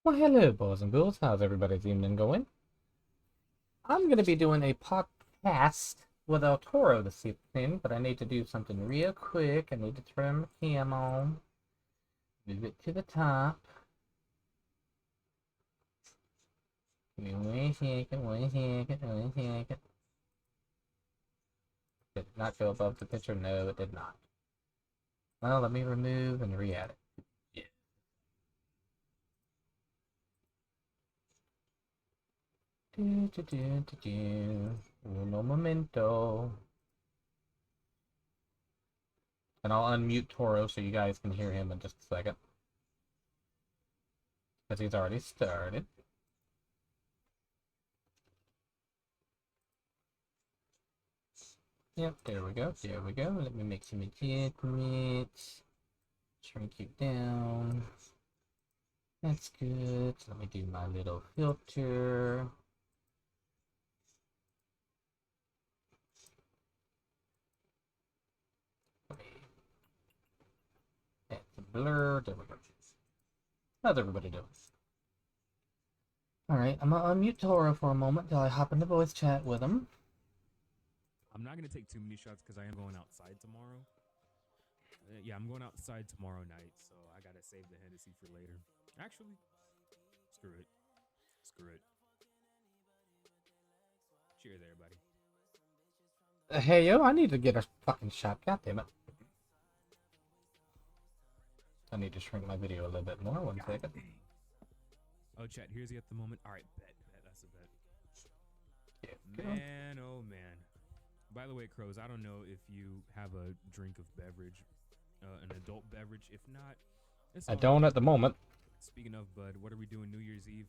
Well, hello, boys and girls. How's everybody's evening going? I'm going to be doing a podcast with El Toro this evening, but I need to do something real quick. I need to turn my cam on, move it to the top. Give me 1 second, 1 second, 1 second. Did it not go above the picture? No, it did not. Well, let me remove and re-add it. Yeah. Uno momento. And I'll unmute Toro so you guys can hear him in just a second. Because he's already started. Yep, there we go, there we go. Let me make some adjustments. Shrink you down. That's good. Let me do my little filter. Add some blur. There we go. How's everybody doing? Alright, I'm gonna unmute Toro for a moment till I hop into voice chat with him. I'm not gonna take too many shots because I am going outside tomorrow. Yeah, I'm going outside tomorrow night, so I gotta save the Hennessy for later. Actually, screw it. Screw it. Cheers, everybody. Hey yo, I need to get a fucking shot. God damn it. I need to shrink my video a little bit more. 1 second. Oh, chat, here's you at the moment. All right, bet. That's a bet. Yeah, Man, oh man. By the way, Crows, I don't know if you have a drink of beverage, an adult beverage. If not, it's I all don't good. at the moment. Speaking of Bud, what are we doing New Year's Eve?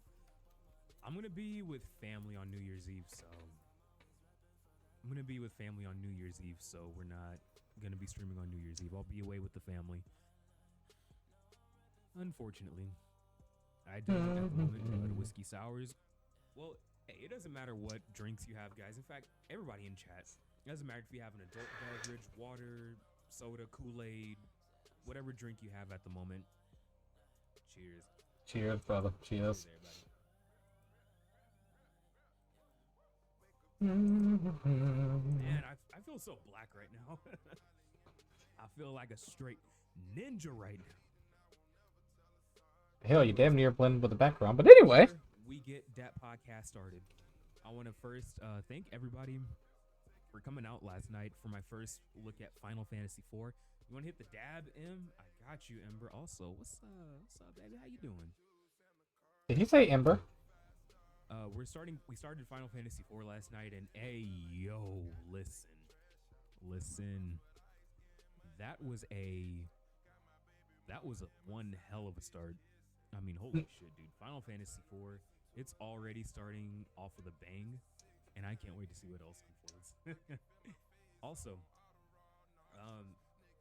I'm gonna be with family on New Year's Eve, so we're not gonna be streaming on New Year's Eve. I'll be away with the family. Unfortunately, I don't at the moment, but whiskey sours. Well, hey, it doesn't matter what drinks you have, guys. In fact, everybody in chat. It doesn't matter if you have an adult beverage, water, soda, Kool-Aid, whatever drink you have at the moment. Cheers. Cheers, brother. Cheers. Cheers, everybody. Man, I feel so black right now. I feel like a straight ninja right now. Hell, you Anyways, damn near blend with the background. But anyway. We get that podcast started. I want to first thank everybody for coming out last night for my first look at Final Fantasy IV. You want to hit the dab, Em? I got you, Ember. Also, what's up, baby? How you doing? Did he say Ember? We started Final Fantasy IV last night, and hey, yo, listen. That was a one hell of a start. I mean, holy shit, dude. Final Fantasy IV, it's already starting off with a bang, and I can't wait to see what else unfolds. Also,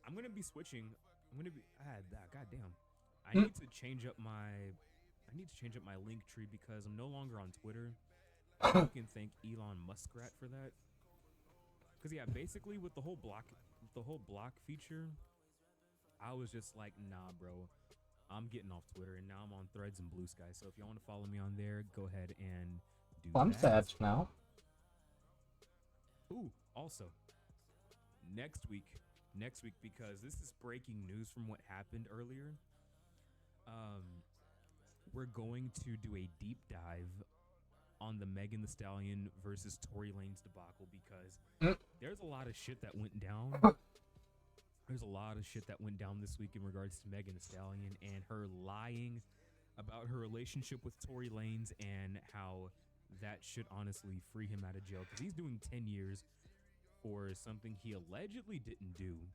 I'm gonna be switching. Goddamn. I need to change up my link tree because I'm no longer on Twitter. You can thank Elon Muskrat for that. Cause yeah, basically with the whole block feature, I was just like, nah, bro. I'm getting off Twitter and now I'm on Threads and Blue Sky. So if y'all want to follow me on there, go ahead and do Well, I'm that. sad now. Ooh, also, next week, because this is breaking news from what happened earlier. We're going to do a deep dive on the Megan Thee Stallion versus Tory Lanez debacle because there's a lot of shit that went down. There's a lot of shit that went down this week in regards to Megan Thee Stallion and her lying about her relationship with Tory Lanez and how that should honestly free him out of jail because he's doing 10 years for something he allegedly didn't do.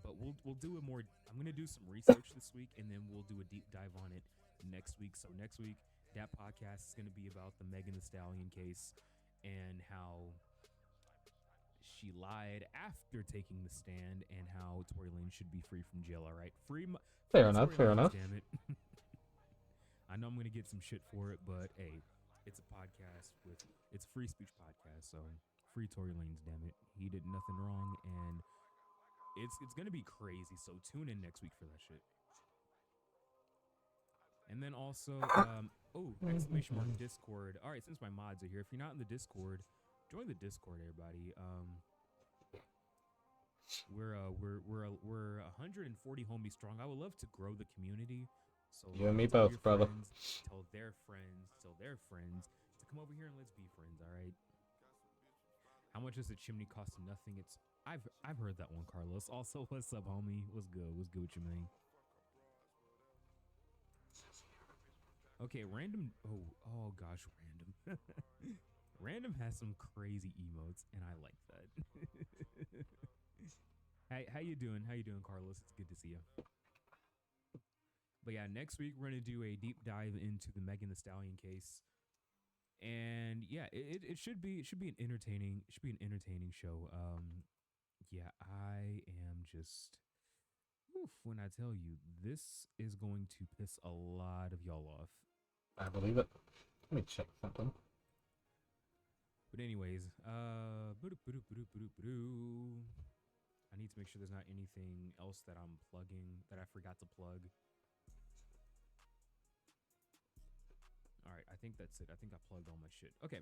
But we'll do it more. I'm gonna do some research this week and then we'll do a deep dive on it next week. So next week, that podcast is gonna be about the Megan Thee Stallion case and how she lied after taking the stand and how Tory Lanez should be free from jail. All right, free Fair enough, Tory fair Lanez, enough. damn it. I know I'm gonna get some shit for it, but hey, it's a podcast it's a free speech podcast, so free Tory Lanez, damn it. He did nothing wrong, and it's gonna be crazy. So tune in next week for that shit. And And then also, exclamation mark Discord. All right, since my mods are here, if you're not in the Discord, join the Discord, everybody. We're 140 homies strong. I would love to grow the community. So You and me tell both, your brother. Friends, tell their friends to come over here and let's be friends. All right. How much does a chimney cost? Nothing. I've heard that one, Carlos. Also, what's up, homie? What's good? What's good with you, man? Okay, random. Oh gosh, random. Random has some crazy emotes, and I like that. Hey, how you doing? How you doing, Carlos? It's good to see you. But yeah, next week we're gonna do a deep dive into the Megan Thee Stallion case, and yeah, it should be an entertaining show. Yeah, I am just. Oof, when I tell you, this is going to piss a lot of y'all off. I believe it. Let me check something. But anyways, I need to make sure there's not anything else that I'm plugging that I forgot to plug. All right, I think that's it. I think I plugged all my shit. Okay.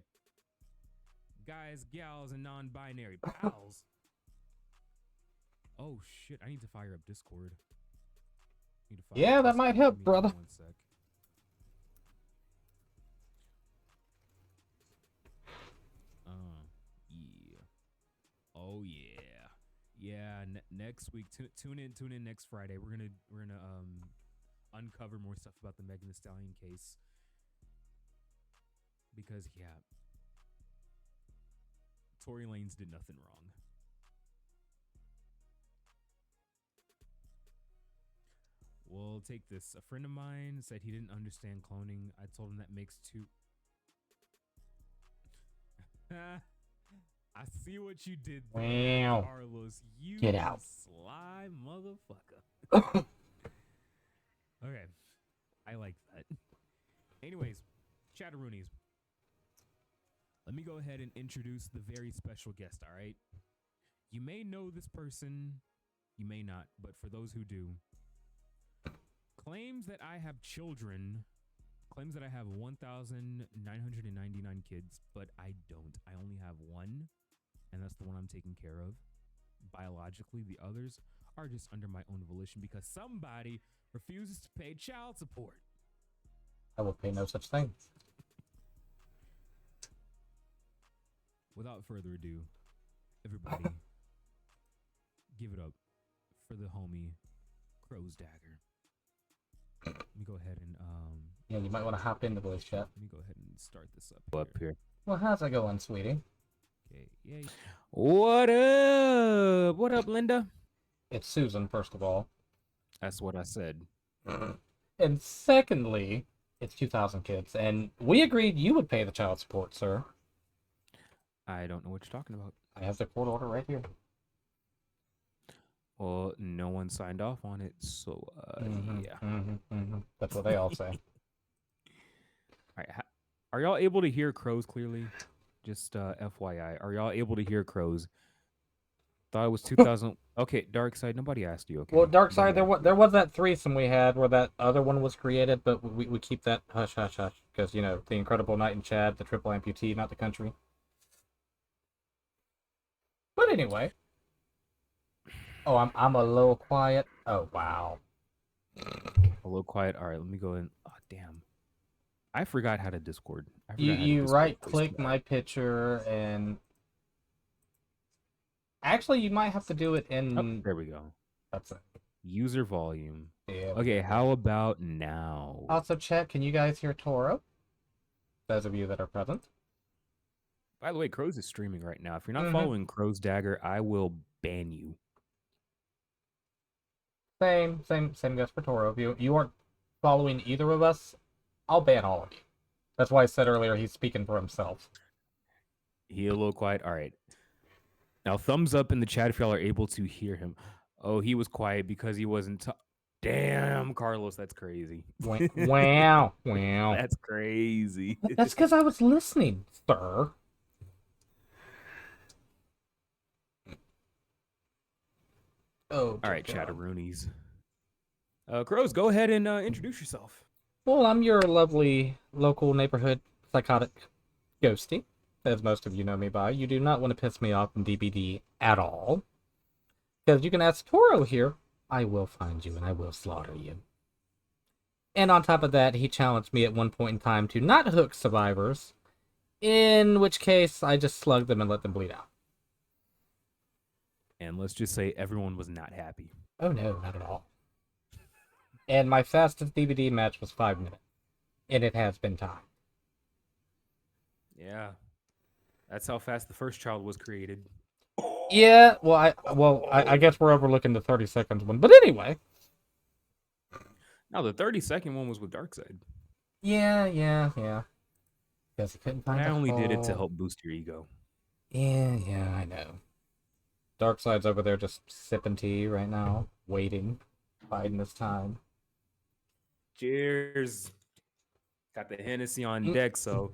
Guys, gals, and non-binary pals. Oh shit, I need to fire up Discord. Yeah, that might help, brother. 1 sec. Yeah. Oh yeah. Yeah, next week tune in next Friday. We're going to uncover more stuff about the Megan Thee Stallion case. Because yeah, Tory Lanez did nothing wrong. Well, take this. A friend of mine said he didn't understand cloning. I told him that makes two. I see what you did there, Wow. Carlos. You Get out. sly motherfucker. Okay. I like that. Anyways, Chatteroonies. Let me go ahead and introduce the very special guest, all right? You may know this person, you may not, but for those who do, claims that I have children, claims that I have 1,999 kids, but I don't. I only have one, and that's the one I'm taking care of. Biologically, the others are just under my own volition because somebody refuses to pay child support. I will pay no such thing. Without further ado, everybody, give it up for the homie Crow's Dagger. Let me go ahead and Yeah, you might want to hop into voice chat. let me go ahead and start this up here. Well, how's it going, sweetie? Okay, yay. What up? What up, Linda? It's Susan, first of all. That's what I said. And secondly, it's 2,000 kids, and we agreed you would pay the child support, sir. I don't know what you're talking about. I have the court order right here. Well, no one signed off on it, so yeah. That's what they all say. All right, are y'all able to hear crows clearly? Just FYI, are y'all able to hear crows? Thought it was 2,000. Okay, Dark Side. Nobody asked you. Okay. Well, Dark Side, there was that threesome we had where that other one was created, but we keep that hush hush hush because the Incredible Knight and Chad, the triple amputee, not the country. But anyway. Oh, I'm a little quiet. Oh wow. A little quiet. All right, let me go in. Oh damn, I forgot how to Discord. You right click my picture and actually you might have to do it in. Oh, there we go. That's it. User volume. Yeah. Okay, how about now? Also, chat. Can you guys hear Toro? Those of you that are present. By the way, Crows is streaming right now. If you're not following Crow's Dagger, I will ban you. Same goes for Toro. If you aren't following either of us, I'll ban all of you. That's why I said earlier he's speaking for himself. He a little quiet. All right. Now, thumbs up in the chat if y'all are able to hear him. Oh, he was quiet because he wasn't. Damn, Carlos, that's crazy. Wow. That's crazy. That's because I was listening, sir. Oh, all right, Chatteroonies. Crows, go ahead and introduce yourself. Well, I'm your lovely local neighborhood psychotic ghosty, as most of you know me by. You do not want to piss me off in DBD at all. Because you can ask Toro here, I will find you and I will slaughter you. And on top of that, he challenged me at one point in time to not hook survivors, in which case I just slugged them and let them bleed out. And let's just say everyone was not happy. Oh no, not at all. And my fastest DVD match was 5 minutes. And it has been timed. Yeah. That's how fast the first child was created. Yeah, I guess we're overlooking the 30 seconds one. But anyway. Now the 30-second one was with Darkseid. Yeah. Because he couldn't find I a only did it to hole. help boost your ego. Yeah, I know. Darkseid's over there just sipping tea right now, waiting, biding his time. Cheers. Got the Hennessy on deck, so.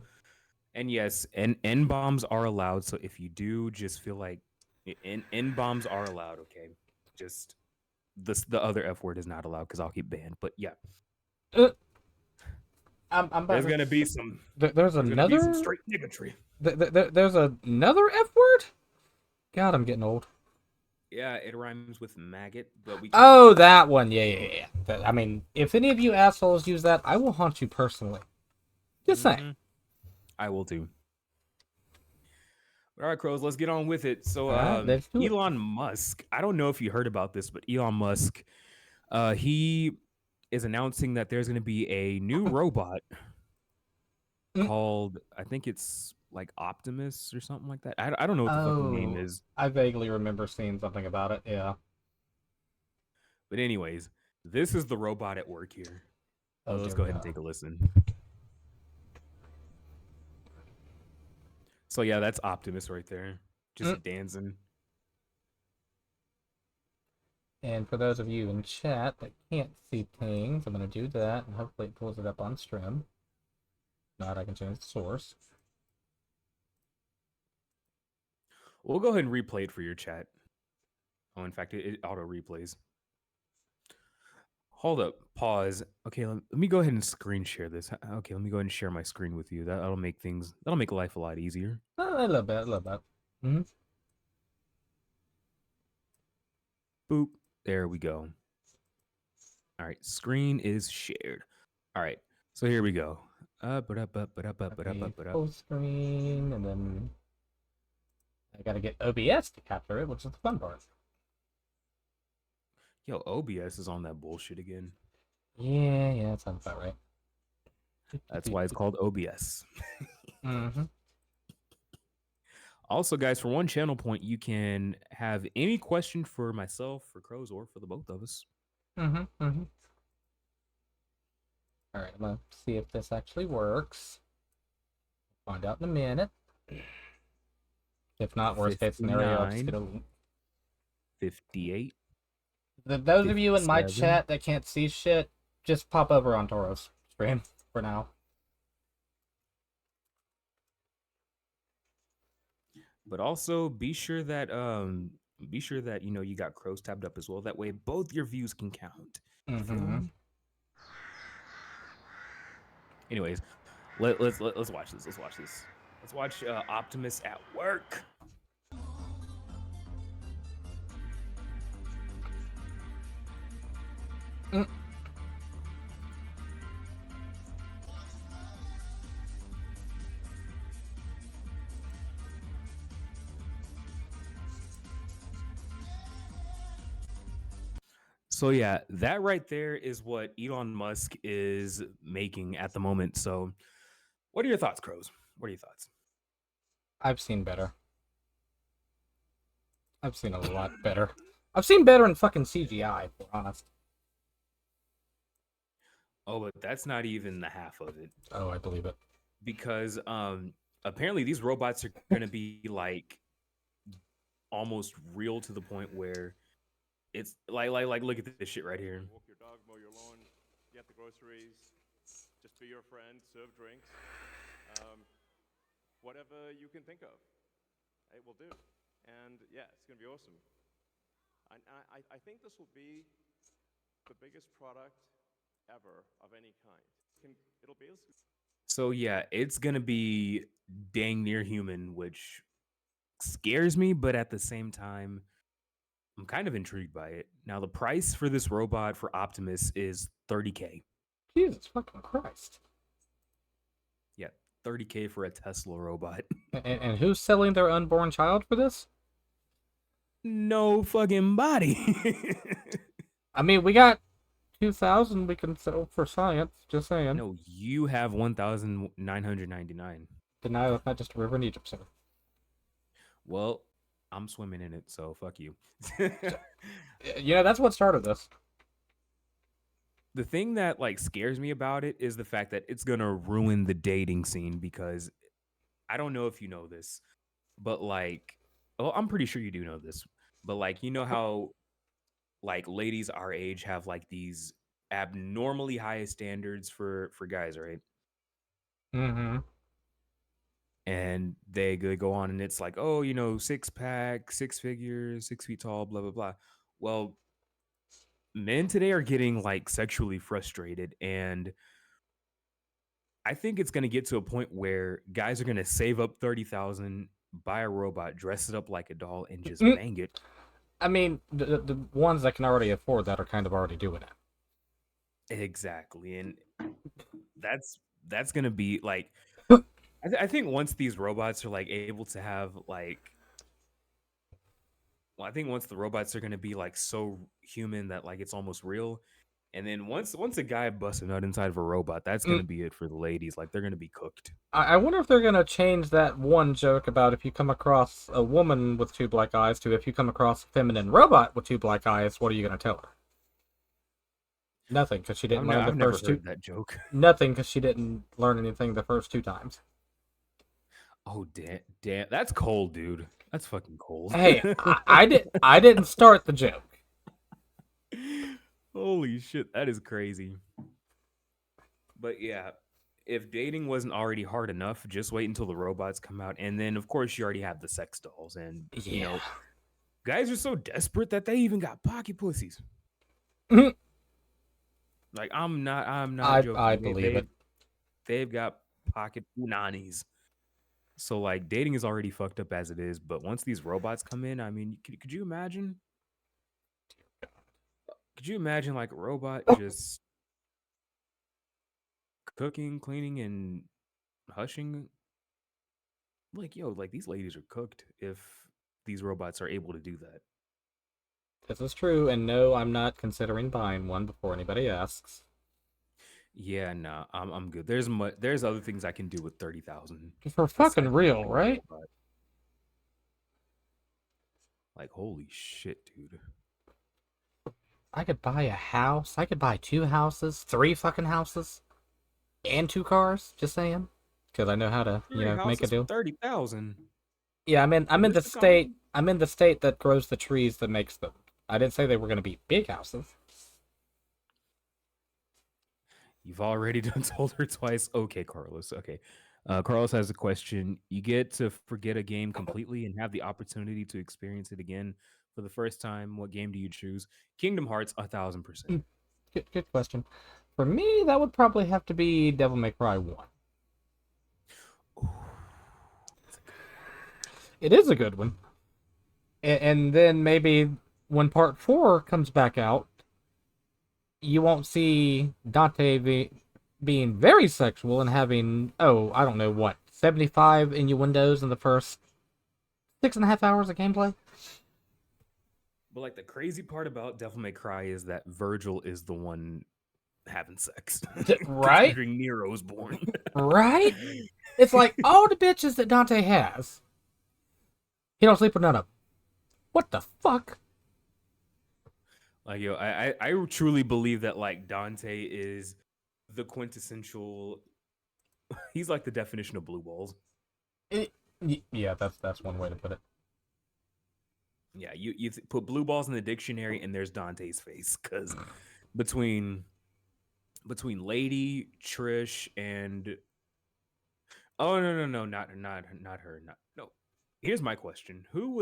And yes, N bombs are allowed. So if you do just feel like N bombs are allowed, okay? Just the other F word is not allowed because I'll get banned. But yeah, I'm about there's to... gonna be some. There's gonna be some another. straight bigotry. There's another F word. God, I'm getting old. Yeah, it rhymes with maggot, but we. Oh, that one. Yeah. I mean, if any of you assholes use that, I will haunt you personally. Just saying. I will too. All right, Crows, let's get on with it. So, Let's do it. Elon Musk, I don't know if you heard about this, but Elon Musk, he is announcing that there's going to be a new robot called, I think it's like Optimus or something like that. I don't know what the fucking name is. I vaguely remember seeing something about it, yeah. But anyways, this is the robot at work here. Oh, Let's go ahead and take a listen. So yeah, that's Optimus right there. Just dancing. And for those of you in chat that can't see things, I'm going to do that, and hopefully it pulls it up on stream. If not, I can change the source. We'll go ahead and replay it for your chat. Oh, in fact, it auto replays. Hold up, pause. Okay, let me go ahead and screen share this. Okay, let me go ahead and share my screen with you. That'll make life a lot easier. A little bit. Mm-hmm. Boop. There we go. All right, screen is shared. All right, so here we go. Full screen, and then I gotta get OBS to capture it, which is the fun part. Yo, OBS is on that bullshit again. Yeah, that sounds about right. That's why it's called OBS. Mm-hmm. Also, guys, for one channel point, you can have any question for myself, for Crows, or for the both of us. All right, I'm gonna see if this actually works. Find out in a minute. If not, worst case scenario, I'll just get a link. 58. Those of you in my chat that can't see shit, just pop over on Toro's stream for now. But also be sure that you got Crows tabbed up as well. That way both your views can count. Anyways, let's watch this. Let's watch Optimus at work. So yeah, that right there is what Elon Musk is making at the moment. So what are your thoughts, Crows? What are your thoughts? I've seen better. I've seen a lot better. I've seen better in fucking CGI, to be honest. Oh, but that's not even the half of it. Oh, I believe it. Because apparently these robots are going to be like almost real to the point where it's like look at this shit right here. Walk your dog, mow your lawn, get the groceries, just be your friend, serve drinks, whatever you can think of, it will do. And yeah, it's gonna be awesome. I think this will be the biggest product ever of any kind. it'll basically So yeah, it's gonna be dang near human, which scares me, but at the same time, I'm kind of intrigued by it. Now, the price for this robot for Optimus is 30K. Jesus fucking Christ. Yeah, 30K for a Tesla robot. And who's selling their unborn child for this? No fucking body. I mean, we got 2,000 we can sell for science. Just saying. No, you have 1,999. Deny that's not just a river in Egypt, sir. Well, I'm swimming in it, so fuck you. Yeah, that's what started this. The thing that like scares me about it is the fact that it's gonna ruin the dating scene because I don't know if you know this, but like, well, I'm pretty sure you do know this, but like, you know how like ladies our age have like these abnormally high standards for guys, right? Mm-hmm. And they go on and it's like, oh, you know, six pack, six figures, 6 feet tall, blah blah blah. Well, men today are getting like sexually frustrated, and I think it's going to get to a point where guys are going to save up 30,000, buy a robot, dress it up like a doll, and just bang it. I mean, the ones that can already afford that are kind of already doing it. Exactly, and that's going to be like, I think once these robots are like able to have like, well, I think once the robots are going to be like so human that like it's almost real. And then once a guy busts a nut inside of a robot, that's gonna be it for the ladies. Like they're gonna be cooked. I wonder if they're gonna change that one joke about if you come across a woman with two black eyes to if you come across a feminine robot with two black eyes, what are you gonna tell her? Nothing, because she didn't learn I've the never first heard two. that joke. Nothing, because she didn't learn anything the first two times. Oh damn, that's cold, dude. That's fucking cold. Hey, I didn't start the joke. Holy shit, that is crazy. But yeah, if dating wasn't already hard enough, just wait until the robots come out, and then of course you already have the sex dolls, and you know, guys are so desperate that they even got pocket pussies. Like I'm not joking. I believe it. They've got pocket punani's. So like dating is already fucked up as it is, but once these robots come in, I mean, could you imagine? Could you imagine like a robot just cooking, cleaning, and hushing? Like, yo, like these ladies are cooked if these robots are able to do that. This is true, and no, I'm not considering buying one before anybody asks. Yeah, nah, I'm good. There's other things I can do with 30,000. For fucking real, right? Like, holy shit, dude. I could buy a house. I could buy 2 houses, 3 fucking houses, and 2 cars. Just saying, because I know how to, make a deal. 30,000. Yeah, I'm in the state. I'm in the state that grows the trees that makes them. I didn't say they were going to be big houses. You've already done told her twice. Okay, Carlos. Okay. Carlos has a question. You get to forget a game completely and have the opportunity to experience it again for the first time. What game do you choose? Kingdom Hearts, 1,000%. Good question. For me, that would probably have to be Devil May Cry 1. It is a good one. And then maybe when part 4 comes back out, you won't see Dante being very sexual and having, I don't know what, 75 innuendos in the first 6.5 hours of gameplay. But like the crazy part about Devil May Cry is that Virgil is the one having sex. Right? Considering Nero's born. Right? It's like all the bitches that Dante has, he don't sleep with none of them. What the fuck? Like, yo, I truly believe that like Dante is the quintessential. He's like the definition of blue balls. Yeah, that's one way to put it. Yeah, you put blue balls in the dictionary and there's Dante's face, because between Lady Trish and no, not her, no. Here's my question: who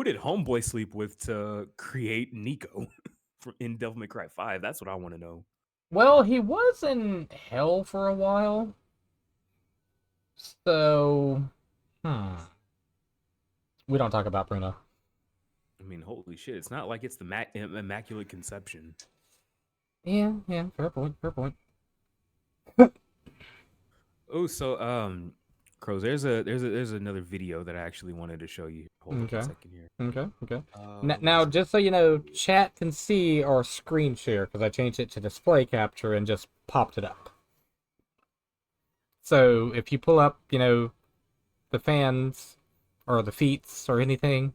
did Homeboy sleep with to create Nico in Devil May Cry 5? That's what I want to know. Well, he was in hell for a while. So, we don't talk about Bruno. I mean, holy shit! It's not like it's the Immaculate Conception. Yeah, fair point. Oh, so Crows, there's another video that I actually wanted to show you. Hold up Okay. a second here. Okay. Where Now, is it? just so you know, chat can see our screen share because I changed it to display capture and just popped it up. So if you pull up, the fans or the feats or anything,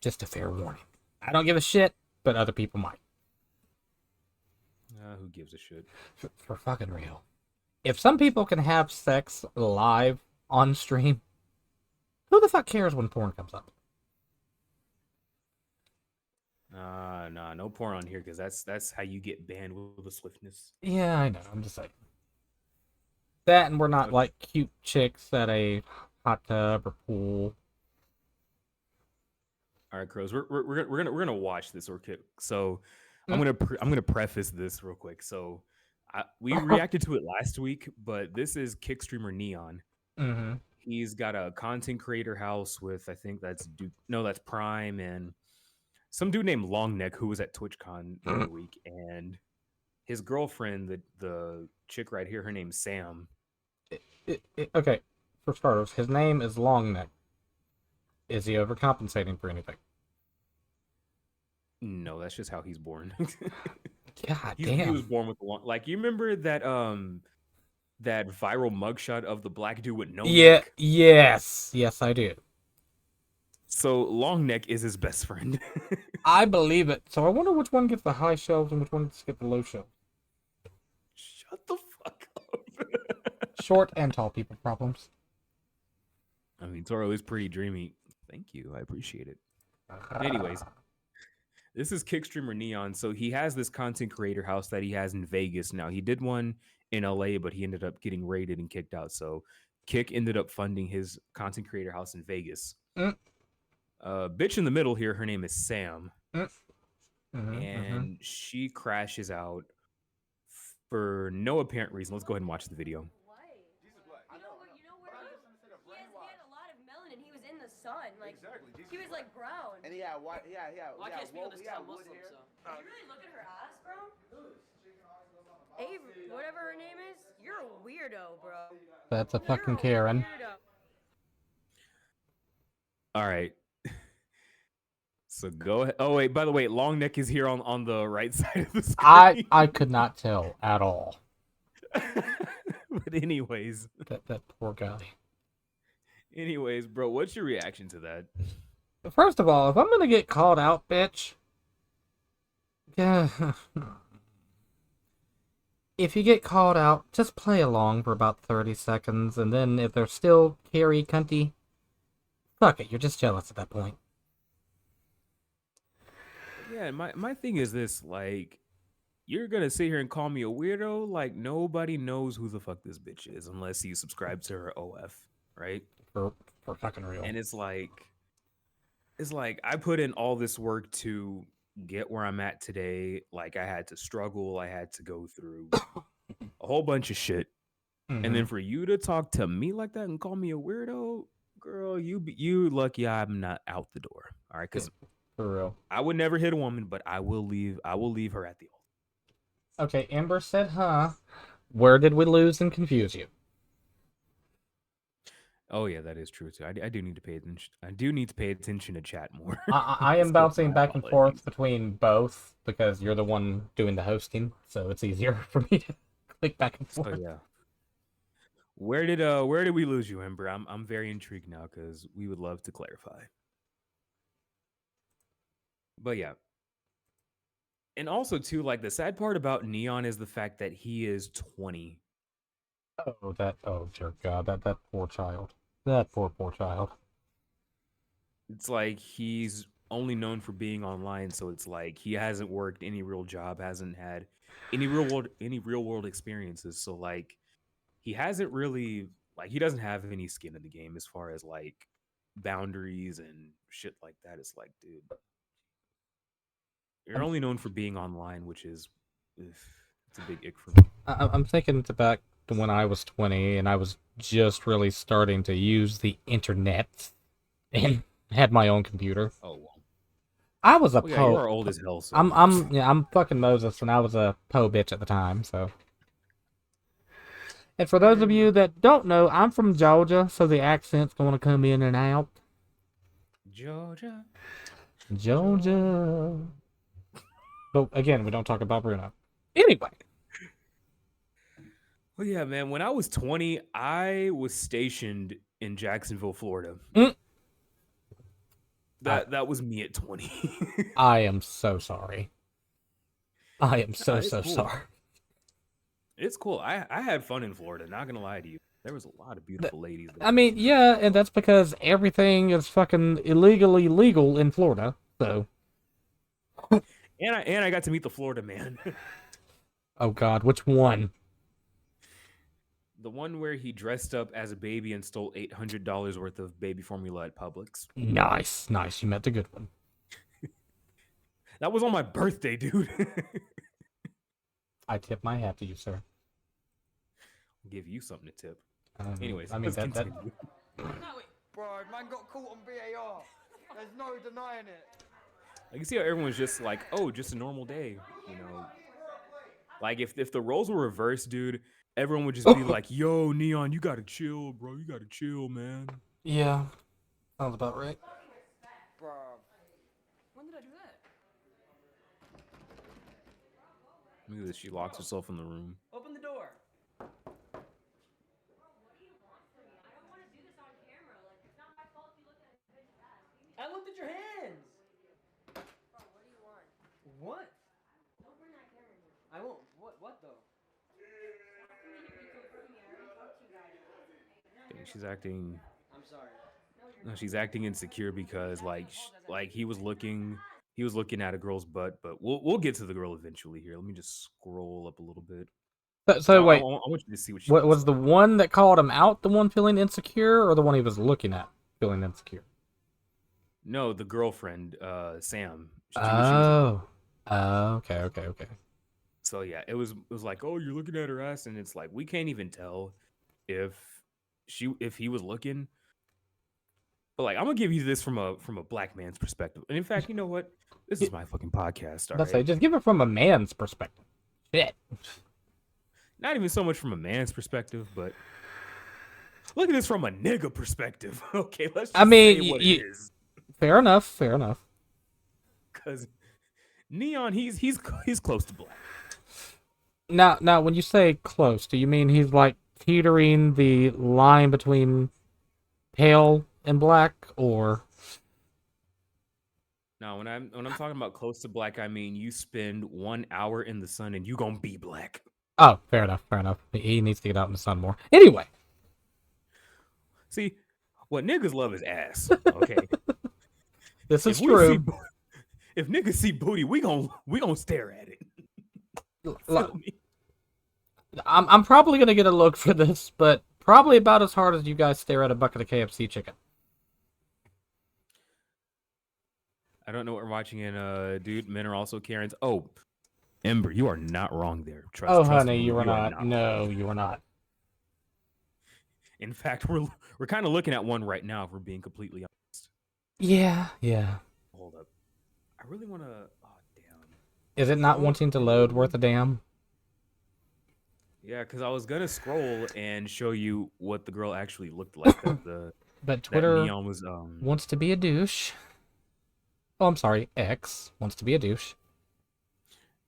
just a fair warning. I don't give a shit, but other people might. Who gives a shit? For fucking real. If some people can have sex live on stream, who the fuck cares when porn comes up? Nah, no porn on here because that's how you get banned with the swiftness. Yeah, I know. I'm just saying. That, and we're not Okay. like cute chicks at a hot tub or pool. All right, Crows, we're gonna watch this real quick. So I'm gonna preface this real quick. So we reacted to it last week, but this is Kick streamer Neon. Mm-hmm. He's got a content creator house with I think that's that's Prime and some dude named Longneck who was at TwitchCon the other week, and his girlfriend, the chick right here, her name's Sam. Okay, for starters, his name is Longneck. Is he overcompensating for anything? No, that's just how he's born. God He damn. was born with long. Like you remember that that viral mugshot of the black dude with no neck? Yes, I do. So long neck is his best friend. I believe it. So I wonder which one gets the high shelves and which one gets the low shelves. Shut the fuck up. Short and tall people problems. I mean, Toro is pretty dreamy. Thank you. I appreciate it. Anyways, this is Kick streamer Neon. So he has this content creator house that he has in Vegas now. He did one in LA, but he ended up getting raided and kicked out. So Kick ended up funding his content creator house in Vegas. Bitch in the middle here, her name is Sam. And she crashes out for no apparent reason. Let's go ahead and watch the video. Sun, like exactly. He was like brown. And yeah, well, I can't speak on this because I'm Muslim, so. Did you really look at her ass, bro? Avery, whatever her name is, you're a weirdo, bro. That's a fucking Karen. All right. So go ahead. Oh wait, by the way, long neck is here on the right side of the screen. I could not tell at all. But anyways, that poor guy. Anyways, bro, what's your reaction to that? First of all, if I'm gonna get called out, bitch, yeah. If you get called out, just play along for about 30 seconds, and then if they're still carry cunty, fuck it, you're just jealous at that point. Yeah, my thing is this, like, you're gonna sit here and call me a weirdo? Like, nobody knows who the fuck this bitch is unless you subscribe to her OF, right? For fucking real. And it's like I put in all this work to get where I'm at today. Like, I had to struggle, I had to go through a whole bunch of shit. And then for you to talk to me like that and call me a weirdo, girl, you lucky I'm not out the door. All right, because for real, I would never hit a woman, but I will leave her at the altar. Okay, Amber said, "Huh? Where did we lose and confuse you?" Oh yeah, that is true too. I do need to pay attention. I do need to pay attention to chat more. I am bouncing back and forth between both because you're the one doing the hosting, so it's easier for me to click back and forth. Oh yeah. Where did we lose you, Ember? I'm very intrigued now because we would love to clarify. But yeah. And also too, like the sad part about Neon is the fact that he is 20. Oh dear God, that poor child. That poor child. It's like he's only known for being online, so it's like he hasn't worked any real job, hasn't had any real world experiences. So like he hasn't really he doesn't have any skin in the game as far as like boundaries and shit like that. It's like, dude, you're only known for being online, which is It's a big ick for me. I'm thinking back to when I was 20 and I was just really starting to use the internet and had my own computer. Oh well. I was a Well, yeah, you are old as hell. So. I'm fucking Moses, and I was a po bitch at the time. So, and for those of you that don't know, I'm from Georgia, so the accent's going to come in and out. Georgia. But again, we don't talk about Bruno. Anyway. Well, yeah, man. When I was 20, I was stationed in Jacksonville, Florida. That was me at 20. I am so sorry. I am so cool. sorry. It's cool. I had fun in Florida. Not gonna lie to you. There was a lot of beautiful ladies there. I mean, yeah, and that's because everything is fucking illegally legal in Florida. So. And I got to meet the Florida man. Oh God, which one? The one where he dressed up as a baby and stole $800 worth of baby formula at Publix. Nice. You met the good one. That was on my birthday, dude. I tip my hat to you, sir. I'll give you something to tip. Anyways, let's continue. Bro, man got caught on VAR. There's no denying it. I can see how everyone's just like, oh, just a normal day, you know. Like if the roles were reversed, dude, everyone would just be like, yo, Neon, you gotta chill, bro. You gotta chill, man. Yeah. Sounds about right. Bro. When did I do that? Look at this. She locks herself in the room. Open the door. I looked at your hands. Bro, what do you want? What? Don't bring that camera here. I won't. What though? She's acting. I'm sorry. No, she's acting insecure because like he was looking at a girl's butt, but we'll get to the girl eventually here. Let me just scroll up a little bit. So wait, I want you to see what she was like. the one that called him out the one feeling insecure, or the one he was looking at feeling insecure? No, the girlfriend, Sam. Okay. So yeah, it was like, oh, you're looking at her ass, and it's like we can't even tell if he was looking. But like, I'm gonna give you this from a black man's perspective. And in fact, you know what? This is my fucking podcast. All right? Say, just give it from a man's perspective. Shit. Not even so much from a man's perspective, but look at this from a nigga perspective. Okay, let's just say what it is. Fair enough. Because Neon, he's close to black. Now, when you say close, do you mean he's like teetering the line between pale and black, or? No, when I'm talking about close to black, I mean you spend 1 hour in the sun and you gonna be black. Oh, fair enough. He needs to get out in the sun more. Anyway. See, what niggas love is ass. Okay. This is true. If niggas see booty, we gonna stare at it. Feel me? I'm probably gonna get a look for this, but probably about as hard as you guys stare at a bucket of KFC chicken. I don't know what we're watching in dude, men are also Karens. Oh, Ember, you are not wrong there. Trust honey, me, you are not. No, you are not. In fact, we're kind of looking at one right now, if we're being completely honest. Yeah. Hold up. I really want to... Oh, damn. Is it not wanting to load worth a damn? Yeah, because I was going to scroll and show you what the girl actually looked like. But Twitter that Neon was, wants to be a douche. Oh, I'm sorry. X wants to be a douche.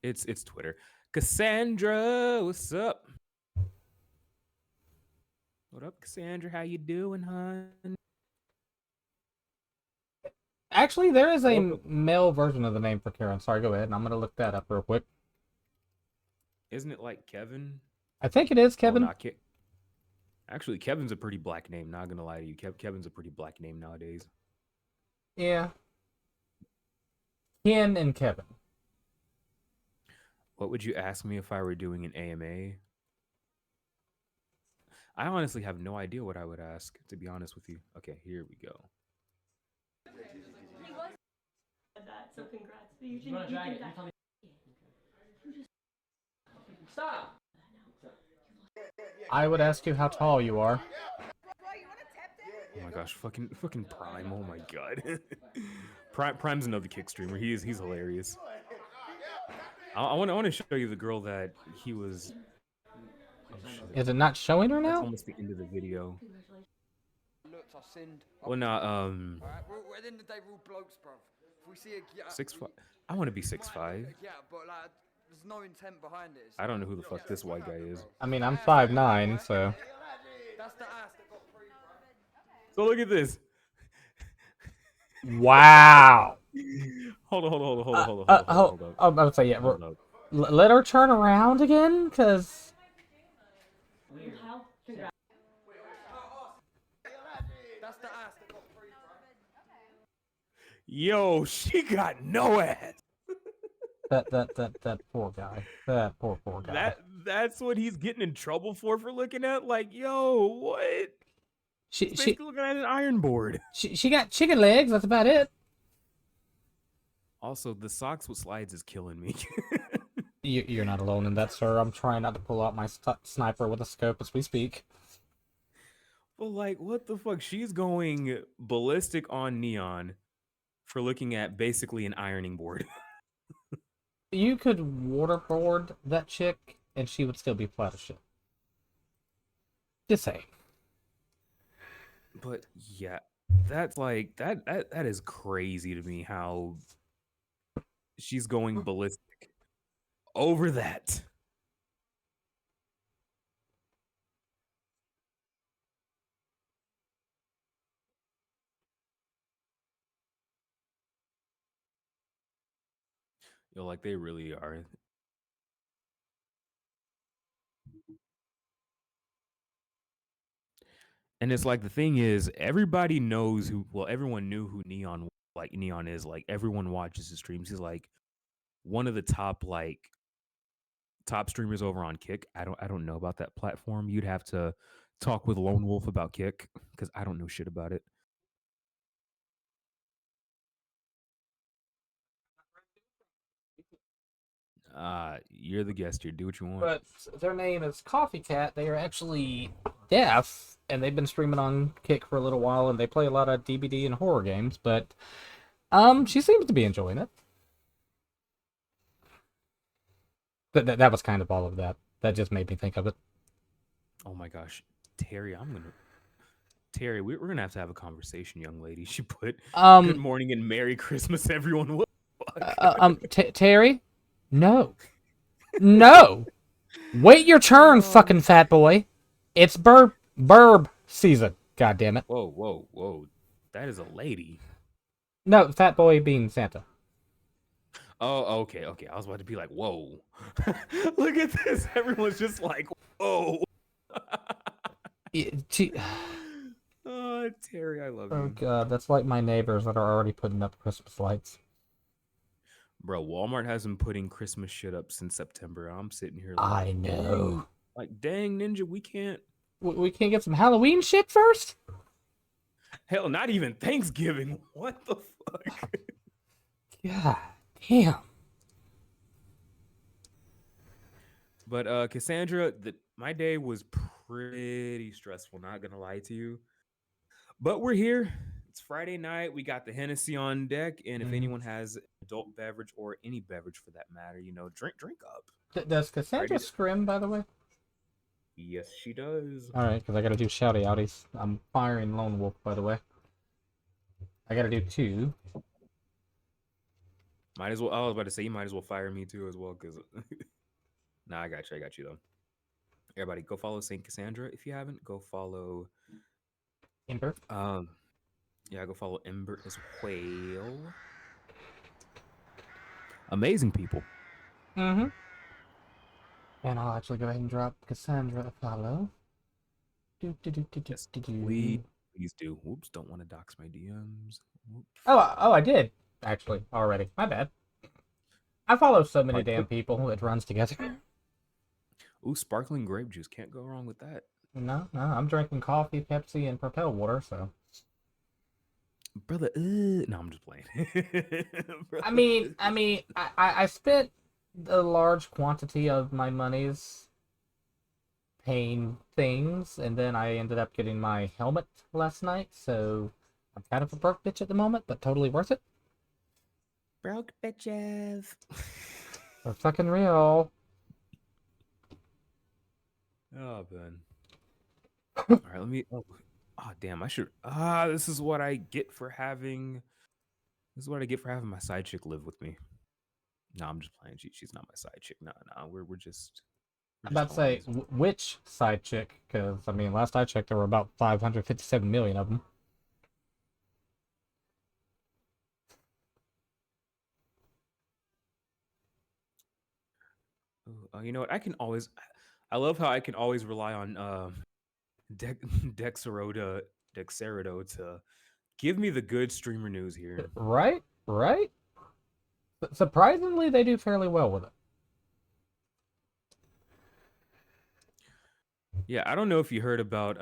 It's Twitter. Cassandra, what's up? What up, Cassandra? How you doing, hon? Actually, there is a male version of the name for Karen. Sorry, go ahead. I'm going to look that up real quick. Isn't it like Kevin? I think it is Kevin. Oh, actually, Kevin's a pretty black name. Not going to lie to you. Kevin's a pretty black name nowadays. Yeah. Ken and Kevin. What would you ask me if I were doing an AMA? I honestly have no idea what I would ask, to be honest with you. Okay, here we go. So congrats. You can Stop. I would ask you how tall you are. Oh my gosh, fucking Prime. Oh my god. Prime's another kick streamer. He's hilarious. I want to show you the girl that he was. Oh, shit. Is it not showing her That's now? almost the end of the video. Looked, I sinned. Well, no, Alright, we're at the end of the day, we're all blokes, bruv. If we see a yeah, 6'5". I want to be 6'5". yeah, but like, there's no intent behind it. I don't know who the fuck this white guy is. I mean, I'm 5'9", so... That's the ass that got free, So look at this. Wow! Hold on. I would say, yeah. Hold up. Let her turn around again, because... That's the ass that got free, Yo, she got no ass. That poor guy. That poor guy. That's what he's getting in trouble for looking at. Like, yo, what? She Basically looking at an iron board. She got chicken legs. That's about it. Also, the socks with slides is killing me. You're not alone in that, sir. I'm trying not to pull out my sniper with a scope as we speak. But like, what the fuck? She's going ballistic on Neon for looking at basically an ironing board. You could waterboard that chick, and she would still be flat as shit. Just saying. But yeah, that's like that is crazy to me how she's going ballistic over that. Yo, like they really are. And it's like the thing is, everybody knows who. Well, everyone knew who Neon is. Like everyone watches his streams. He's like one of the top streamers over on Kick. I don't know about that platform. You'd have to talk with Lone Wolf about Kick because I don't know shit about it. You're the guest here. Do what you want. But their name is Coffee Cat. They are actually deaf, and they've been streaming on Kick for a little while, and they play a lot of DBD and horror games. But she seems to be enjoying it. That was kind of all of that. That just made me think of it. Oh my gosh, Terry, we're gonna have a conversation, young lady. She put good morning and Merry Christmas, everyone. What the fuck? Terry, no, wait your turn, fucking fat boy. It's burb season. God damn it. Whoa, that is a lady. No, fat boy being Santa. Oh, okay. I was about to be like, whoa. Look at this. Everyone's just like, whoa. Oh, Terry, I love you. Oh, God. That's like my neighbors that are already putting up Christmas lights. Bro, Walmart hasn't putting Christmas shit up since September. I'm sitting here like, I know. Like, dang, Ninja, we can't. We can't get some Halloween shit first? Hell, not even Thanksgiving. What the fuck? God. Damn. But Cassandra, my day was pretty stressful, not gonna lie to you. But we're here. It's Friday night. We got the Hennessy on deck, and if anyone has adult beverage or any beverage for that matter, drink up. Does Cassandra scrim, by the way? Yes, she does. All right, because I gotta do shouty outies. I'm firing Lone Wolf, by the way. I gotta do 2. Might as well. I was about to say you might as well fire me too as well, because. Nah, I got you though. Everybody, go follow Saint Cassandra if you haven't. Go follow Ember. Yeah, go follow Ember as well. Amazing people. Mm-hmm. And I'll actually go ahead and drop Cassandra a follow. Yes, please do. Whoops, don't want to dox my DMs. Whoops. Oh, I did actually already. My bad. I follow so many damn people. It runs together. Ooh, sparkling grape juice. Can't go wrong with that. No, I'm drinking coffee, Pepsi, and Propel water, so. Brother, no, I'm just playing. I mean, I spent a large quantity of my money's paying things, and then I ended up getting my helmet last night, so I'm kind of a broke bitch at the moment, but totally worth it. Broke bitches. They're fucking real. Oh, Ben. All right, let me. Oh, damn! I should. This is what I get for having. This is what I get for having my side chick live with me. No, I'm just playing. She's not my side chick. No, we're just. I'm about to say, which side chick? Because, I mean, last I checked, there were about 557 million of them. You know what? I love how I can always rely on Dexerodo to give me the good streamer news here. Right? Surprisingly, they do fairly well with it. Yeah, I don't know if you heard about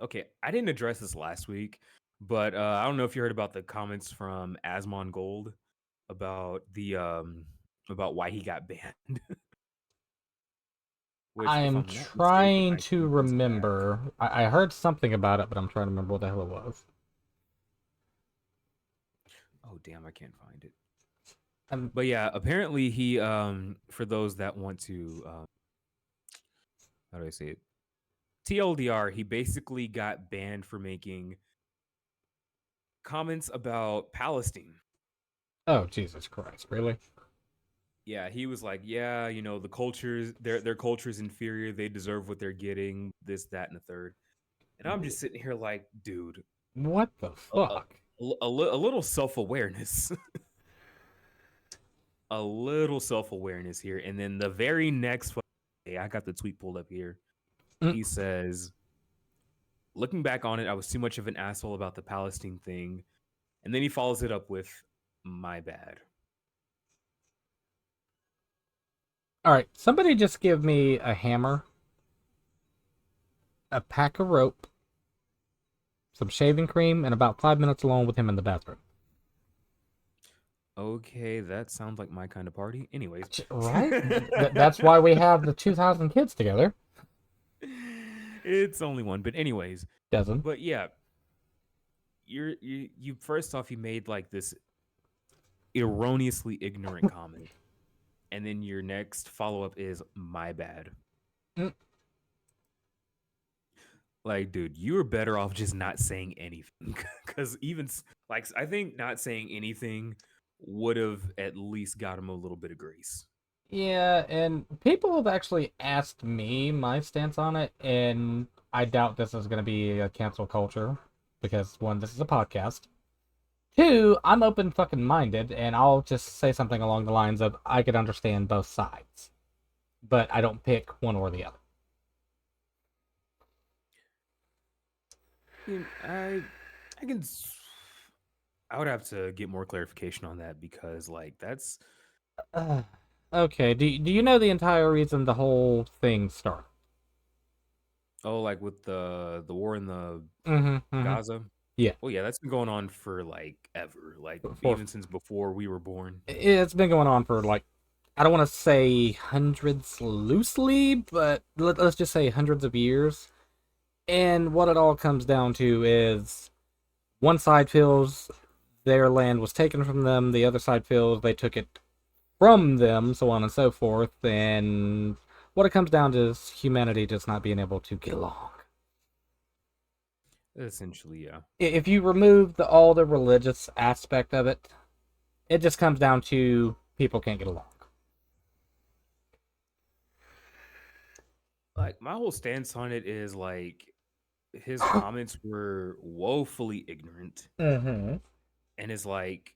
okay, I didn't address this last week, but I don't know if you heard about the comments from Asmon Gold about about why he got banned. I am trying to remember. I heard something about it, but I'm trying to remember what the hell it was. Oh damn, I can't find it. But yeah, apparently he for those that want to how do I say it? TLDR, he basically got banned for making comments about Palestine. Oh, Jesus Christ, really? Yeah, he was like, yeah, you know, the cultures, their culture's inferior. They deserve what they're getting, this, that, and the third. And I'm just sitting here like, dude. What the fuck? A little self-awareness. A little self-awareness here. And then the very next day, I got the tweet pulled up here. He says, looking back on it, I was too much of an asshole about the Palestine thing. And then he follows it up with, my bad. All right, somebody just give me a hammer, a pack of rope, some shaving cream, and about 5 minutes alone with him in the bathroom. Okay, that sounds like my kind of party. Anyways. Right? That's why we have the 2,000 kids together. It's only one, but anyways. Doesn't. But yeah. You first off, you made like this erroneously ignorant comment. And then your next follow-up is, my bad. Like, dude, you were better off just not saying anything. Because even, like, I think not saying anything would have at least got him a little bit of grace. Yeah, and people have actually asked me my stance on it, and I doubt this is going to be a cancel culture. Because, one, this is a podcast. Two, I'm open fucking minded, and I'll just say something along the lines of, I could understand both sides. But I don't pick one or the other. I would have to get more clarification on that because, like, that's... Okay, do you know the entire reason the whole thing started? Oh, like with the war in the Gaza? Yeah. Oh, yeah, that's been going on for, like, ever. Like, even since before we were born. It's been going on for, like, I don't want to say hundreds loosely, but let's just say hundreds of years. And what it all comes down to is one side feels their land was taken from them, the other side feels they took it from them, so on and so forth. And what it comes down to is humanity just not being able to get along. Essentially, yeah. If you remove all the religious aspect of it, it just comes down to people can't get along. Like, my whole stance on it is, like, his comments were woefully ignorant. And it's like,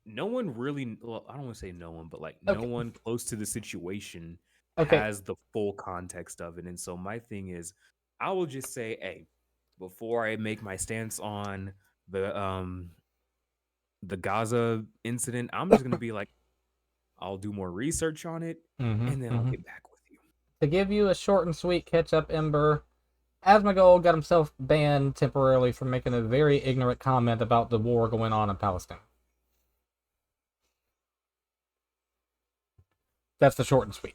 no one really, well, I don't want to say no one, but, like, no one close to the situation has the full context of it. And so my thing is, I will just say, hey, before I make my stance on the Gaza incident, I'm just gonna be like, I'll do more research on it, and then I'll get back with you. To give you a short and sweet catch up, Ember, Asmongold got himself banned temporarily for making a very ignorant comment about the war going on in Palestine. That's the short and sweet.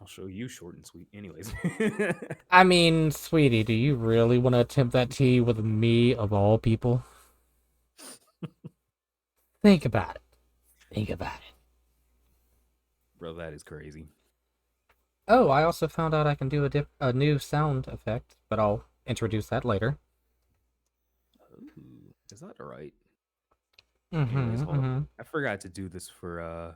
I'll show you short and sweet. Anyways. I mean, sweetie, do you really want to attempt that tea with me of all people? Think about it. Think about it. Bro, that is crazy. Oh, I also found out I can do a new sound effect, but I'll introduce that later. Ooh, is that right? Mm-hmm, Anyways, hold on. I forgot to do this for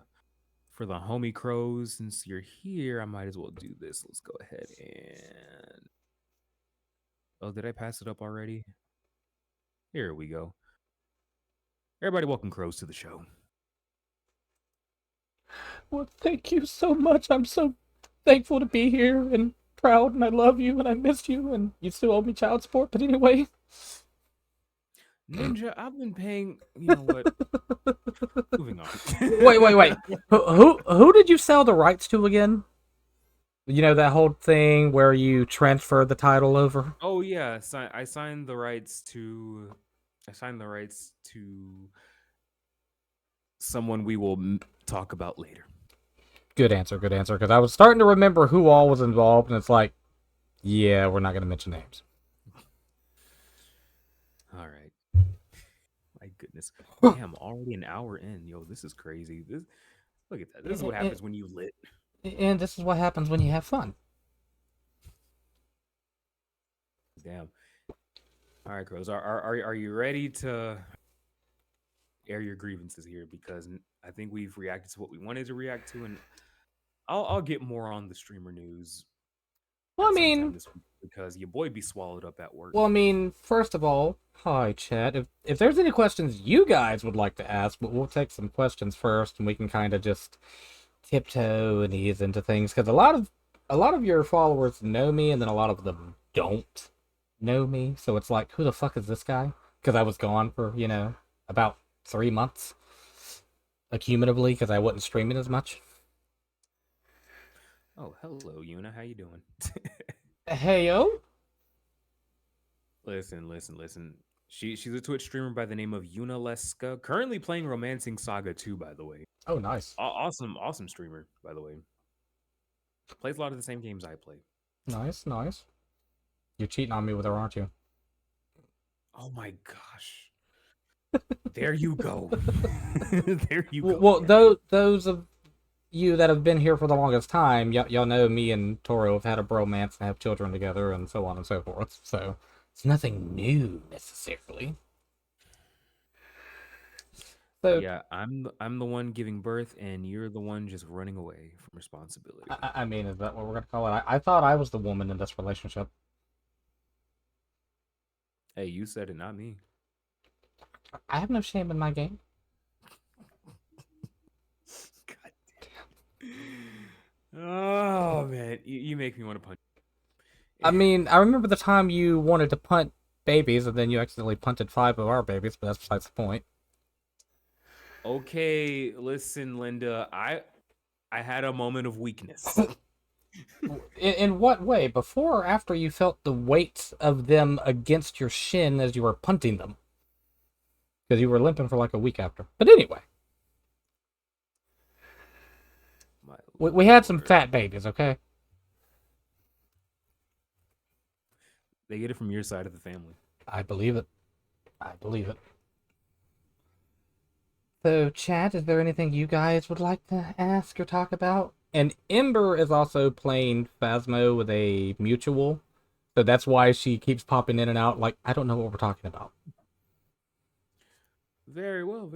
the homie crows. Since you're here, I might as well do this. Let's go ahead and... Oh, did I pass it up already? Here we go. Everybody, welcome crows to the show. Well, thank you so much. I'm so thankful to be here and proud, and I love you, and I miss you, and you still owe me child support, but anyway. Ninja, I've been paying... You know what? Moving on. Wait. Who did you sell the rights to again? You know, that whole thing where you transfer the title over? Oh, yeah. I signed the rights to... someone we will talk about later. Good answer, because I was starting to remember who all was involved, and it's like, yeah, we're not going to mention names. All right. My goodness. Damn, already an hour in. Yo, this is crazy. Look at that. This is what happens when you lit. And this is what happens when you have fun. Damn. All right, crows. Are you ready to air your grievances here? Because I think we've reacted to what we wanted to react to, and I'll get more on the streamer news. Well, I mean, this week because your boy be swallowed up at work. Well, I mean, first of all, hi, chat. If there's any questions you guys would like to ask, but we'll take some questions first, and we can kind of just tiptoe and ease into things, because a lot of your followers know me, and then a lot of them don't know me. So it's like, who the fuck is this guy? Because I was gone for about 3 months, accumulatively, because I wasn't streaming as much. Oh, hello, Yuna. How you doing? Hey, yo. Listen. She's a Twitch streamer by the name of Yuna Leska, currently playing Romancing Saga 2, by the way. Oh, nice. Awesome streamer, by the way. Plays a lot of the same games I play. Nice. You're cheating on me with her, aren't you? Oh my gosh. There you go. There you go. Well, those of you that have been here for the longest time, y'all know me and Toro have had a bromance and have children together and so on and so forth. So it's nothing new necessarily. So yeah, I'm the one giving birth, and you're the one just running away from responsibility. I mean, is that what we're gonna call it? I thought I was the woman in this relationship. Hey, you said it, not me. I have no shame in my game. God damn. Oh man, you make me want to punch. I mean, I remember the time you wanted to punt babies, and then you accidentally punted 5 of our babies, but that's besides the point. Okay, listen, Linda, I had a moment of weakness. In what way? Before or after you felt the weight of them against your shin as you were punting them? Because you were limping for like a week after. But anyway. We had some fat babies, okay? They get it from your side of the family. I believe it. So, chat, is there anything you guys would like to ask or talk about? And Ember is also playing Phasmo with a mutual. So that's why she keeps popping in and out. Like, I don't know what we're talking about. Very well.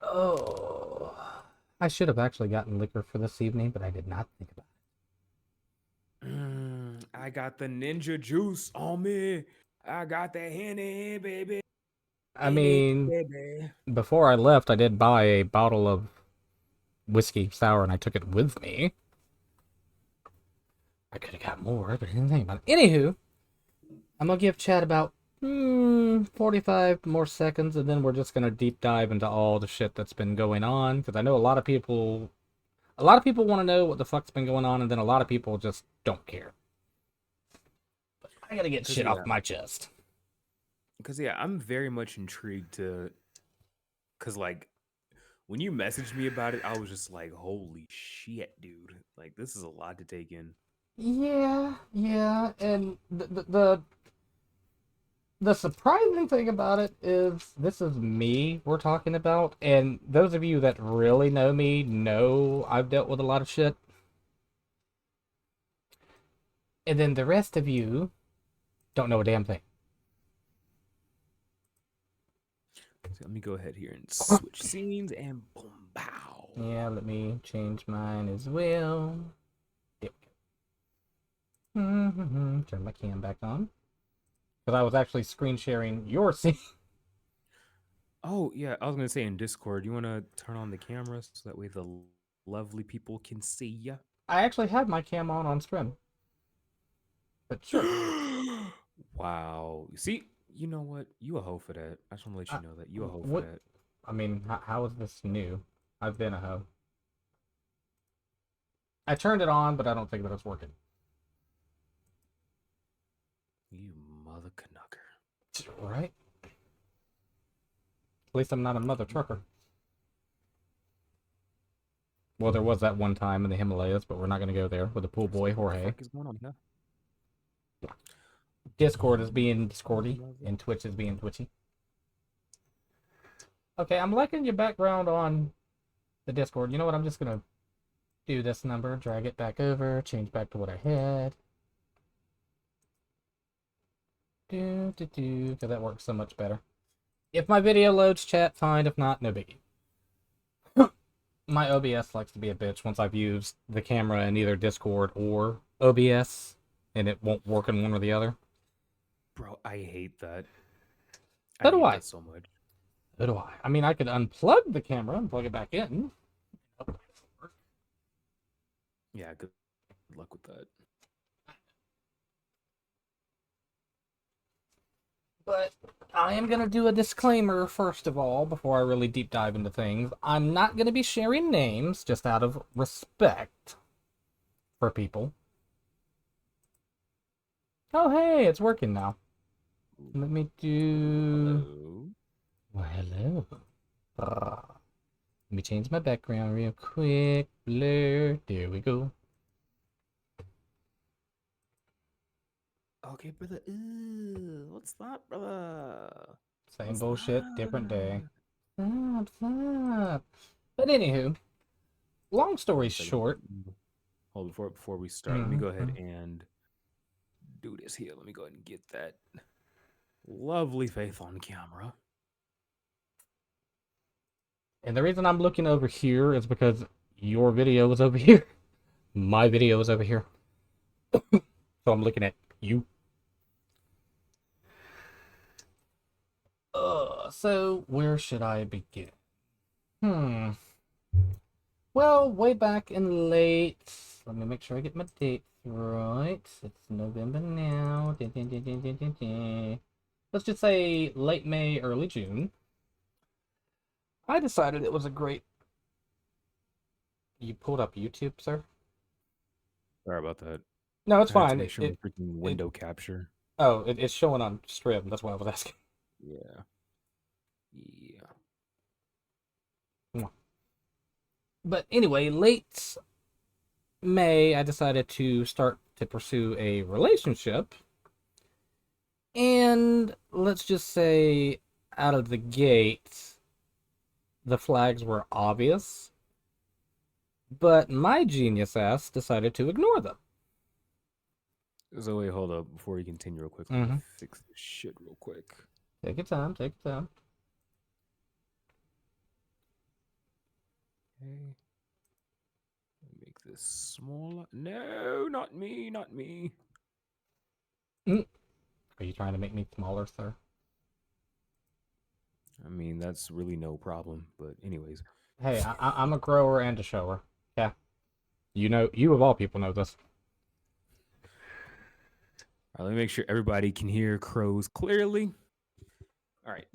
Oh. I should have actually gotten liquor for this evening, but I did not think about it. I got the ninja juice on me. I got the Henny, baby. I mean, baby. Before I left, I did buy a bottle of whiskey sour, and I took it with me. I could have got more, but I didn't think about it. Anywho, I'm going to give chat about 45 more seconds, and then we're just going to deep dive into all the shit that's been going on, because I know a lot of people want to know what the fuck's been going on, and then a lot of people just don't care. But I got to get shit off my chest. Because, yeah, I'm very much intrigued to because like when you messaged me about it, I was just like, holy shit, dude. Like, this is a lot to take in. Yeah, and the surprising thing about it is this is me we're talking about, and those of you that really know me know I've dealt with a lot of shit. And then the rest of you don't know a damn thing. So let me go ahead here and switch scenes and boom, pow. Yeah, let me change mine as well. There we go. Turn my cam back on. Because I was actually screen sharing your scene. Oh, yeah, I was going to say in Discord, you want to turn on the camera so that way the lovely people can see ya? I actually had my cam on stream. But sure. Wow. See, you know what? You a hoe for that. I just want to let you know that. You a hoe for that. I mean, how is this new? I've been a hoe. I turned it on, but I don't think that it's working. You mother knucker. Right? At least I'm not a mother trucker. Well, there was that one time in the Himalayas, but we're not going to go there with the pool boy, Jorge. What the fuck is going on here? Discord is being Discordy, and Twitch is being Twitchy. Okay, I'm liking your background on the Discord. You know what? I'm just going to do this number, drag it back over, change back to what I had. Because that works so much better. If my video loads, chat, fine. If not, no biggie. My OBS likes to be a bitch once I've used the camera in either Discord or OBS, and it won't work in one or the other. Bro, I hate that. So do I. That so much. So do I. I mean, I could unplug the camera and plug it back in. Yeah, good luck with that. But I am going to do a disclaimer first of all, before I really deep dive into things. I'm not going to be sharing names, just out of respect for people. Oh, hey, it's working now. Let me do... Hello. Well, hello. Let me change my background real quick. Blur. There we go. Okay, brother. Ooh, what's that, brother? Same What's bullshit, that? different day. Stop. But anywho, long story short. Hold before we start, let me go ahead and do this here. Let me go ahead and get that lovely Faith on camera. And the reason I'm looking over here is because your video is over here. My video is over here. So I'm looking at you. So where should I begin? Well, way back in late... Let me make sure I get my dates right. It's November now. Let's just say late May, early June. I decided it was a great... You pulled up YouTube, sir? Sorry about that. No, it's fine. Make sure freaking window capture. Oh, it's showing on stream. That's why I was asking. Yeah. But anyway, late May, I decided to start to pursue a relationship. And let's just say, out of the gate, the flags were obvious. But my genius ass decided to ignore them. So wait, hold up. Before you continue real quick, let me fix this shit real quick. Take your time, take your time. Okay. Make this smaller. No, not me, not me. Are you trying to make me smaller, sir? I mean, that's really no problem. But anyways. Hey, I'm a grower and a shower. Yeah. You know, you of all people know this. All right, let me make sure everybody can hear crows clearly. All right.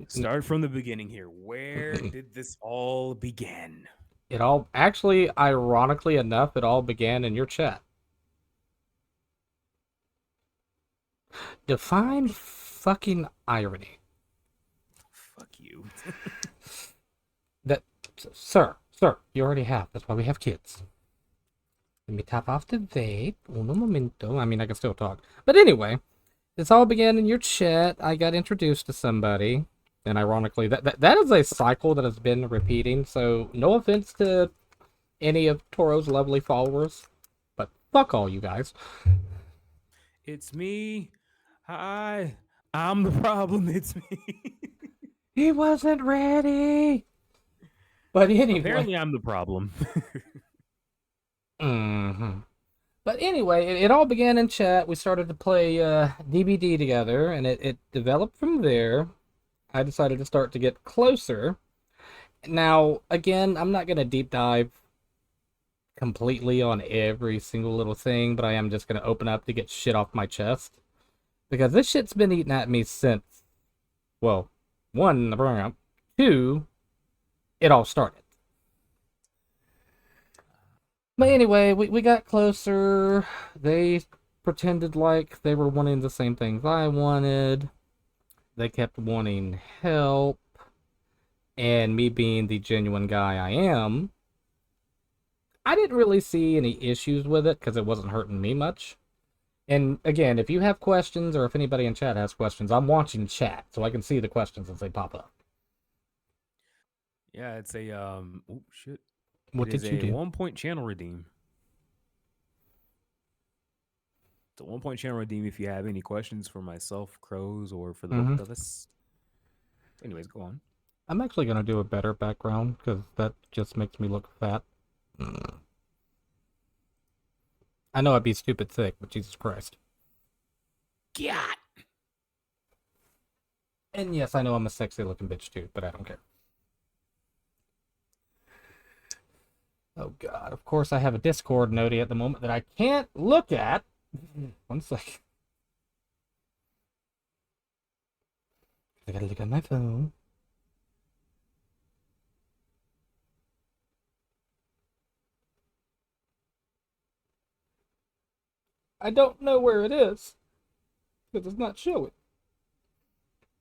Start from the beginning here. Where did this all begin? It all, actually, ironically enough, it all began in your chat. Define fucking irony. you. Sir, you already have. That's why we have kids. Let me tap off the vape. Uno momento. I mean, I can still talk. But anyway, this all began in your chat. I got introduced to somebody. And ironically, that is a cycle that has been repeating. So, no offense to any of Toro's lovely followers. But fuck all you guys. It's me. Hi. I'm the problem. It's me. He wasn't ready. But anyway. Apparently, I'm the problem. Mm-hmm. But anyway, it all began in chat. We started to play DBD together, and it developed from there. I decided to start to get closer. Now, again, I'm not going to deep dive completely on every single little thing, but I am just going to open up to get shit off my chest. Because this shit's been eating at me since, well, one, the growing up, two, it all started. But anyway, we got closer. They pretended like they were wanting the same things I wanted. They kept wanting help. And me being the genuine guy I am, I didn't really see any issues with it because it wasn't hurting me much. And again, if you have questions or if anybody in chat has questions, I'm watching chat so I can see the questions as they pop up. Yeah, it's a oh shit. What did you do? 1-point channel redeem. It's a 1-point channel redeem if you have any questions for myself, Crows, or for the both of us. Anyways, go on. I'm actually going to do a better background because that just makes me look fat. I know I'd be stupid thick, but Jesus Christ. God. And yes, I know I'm a sexy looking bitch too, but I don't care. Oh god, of course I have a Discord noti at the moment that I can't look at. One sec. I gotta look at my phone. I don't know where it is. Because it's not showing.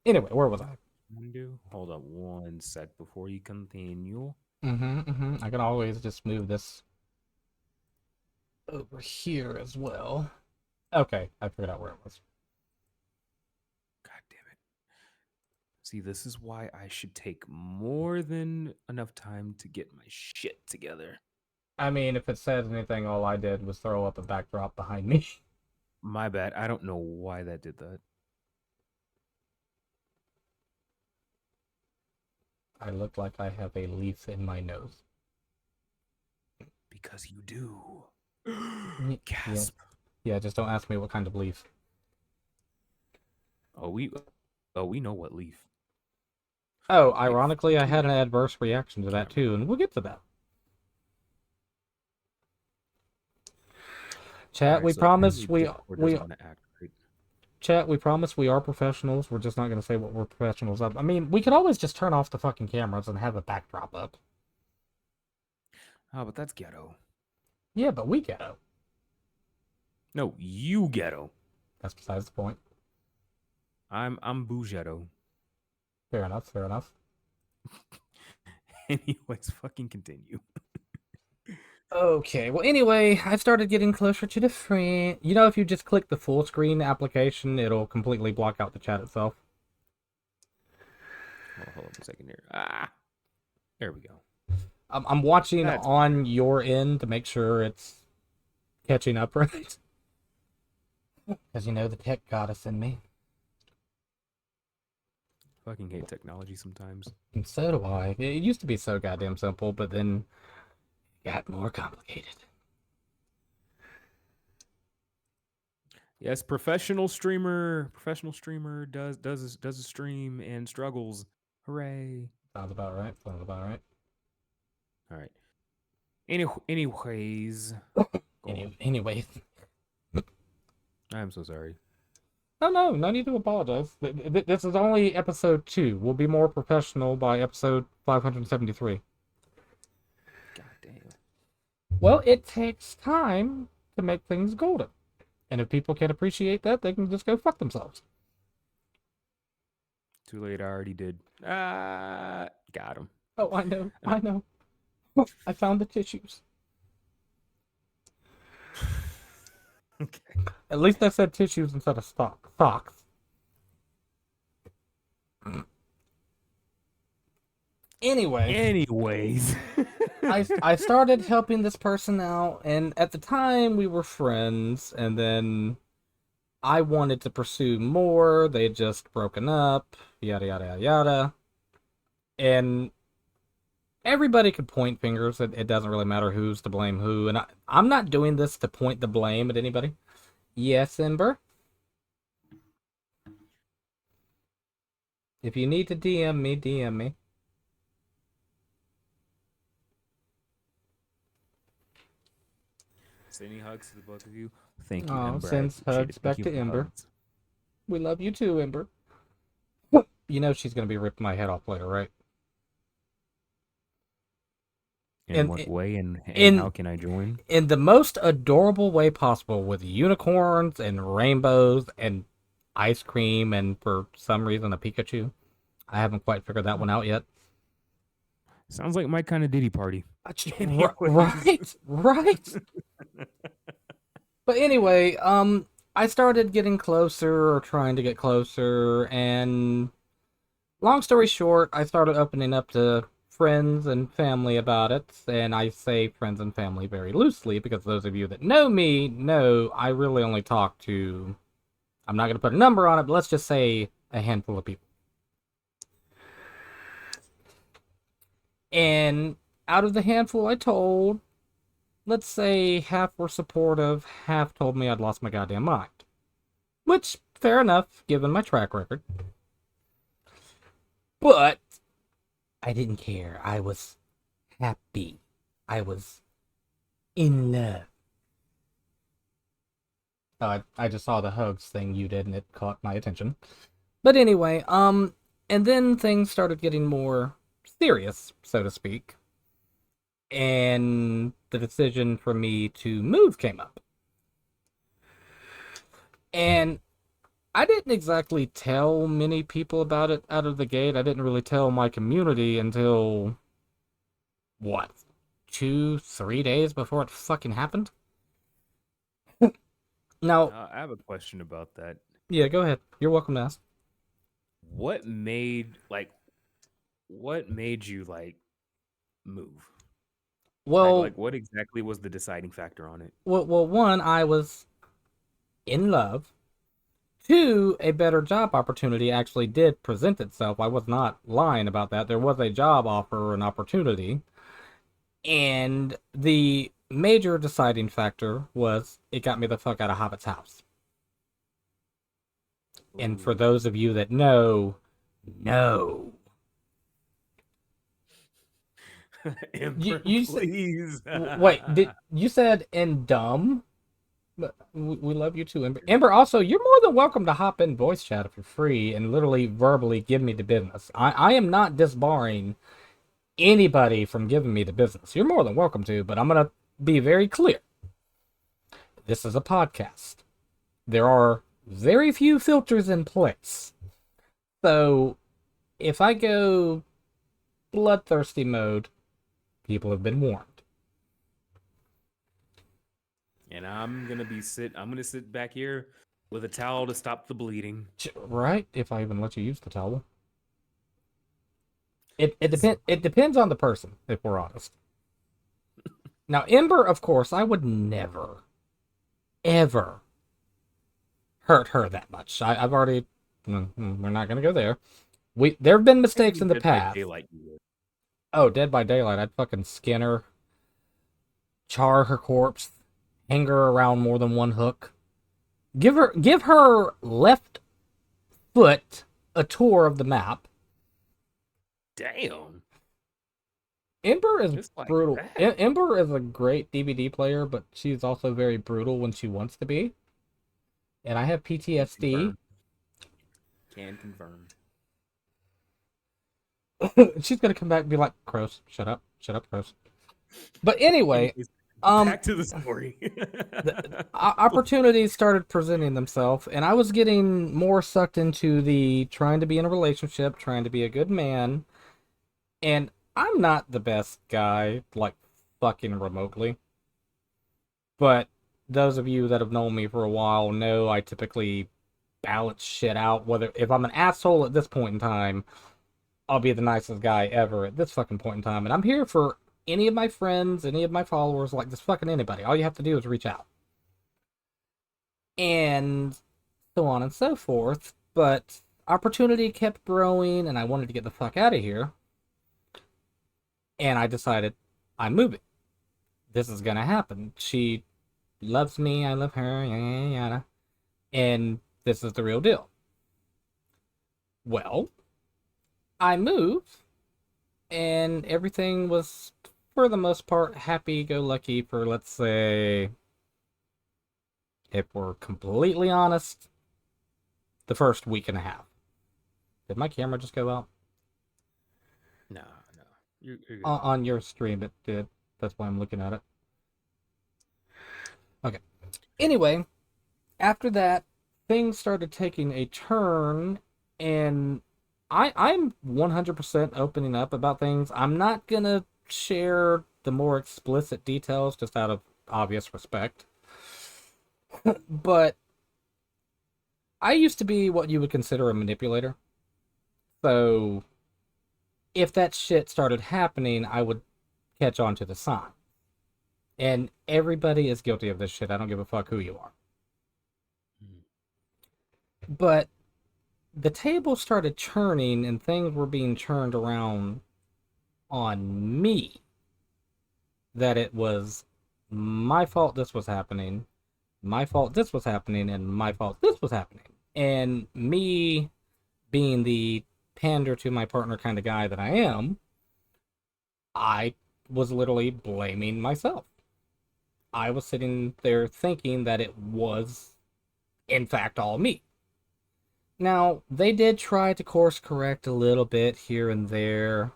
Anyway, where was I? Hold up one sec before you continue. I can always just move this over here as well. Okay, I figured out where it was. God damn it. See, this is why I should take more than enough time to get my shit together. I mean, if it says anything, all I did was throw up a backdrop behind me. My bad. I don't know why that did that. I look like I have a leaf in my nose. Because you do. Gasp. Yeah, just don't ask me what kind of leaf. Oh, we know what leaf. Oh, ironically, I had an adverse reaction to that too, and we'll get to that. Chat, we promise Chat, we promise we are professionals. We're just not going to say what we're professionals of. I mean, we could always just turn off the fucking cameras and have a backdrop up. Oh, but that's ghetto. Yeah, but we ghetto. No, you ghetto. That's besides the point. I'm bougetto. Fair enough, fair enough. Anyways, fucking continue. Okay, well anyway, I started getting closer to the friend. You know, if you just click the full screen application, it'll completely block out the chat itself. Hold on a second here. There we go. I'm watching on your end to make sure it's catching up right. Because you know the tech goddess in me. Fucking hate technology sometimes. And so do I. It used to be so goddamn simple, but then it got more complicated. Yes, professional streamer does a stream and struggles. Hooray! Sounds about right. Sounds about right. All right. Anyways. Anyways. I'm so sorry. Oh, no need to apologize. This is only episode 2. We'll be more professional by episode 573. God damn. Well, it takes time to make things golden. And if people can't appreciate that, they can just go fuck themselves. Too late, I already did. Got him. Oh, I know. I found the tissues. Okay. At least I said tissues instead of socks. Anyways. I started helping this person out, and at the time we were friends, and then I wanted to pursue more. They had just broken up, yada yada yada yada. And everybody could point fingers. It doesn't really matter who's to blame who. And I'm not doing this to point the blame at anybody. Yes, Ember? If you need to DM me, DM me. Sending hugs to the both of you. Thank you, Oh, Ember. sends hugs back to Ember. Hugs. We love you too, Ember. You know she's going to be ripping my head off later, right? In what way and how can I join? In the most adorable way possible, with unicorns and rainbows and ice cream and for some reason a Pikachu. I haven't quite figured that one out yet. Sounds like my kind of Diddy party. Right. But anyway, I started getting closer or trying to get closer, and long story short, I started opening up to friends and family about it, and I say friends and family very loosely because those of you that know me know I really only talk to, I'm not going to put a number on it, but let's just say a handful of people. And out of the handful I told, let's say half were supportive, half told me I'd lost my goddamn mind. Which, fair enough, given my track record. But I didn't care. I was happy. I was in love. Oh, I just saw the hugs thing you did, and it caught my attention. But anyway, and then things started getting more serious, so to speak. And the decision for me to move came up. And I didn't exactly tell many people about it out of the gate. I didn't really tell my community until, 2-3 days before it fucking happened? Now, I have a question about that. Yeah, go ahead. You're welcome to ask. What made you move? Well, like what exactly was the deciding factor on it? Well, one, I was in love. Two, a better job opportunity actually did present itself. I was not lying about that. There was a job offer, an opportunity. And the major deciding factor was it got me the fuck out of Hobbit's house. Ooh. And for those of you that know, no. Ember, please. Wait, you said in dumb? But we love you too, Ember. Ember, also, you're more than welcome to hop in voice chat if you're free and literally verbally give me the business. I am not disbarring anybody from giving me the business. You're more than welcome to, but I'm going to be very clear. This is a podcast. There are very few filters in place. So, if I go bloodthirsty mode, people have been warned. And I'm gonna sit back here with a towel to stop the bleeding. Right? If I even let you use the towel. It depends on the person, if we're honest. Now, Ember, of course, I would never, ever hurt her that much. I've already. We're not gonna go there. There have been mistakes in the past. Oh, Dead by Daylight. I'd fucking skin her, char her corpse, hang her around more than one hook. Give her left foot a tour of the map. Damn. Ember is brutal. Ember is a great DVD player, but she's also very brutal when she wants to be. And I have PTSD. Can confirm. She's gonna come back and be like, Crows, shut up, Crows. But anyway, Back to the story. Opportunities started presenting themselves, and I was getting more sucked into the trying to be in a relationship, trying to be a good man, and I'm not the best guy, like, fucking remotely. But those of you that have known me for a while know I typically balance shit out. Whether if I'm an asshole at this point in time, I'll be the nicest guy ever at this fucking point in time. And I'm here for any of my friends, any of my followers, like just fucking anybody. All you have to do is reach out. And so on and so forth. But opportunity kept growing, and I wanted to get the fuck out of here. And I decided, I'm moving. This is gonna happen. She loves me, I love her, yada, yada. And this is the real deal. Well, I moved, and everything was, for the most part, happy-go-lucky for, let's say, if we're completely honest, the first week and a half. Did my camera just go out? No. You're good. On your stream, it did. That's why I'm looking at it. Okay. Anyway, after that, things started taking a turn, and I'm 100% opening up about things. I'm not gonna share the more explicit details just out of obvious respect. But I used to be what you would consider a manipulator. So if that shit started happening, I would catch on to the sign. And everybody is guilty of this shit. I don't give a fuck who you are. But the table started churning, and things were being churned around on me. That it was my fault this was happening, my fault this was happening, and my fault this was happening. And me being the pander to my partner kind of guy that I am, I was literally blaming myself. I was sitting there thinking that it was, in fact, all me. Now, they did try to course correct a little bit here and there,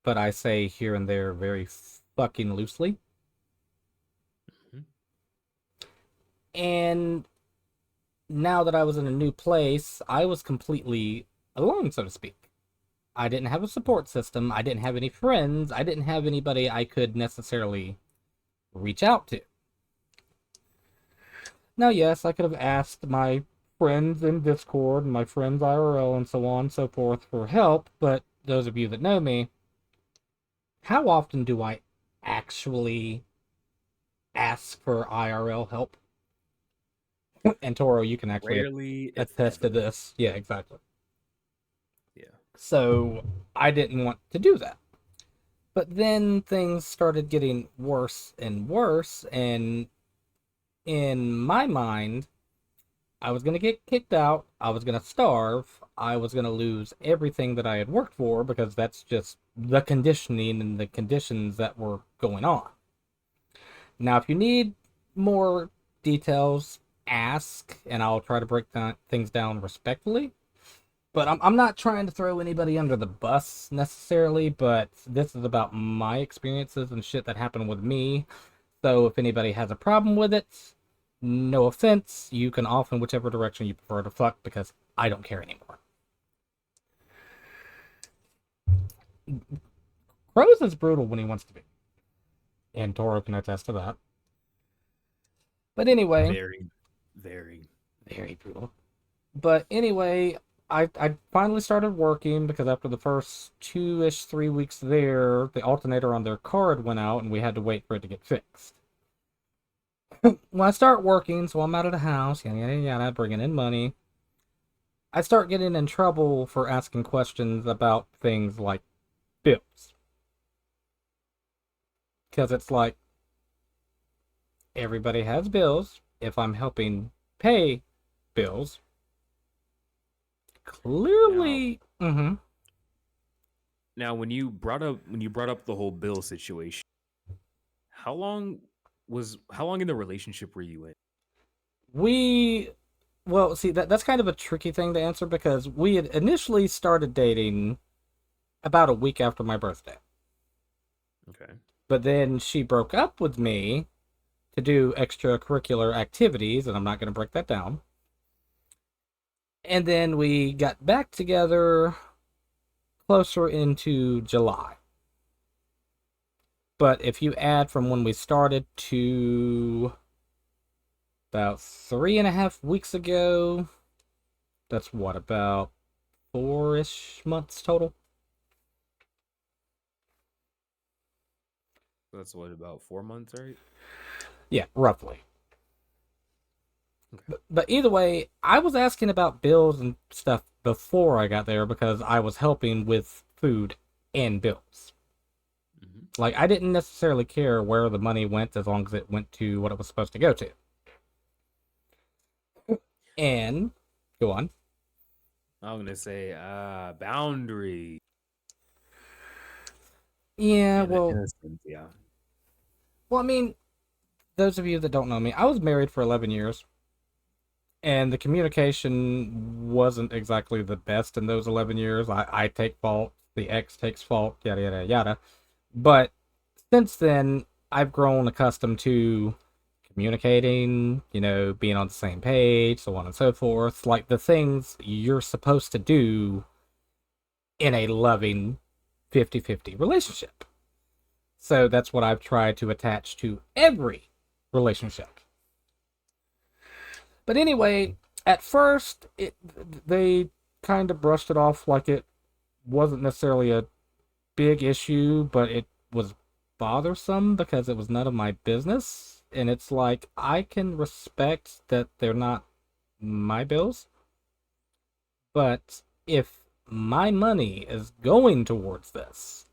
but I say here and there very fucking loosely. Mm-hmm. And now that I was in a new place, I was completely alone, so to speak. I didn't have a support system. I didn't have any friends. I didn't have anybody I could necessarily reach out to. Now, yes, I could have asked my friends in Discord, and my friends IRL, and so on and so forth for help, but those of you that know me, how often do I actually ask for IRL help? And Toro, you can actually Rarely attest to this. Yeah, exactly. Yeah. So I didn't want to do that. But then things started getting worse and worse, and in my mind, I was going to get kicked out, I was going to starve, I was going to lose everything that I had worked for, because that's just the conditioning and the conditions that were going on. Now, if you need more details, ask, and I'll try to break things down respectfully. But I'm not trying to throw anybody under the bus necessarily, but this is about my experiences and shit that happened with me. So if anybody has a problem with it, no offense, you can off in whichever direction you prefer to fuck, because I don't care anymore. Crows is brutal when he wants to be. And Toro can attest to that. But anyway. Very brutal. But anyway, I finally started working, because after the first 2-ish, 3 weeks there, the alternator on their card went out, and we had to wait for it to get fixed. When I start working, so I'm out of the house, yada yada yada, bringing in money, I start getting in trouble for asking questions about things like bills. Because it's like, everybody has bills. If I'm helping pay bills, clearly. Now, when you brought up the whole bill situation, how long in the relationship were you in? Well, see, that's kind of a tricky thing to answer, because we had initially started dating about a week after my birthday. Okay. But then she broke up with me to do extracurricular activities, and I'm not going to break that down. And then we got back together closer into July. But if you add from when we started to about 3.5 weeks ago, that's what, about 4-ish months total? That's what, about 4 months, right? Yeah, roughly. Okay. But either way, I was asking about bills and stuff before I got there because I was helping with food and bills. Mm-hmm. Like, I didn't necessarily care where the money went as long as it went to what it was supposed to go to. And, go on. I'm going to say, boundary. Yeah, well, Innocent, yeah. well, I mean, those of you that don't know me, I was married for 11 years. And the communication wasn't exactly the best in those 11 years. I take fault, the ex takes fault, yada, yada, yada. But since then, I've grown accustomed to communicating, being on the same page, so on and so forth. Like the things you're supposed to do in a loving 50-50 relationship. So that's what I've tried to attach to every relationship. But anyway, at first, they kind of brushed it off like it wasn't necessarily a big issue, but it was bothersome because it was none of my business. And it's like, I can respect that they're not my bills, but if my money is going towards this,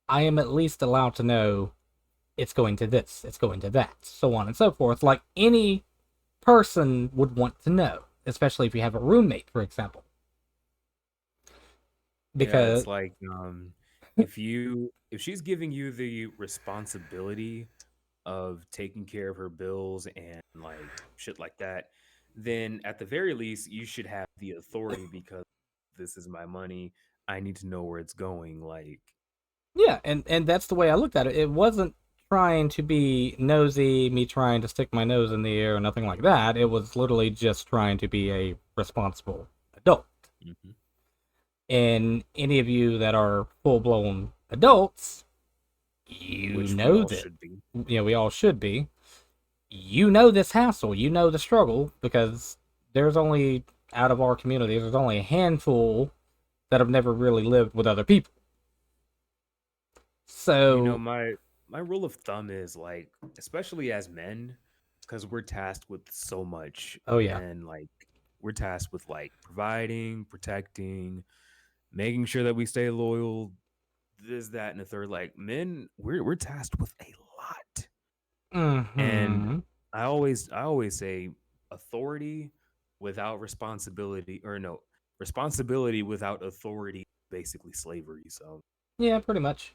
I am at least allowed to know it's going to this, it's going to that, so on and so forth, like any person would want to know, especially if you have a roommate, for example. Because it's like, if she's giving you the responsibility of taking care of her bills and like shit like that, then at the very least you should have the authority, because this is my money. I need to know where it's going. Like, yeah, and that's the way I looked at it. It wasn't trying to be nosy, me trying to stick my nose in the air or nothing like that. It was literally just trying to be a responsible adult. mm-hmm. And any of you that are full-blown adults, Which know that. Yeah, we all should be. You know this hassle. You know the struggle, because there's only, out of our community, there's only a handful that have never really lived with other people. So, my rule of thumb is, like, especially as men, because we're tasked with so much. Oh yeah. And like, we're tasked with like providing, protecting, making sure that we stay loyal, this, that, and the third. Like, men, we're tasked with a lot. Mm-hmm. And I always say authority without responsibility, or no, responsibility without authority, basically slavery. So yeah, pretty much.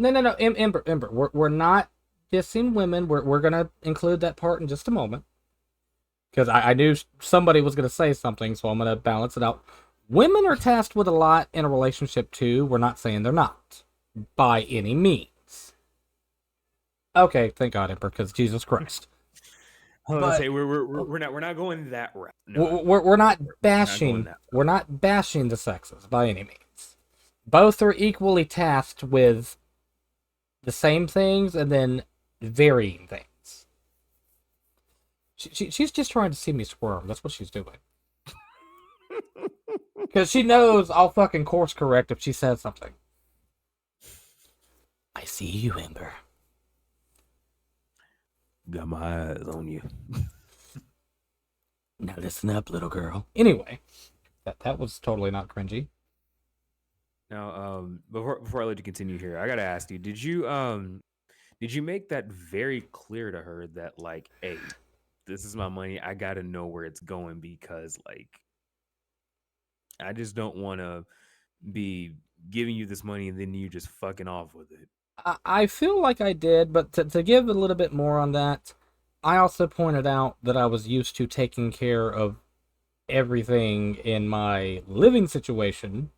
No, Ember, we're not dissing women. We're gonna include that part in just a moment, because I knew somebody was gonna say something, so I'm gonna balance it out. Women are tasked with a lot in a relationship too. We're not saying they're not, by any means. Okay, thank God, Ember, because Jesus Christ. Let's say we're not going that route. No, we're not bashing. We're not bashing the sexes by any means. Both are equally tasked with the same things and then varying things. She's just trying to see me squirm. That's what she's doing. Because she knows I'll fucking course correct if she says something. I see you, Ember. Got my eyes on you. Now listen up, little girl. Anyway, that was totally not cringy. Now, before I let you continue here, I gotta ask you: Did you make that very clear to her that, like, hey, this is my money, I gotta know where it's going, because like, I just don't want to be giving you this money and then you just fucking off with it? I feel like I did, but to give a little bit more on that, I also pointed out that I was used to taking care of everything in my living situation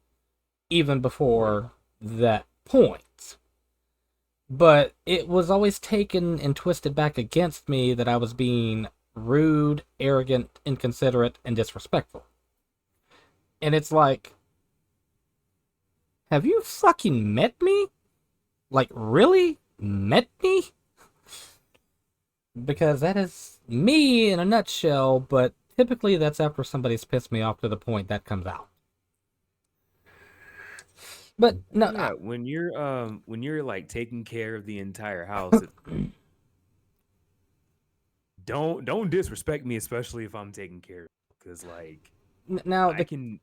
even before that point. But it was always taken and twisted back against me that I was being rude, arrogant, inconsiderate, and disrespectful. And it's like, have you fucking met me? Like, really? Met me? Because that is me in a nutshell, but typically that's after somebody's pissed me off to the point that comes out. But no, Yeah, when you're like taking care of the entire house, don't disrespect me, especially if I'm taking care of it, because like now I can.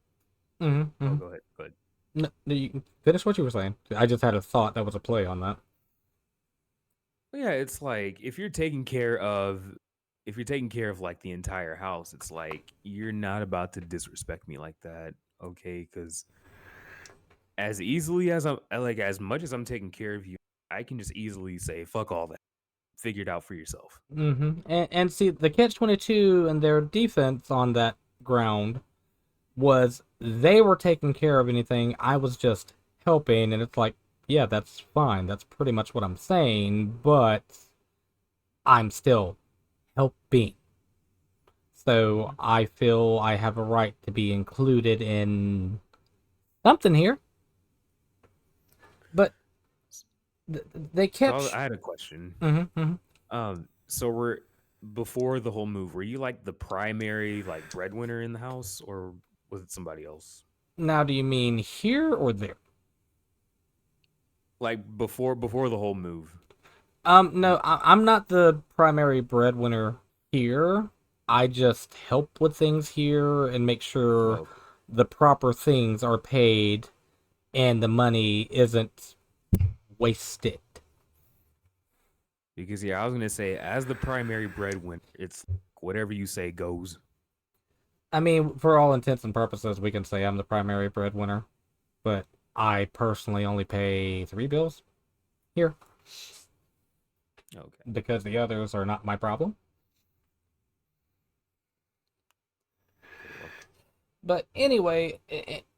Mm-hmm, Oh, mm-hmm. go ahead. Go ahead. No, you can finish what you were saying. I just had a thought that was a play on that. Yeah, it's like if you're taking care of like the entire house, it's like you're not about to disrespect me like that, okay? Because as easily as as much as I'm taking care of you, I can just easily say fuck all that. Figure it out for yourself. Mm-hmm. And see, the catch-22 and their defense on that ground was they were taking care of anything. I was just helping, and it's like, yeah, that's fine. That's pretty much what I'm saying, but I'm still helping. So I feel I have a right to be included in something here. But they kept. So I had a question. Mm-hmm, mm-hmm. So we're before the whole move. Were you like the primary like breadwinner in the house, or was it somebody else? Now, do you mean here or there? Like before the whole move. No, I'm not the primary breadwinner here. I just help with things here and make sure the proper things are paid and the money isn't wasted. Because yeah, I was gonna say, as the primary breadwinner, it's whatever you say goes. I mean, for all intents and purposes, we can say I'm the primary breadwinner, but I personally only pay 3 bills here. Okay. Because the others are not my problem. But anyway,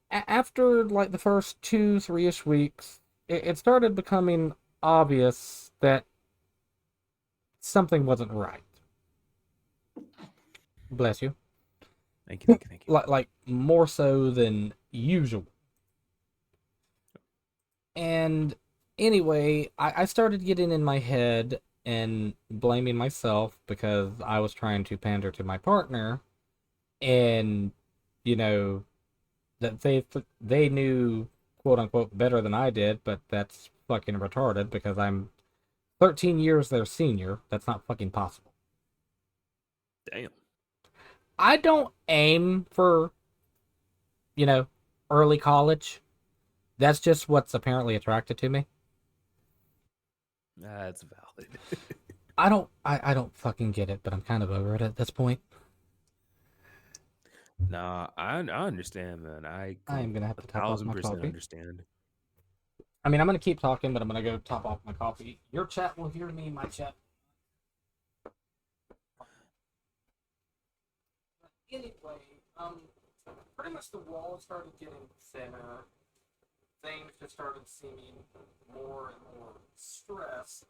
after like the first 2-3-ish weeks, it started becoming obvious that something wasn't right. Bless you. Thank you. Like more so than usual. And anyway, I started getting in my head and blaming myself because I was trying to pander to my partner, and you know that they knew quote unquote better than I did, but that's fucking retarded because I'm 13 years their senior. That's not fucking possible. Damn. I don't aim for, early college. That's just what's apparently attracted to me. That's valid. I don't fucking get it, but I'm kind of over it at this point. Nah, I understand, man. I am gonna have to top off my 1000% coffee. understand. I mean, I'm gonna keep talking, but I'm gonna go top off my coffee. Your chat will hear me. My chat. Anyway, pretty much the walls started getting thinner. Things just started seeming more and more stressed.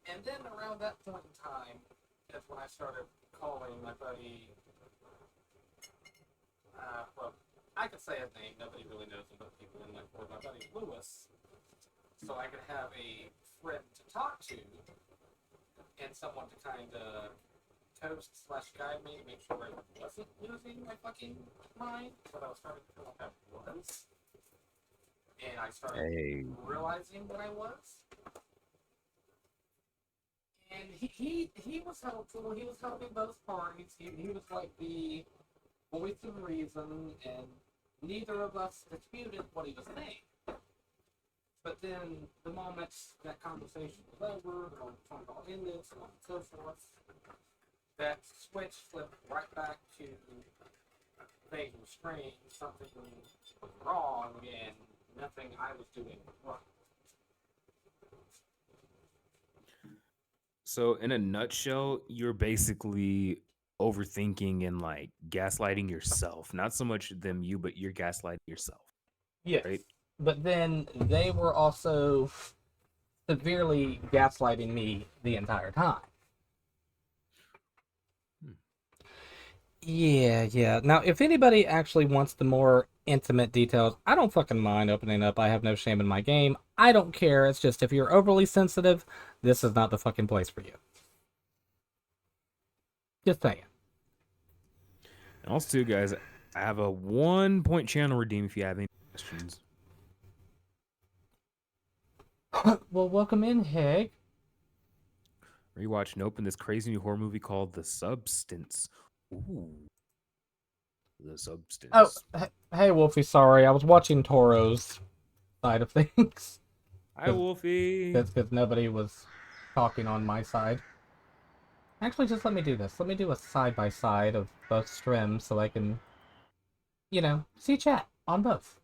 And then around that point in time, that's when I started calling my buddy. Well, I could say his name. Nobody really knows him but people in my court. My buddy Lewis. So I could have a friend to talk to and someone to kind of toast/guide me to make sure I wasn't losing my fucking mind. But I was starting to feel like I was. And I started realizing that I was. And he was helpful. He was helping both parties. He was like the voice of reason, and neither of us disputed what he was saying. But then the moment that conversation was over, the phone call ended, so on and so forth, that switch flipped right back to things were strange, something was wrong, and nothing I was doing was right. So in a nutshell, you're basically overthinking and like gaslighting yourself. Not so much you, but you're gaslighting yourself. Yes. Right? But then they were also severely gaslighting me the entire time. Yeah. Now, if anybody actually wants the more intimate details, I don't fucking mind opening up. I have no shame in my game. I don't care. It's just if you're overly sensitive, this is not the fucking place for you. Just saying. And also, guys, I have a 1-point channel redeem if you have any questions. Well, welcome in, Heg. Rewatch and open this crazy new horror movie called The Substance. Ooh. The Substance. Oh, hey, Wolfie, sorry. I was watching Toro's side of things. Hi, Wolfie. That's because nobody was talking on my side. Actually, just let me do this. Let me do a side-by-side of both streams so I can, see chat on both.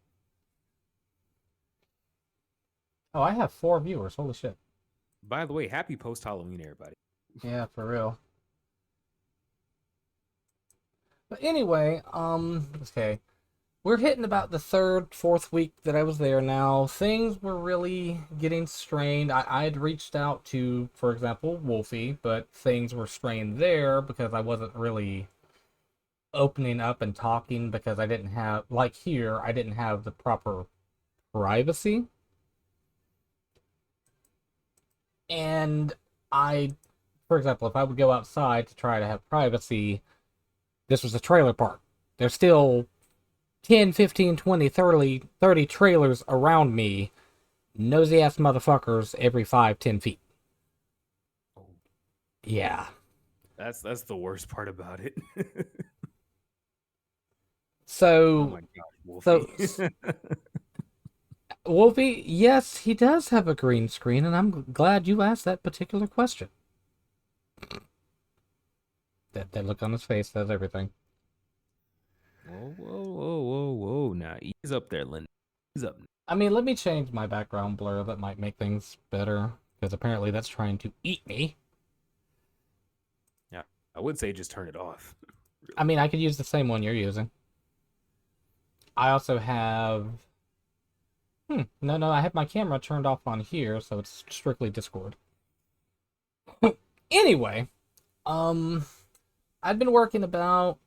Oh, I have 4 viewers. Holy shit. By the way, happy post-Halloween, everybody. Yeah, for real. But anyway, okay. We're hitting about the 3rd, 4th week that I was there now. Things were really getting strained. I'd reached out to, for example, Wolfie, but things were strained there because I wasn't really opening up and talking because I didn't have, like here, I didn't have the proper privacy. And for example, if I would go outside to try to have privacy, this was a trailer park. There's still 10, 15, 20, 30 trailers around me. Nosy ass motherfuckers every 5-10 feet. Yeah. That's the worst part about it. So, oh my gosh, Wolfie. Wolfie, yes, he does have a green screen, and I'm glad you asked that particular question. That look on his face says everything. Whoa. Now, ease up there, Lynn. Ease up. I mean, let me change my background blur. That might make things better, because apparently that's trying to eat me. Yeah, I would say just turn it off. Really. I mean, I could use the same one you're using. I also have... No, I have my camera turned off on here, so it's strictly Discord. Anyway, I've been working about...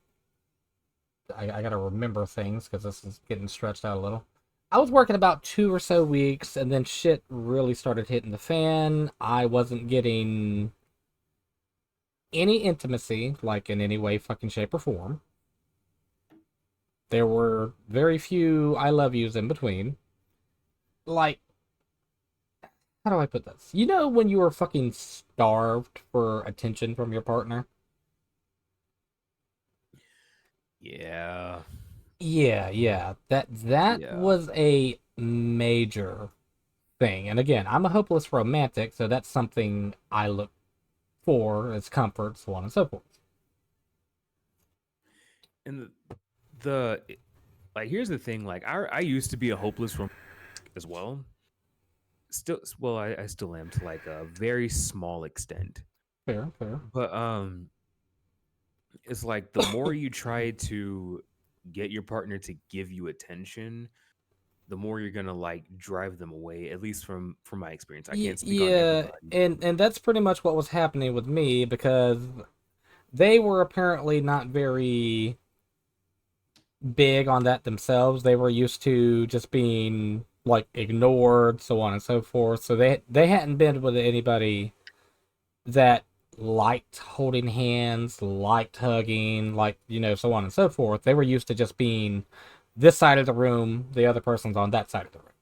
I gotta remember things, because this is getting stretched out a little. I was working about 2 or so weeks, and then shit really started hitting the fan. I wasn't getting any intimacy, like in any way, fucking shape, or form. There were very few I love yous in between. Like, how do I put this? You know when you were fucking starved for attention from your partner? Yeah. That was a major thing. And again, I'm a hopeless romantic, so that's something I look for as comfort, so on and so forth. And the like, here's the thing. Like, I used to be a hopeless romantic as well. I still am to like a very small extent. Fair. But it's like the more you try to get your partner to give you attention, the more you're gonna like drive them away. At least from my experience, I can't speak on everybody. And that's pretty much what was happening with me, because they were apparently not very big on that themselves. They were used to just being like ignored, so on and so forth. So they hadn't been with anybody that liked holding hands, liked hugging, like, so on and so forth. They were used to just being this side of the room, the other person's on that side of the room.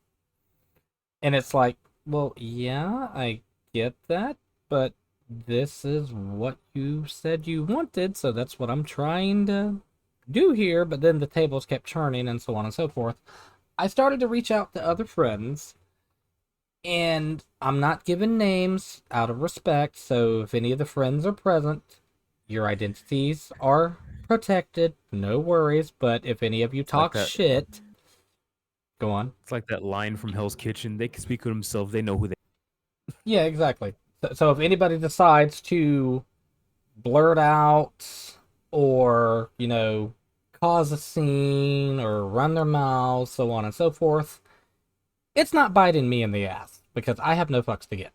And it's like, well, yeah, I get that, but this is what you said you wanted, so that's what I'm trying to do here. But then the tables kept turning, and so on and so forth. I started to reach out to other friends, and I'm not giving names out of respect, so if any of the friends are present, your identities are protected, no worries. But if any of you talk shit, go on. It's like that line from Hell's Kitchen. They can speak for themselves. They know who they are. Yeah, exactly. So if anybody decides to blurt out or, cause a scene or run their mouths, so on and so forth, it's not biting me in the ass. because I have no fucks to give.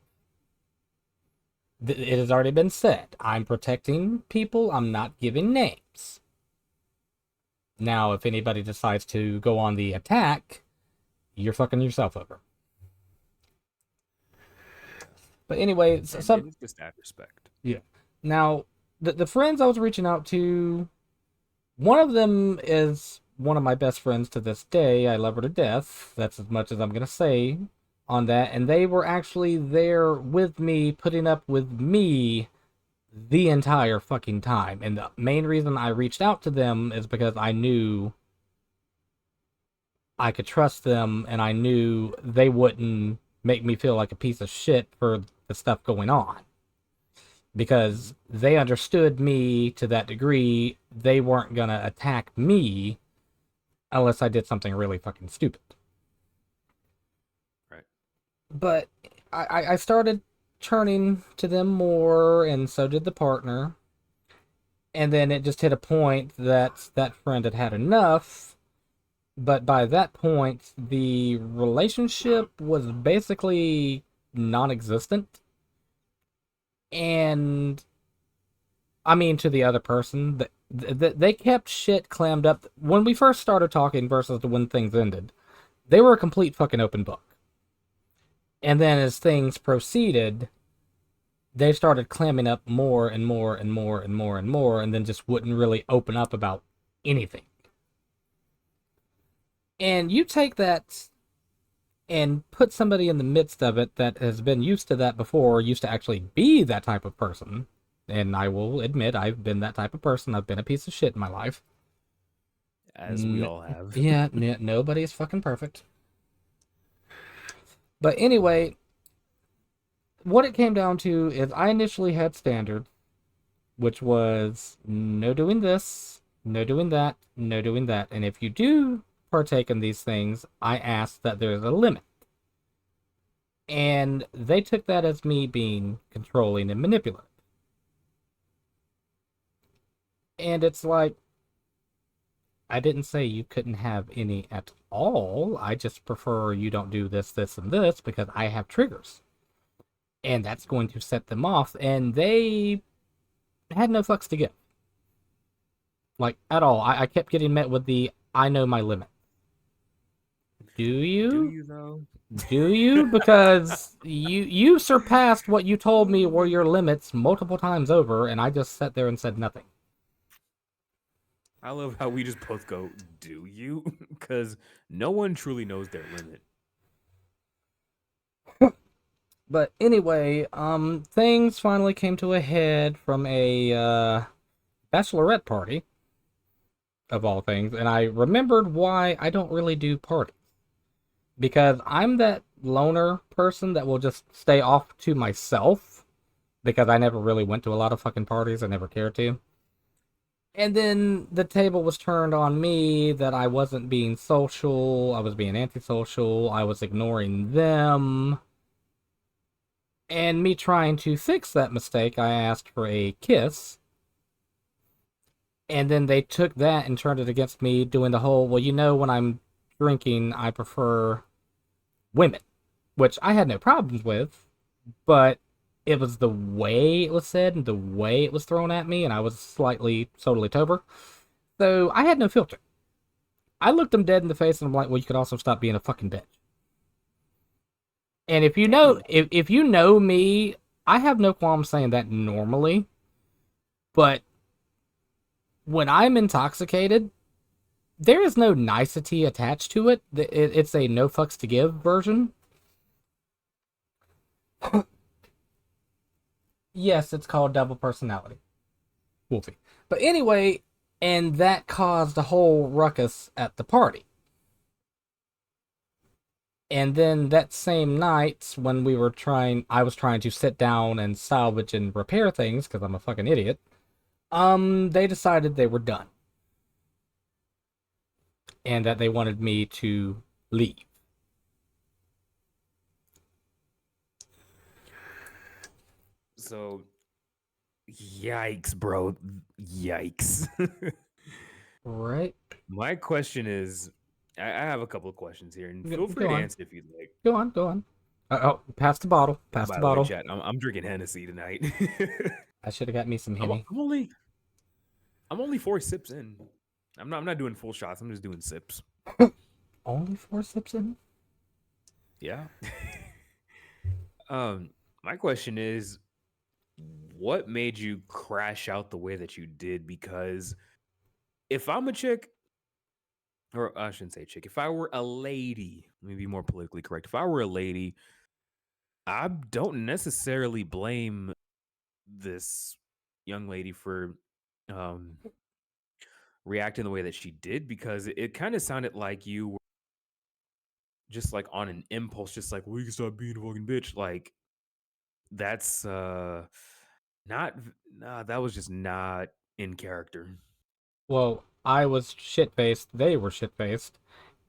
It has already been said. I'm protecting people. I'm not giving names. Now, if anybody decides to go on the attack, you're fucking yourself over. But anyway, It's just that respect. Yeah. Now, the friends I was reaching out to, one of them is one of my best friends to this day. I love her to death. That's as much as I'm going to say on that. And they were actually there with me, putting up with me the entire fucking time. And the main reason I reached out to them is because I knew I could trust them, and I knew they wouldn't make me feel like a piece of shit for the stuff going on. Because they understood me to that degree. They weren't gonna attack me unless I did something really fucking stupid. Right. But I started turning to them more, and so did the partner. And then it just hit a point that that friend had had enough. But by that point, the relationship was basically non-existent. And I mean, to the other person, they kept shit clammed up. When we first started talking versus when things ended, they were a complete fucking open book. And then as things proceeded, they started clamming up more and more and more and more and more, and then just wouldn't really open up about anything. And you take that and put somebody in the midst of it that has been used to that before, used to actually be that type of person. And I will admit, I've been that type of person. I've been a piece of shit in my life. As we all have. Yeah, nobody is fucking perfect. But anyway, what it came down to is I initially had standards, which was no doing this, no doing that, no doing that. And if you do partake in these things, I ask that there's a limit. And they took that as me being controlling and manipulative. And it's like, I didn't say you couldn't have any at all. I just prefer you don't do this, this, and this because I have triggers. And that's going to set them off. And they had no fucks to give. Like, at all. I kept getting met with the, I know my limit. Do you? Do you, though? Do you? Because you surpassed what you told me were your limits multiple times over, and I just sat there and said nothing. I love how we just both go, do you? Because no one truly knows their limit. But anyway, things finally came to a head from a bachelorette party, of all things, and I remembered why I don't really do parties. Because I'm that loner person that will just stay off to myself, because I never really went to a lot of fucking parties, I never cared to. And then the table was turned on me that I wasn't being social, I was being antisocial, I was ignoring them. And me trying to fix that mistake, I asked for a kiss. And then they took that and turned it against me, doing the whole, well, you know, when I'm drinking, I prefer women. Which I had no problems with, but it was the way it was said and the way it was thrown at me, and I was slightly totally sober. So I had no filter. I looked them dead in the face and I'm like, well, you could also stop being a fucking bitch. And if you know, if you know me, I have no qualm saying that normally. But when I'm intoxicated, there is no nicety attached to it. It's a no fucks to give version. Yes, it's called double personality. Wolfie. But anyway, and that caused a whole ruckus at the party. And then that same night, when I was trying to sit down and salvage and repair things, because I'm a fucking idiot, they decided they were done. And that they wanted me to leave. So, yikes, bro. Yikes. Right? My question is, I have a couple of questions here, and feel free to answer if you'd like. Go on. Pass the bottle. Pass the By the way, bottle. chat, I'm drinking Hennessy tonight. I should have got me some I'm, Henny. I'm only 4 sips in. I'm not doing full shots. I'm just doing sips. Only 4 sips in? Yeah. My question is, what made you crash out the way that you did? Because if I'm a chick, or I shouldn't say chick, if I were a lady, let me be more politically correct. If I were a lady, I don't necessarily blame this young lady for reacting the way that she did, because it kind of sounded like you were just like on an impulse, just like, well, you can stop being a fucking bitch. Like, that's not nah, that was just not in character. Well, I was shit-faced. They were shit-faced.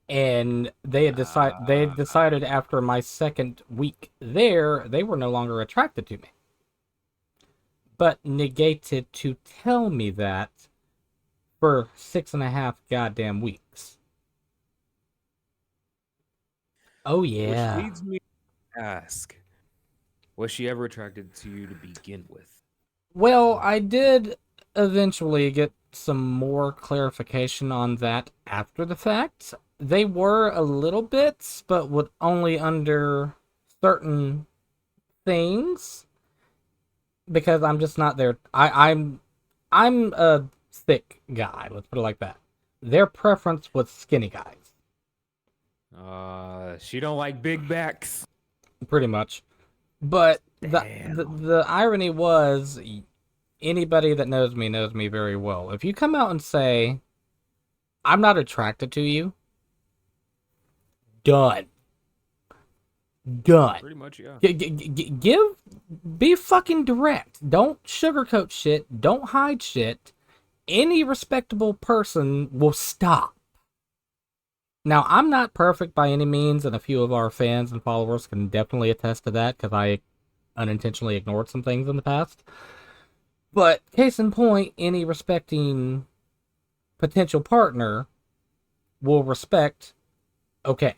And they had decided after my second week there, they were no longer attracted to me. But negated to tell me that for 6.5 goddamn weeks. Oh, yeah. Which leads me to ask, was she ever attracted to you to begin with? Well, I did eventually get some more clarification on that after the fact. They were a little bit, but would only under certain things. Because I'm just not there. I'm a thick guy, let's put it like that. Their preference was skinny guys. She don't like big backs. Pretty much. But the irony was, anybody that knows me very well. If you come out and say, I'm not attracted to you, done. Pretty much, yeah. Be fucking direct. Don't sugarcoat shit. Don't hide shit. Any respectable person will stop. Now, I'm not perfect by any means, and a few of our fans and followers can definitely attest to that, because I unintentionally ignored some things in the past. But, case in point, any respecting potential partner will respect, okay,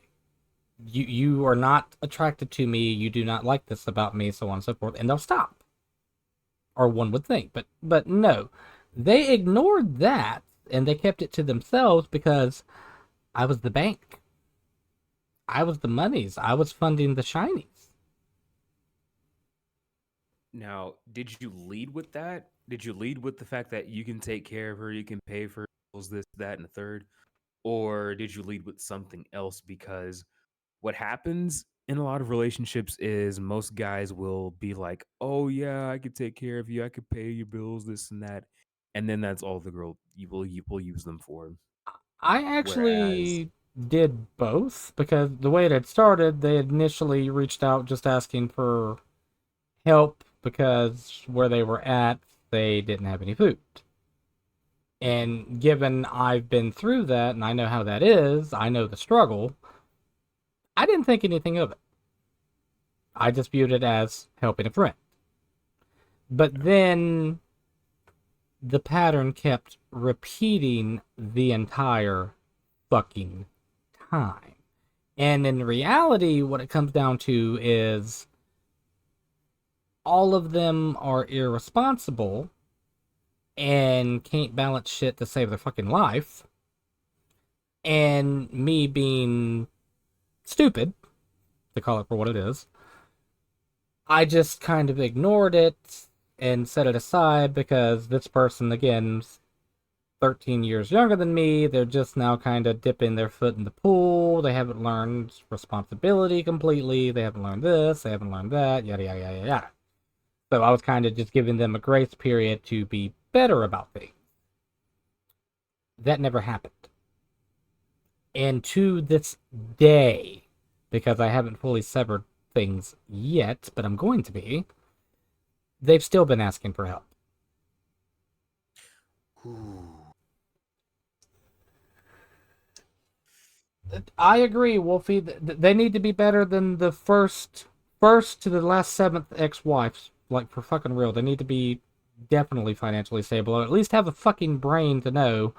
you are not attracted to me, you do not like this about me, so on and so forth, and they'll stop. Or one would think, but no. They ignored that, and they kept it to themselves because I was the bank. I was the monies. I was funding the shinies. Now, did you lead with that? Did you lead with the fact that you can take care of her, you can pay for this, that, and the third? Or did you lead with something else? Because what happens in a lot of relationships is most guys will be like, oh yeah, I could take care of you, I could pay your bills, this and that. And then that's all the girl you will use them for. I actually did both, because the way it had started, they initially reached out just asking for help because where they were at, they didn't have any food. And given I've been through that and I know how that is, I know the struggle, I didn't think anything of it. I just viewed it as helping a friend. But then the pattern kept repeating the entire fucking time. And in reality, what it comes down to is all of them are irresponsible and can't balance shit to save their fucking life. And me being stupid, to call it for what it is, I just kind of ignored it and set it aside because this person, again, 13 years younger than me, they're just now kind of dipping their foot in the pool. They haven't learned responsibility completely. They haven't learned this. They haven't learned that. Yada, yada, yada, yada. So I was kind of just giving them a grace period to be better about things. That never happened. And to this day, because I haven't fully severed things yet, but I'm going to be, they've still been asking for help. Ooh. I agree, Wolfie. They need to be better than the first to the last 7th ex-wives. Like, for fucking real. They need to be definitely financially stable, or at least have a fucking brain to know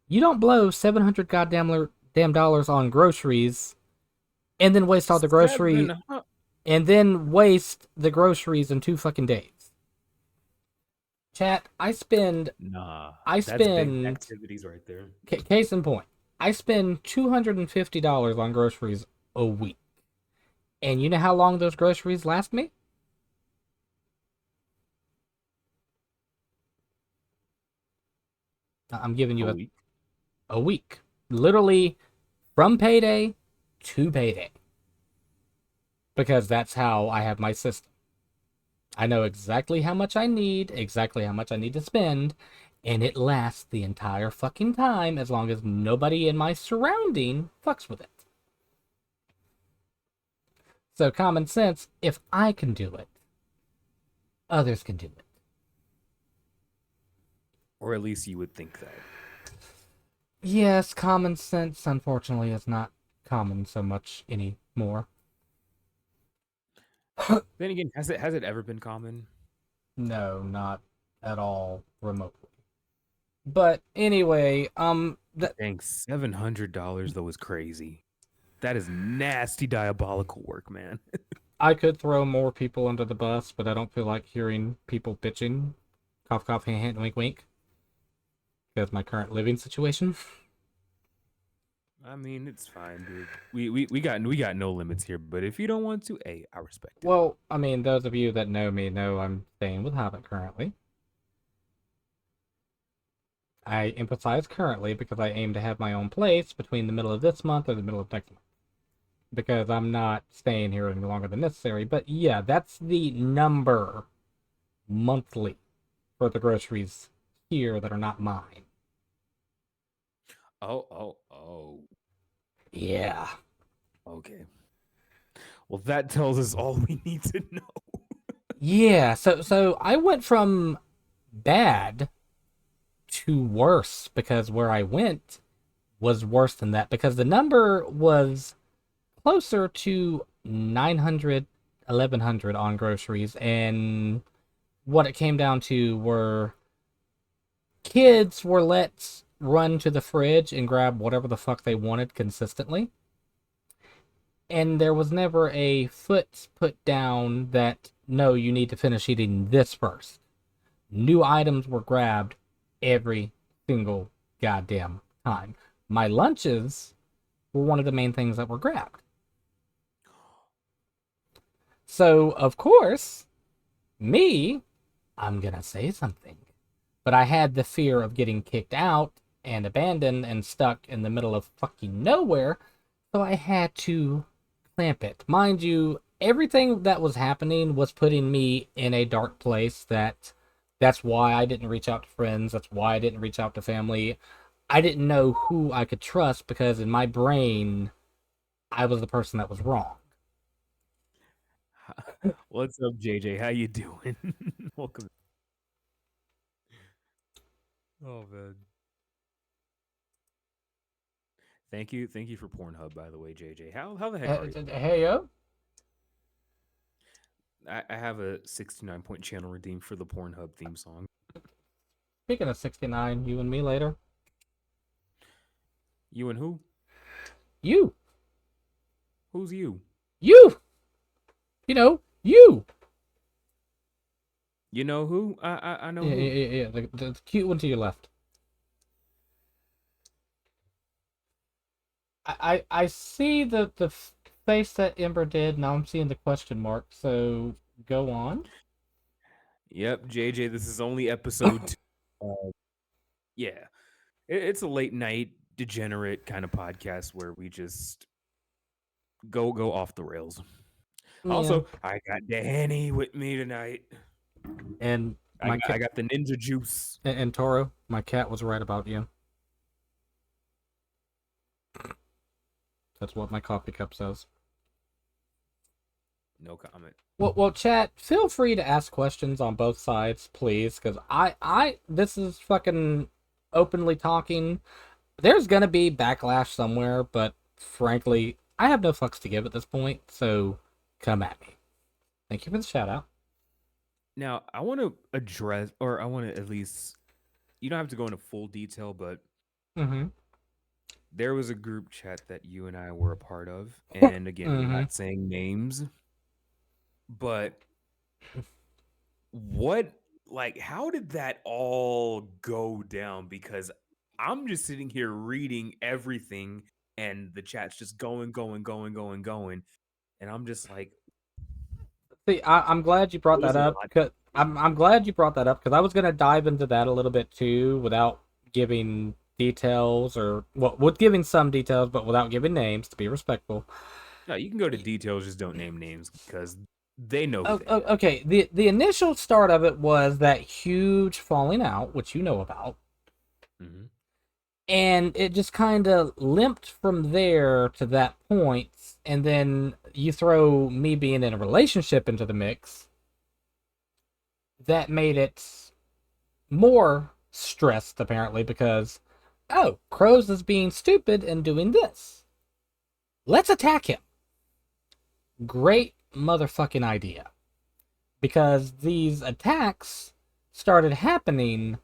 you don't blow $700 damn dollars on groceries and then waste all the grocery. and then waste the groceries in 2 fucking days. Chat, I spend that's big activities right there. Case in point, I spend $250 on groceries a week. And you know how long those groceries last me? I'm giving you a week. Literally from payday to payday. Because that's how I have my system. I know exactly how much I need, exactly how much I need to spend, and it lasts the entire fucking time as long as nobody in my surrounding fucks with it. So common sense, if I can do it, others can do it. Or at least you would think that. Yes, common sense, unfortunately, is not common so much anymore. Then again, has it ever been common? No, not at all remotely. But anyway, dang, $700 though is crazy. That is nasty, diabolical work, man. I could throw more people under the bus, but I don't feel like hearing people bitching. Cough, cough, hint, hint, wink, wink. Because my current living situation. I mean, it's fine, dude. We got no limits here, but if you don't want to, hey, I respect it. Well, I mean, those of you that know me know I'm staying with Hobbit currently. I emphasize currently because I aim to have my own place between the middle of this month or the middle of next month. Because I'm not staying here any longer than necessary. But yeah, that's the number monthly for the groceries here that are not mine. Oh. Yeah. Okay. Well, that tells us all we need to know. Yeah, so I went from bad to worse because where I went was worse than that because the number was closer to 900, 1100 on groceries, and what it came down to were kids were let run to the fridge and grab whatever the fuck they wanted consistently. And there was never a foot put down that, no, you need to finish eating this first. New items were grabbed every single goddamn time. My lunches were one of the main things that were grabbed. So, of course, I'm gonna say something. But I had the fear of getting kicked out and abandoned and stuck in the middle of fucking nowhere, so I had to clamp it. Mind you, everything that was happening was putting me in a dark place. That's why I didn't reach out to friends. That's why I didn't reach out to family. I didn't know who I could trust because in my brain, I was the person that was wrong. What's up, JJ? How you doing? Welcome. Oh man. Thank you for Pornhub, by the way, JJ. How the heck are you? Hey yo. I have a 69-point channel redeemed for the Pornhub theme song. Speaking of 69, you and me later. You and who? You. Who's you? You. You know, you. You know who? I know who. Yeah. The cute one to your left. I see the face that Ember did. Now I'm seeing the question mark. So go on. Yep, JJ. This is only episode 2. Yeah, it's a late night degenerate kind of podcast where we just go off the rails. Yeah. Also, I got Danny with me tonight, and I got the ninja juice. And Toro, my cat was right about you. That's what my coffee cup says. No comment. Well, chat, feel free to ask questions on both sides, please, because this is fucking openly talking. There's gonna be backlash somewhere, but frankly, I have no fucks to give at this point, so come at me. Thank you for the shout out. Now, I want to address, or I want to at least, you don't have to go into full detail, but there was a group chat that you and I were a part of, and again, we're not saying names. But how did that all go down? Because I'm just sitting here reading everything and the chat's just going. And I'm just like, See, I'm glad you brought it was that a up. lot. Cause I'm glad you brought that up because I was gonna dive into that a little bit too, without giving details or with giving some details, but without giving names to be respectful. No, you can go to details, just don't name names because they know who Oh, they oh, are. okay. The initial start of it was that huge falling out, which you know about. Mm-hmm. And it just kind of limped from there to that point, and then you throw me being in a relationship into the mix. That made it more stressed, apparently, because, oh, Crows is being stupid and doing this. Let's attack him. Great motherfucking idea. Because these attacks started happening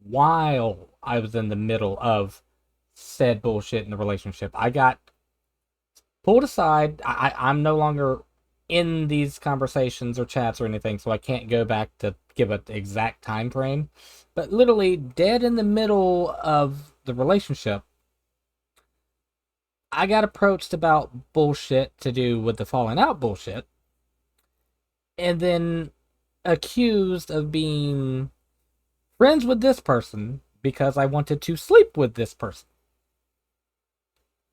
while I was in the middle of said bullshit in the relationship. I got pulled aside. I'm no longer in these conversations or chats or anything, so I can't go back to give an exact time frame. But literally, dead in the middle of the relationship, I got approached about bullshit to do with the falling out bullshit, and then accused of being friends with this person because I wanted to sleep with this person.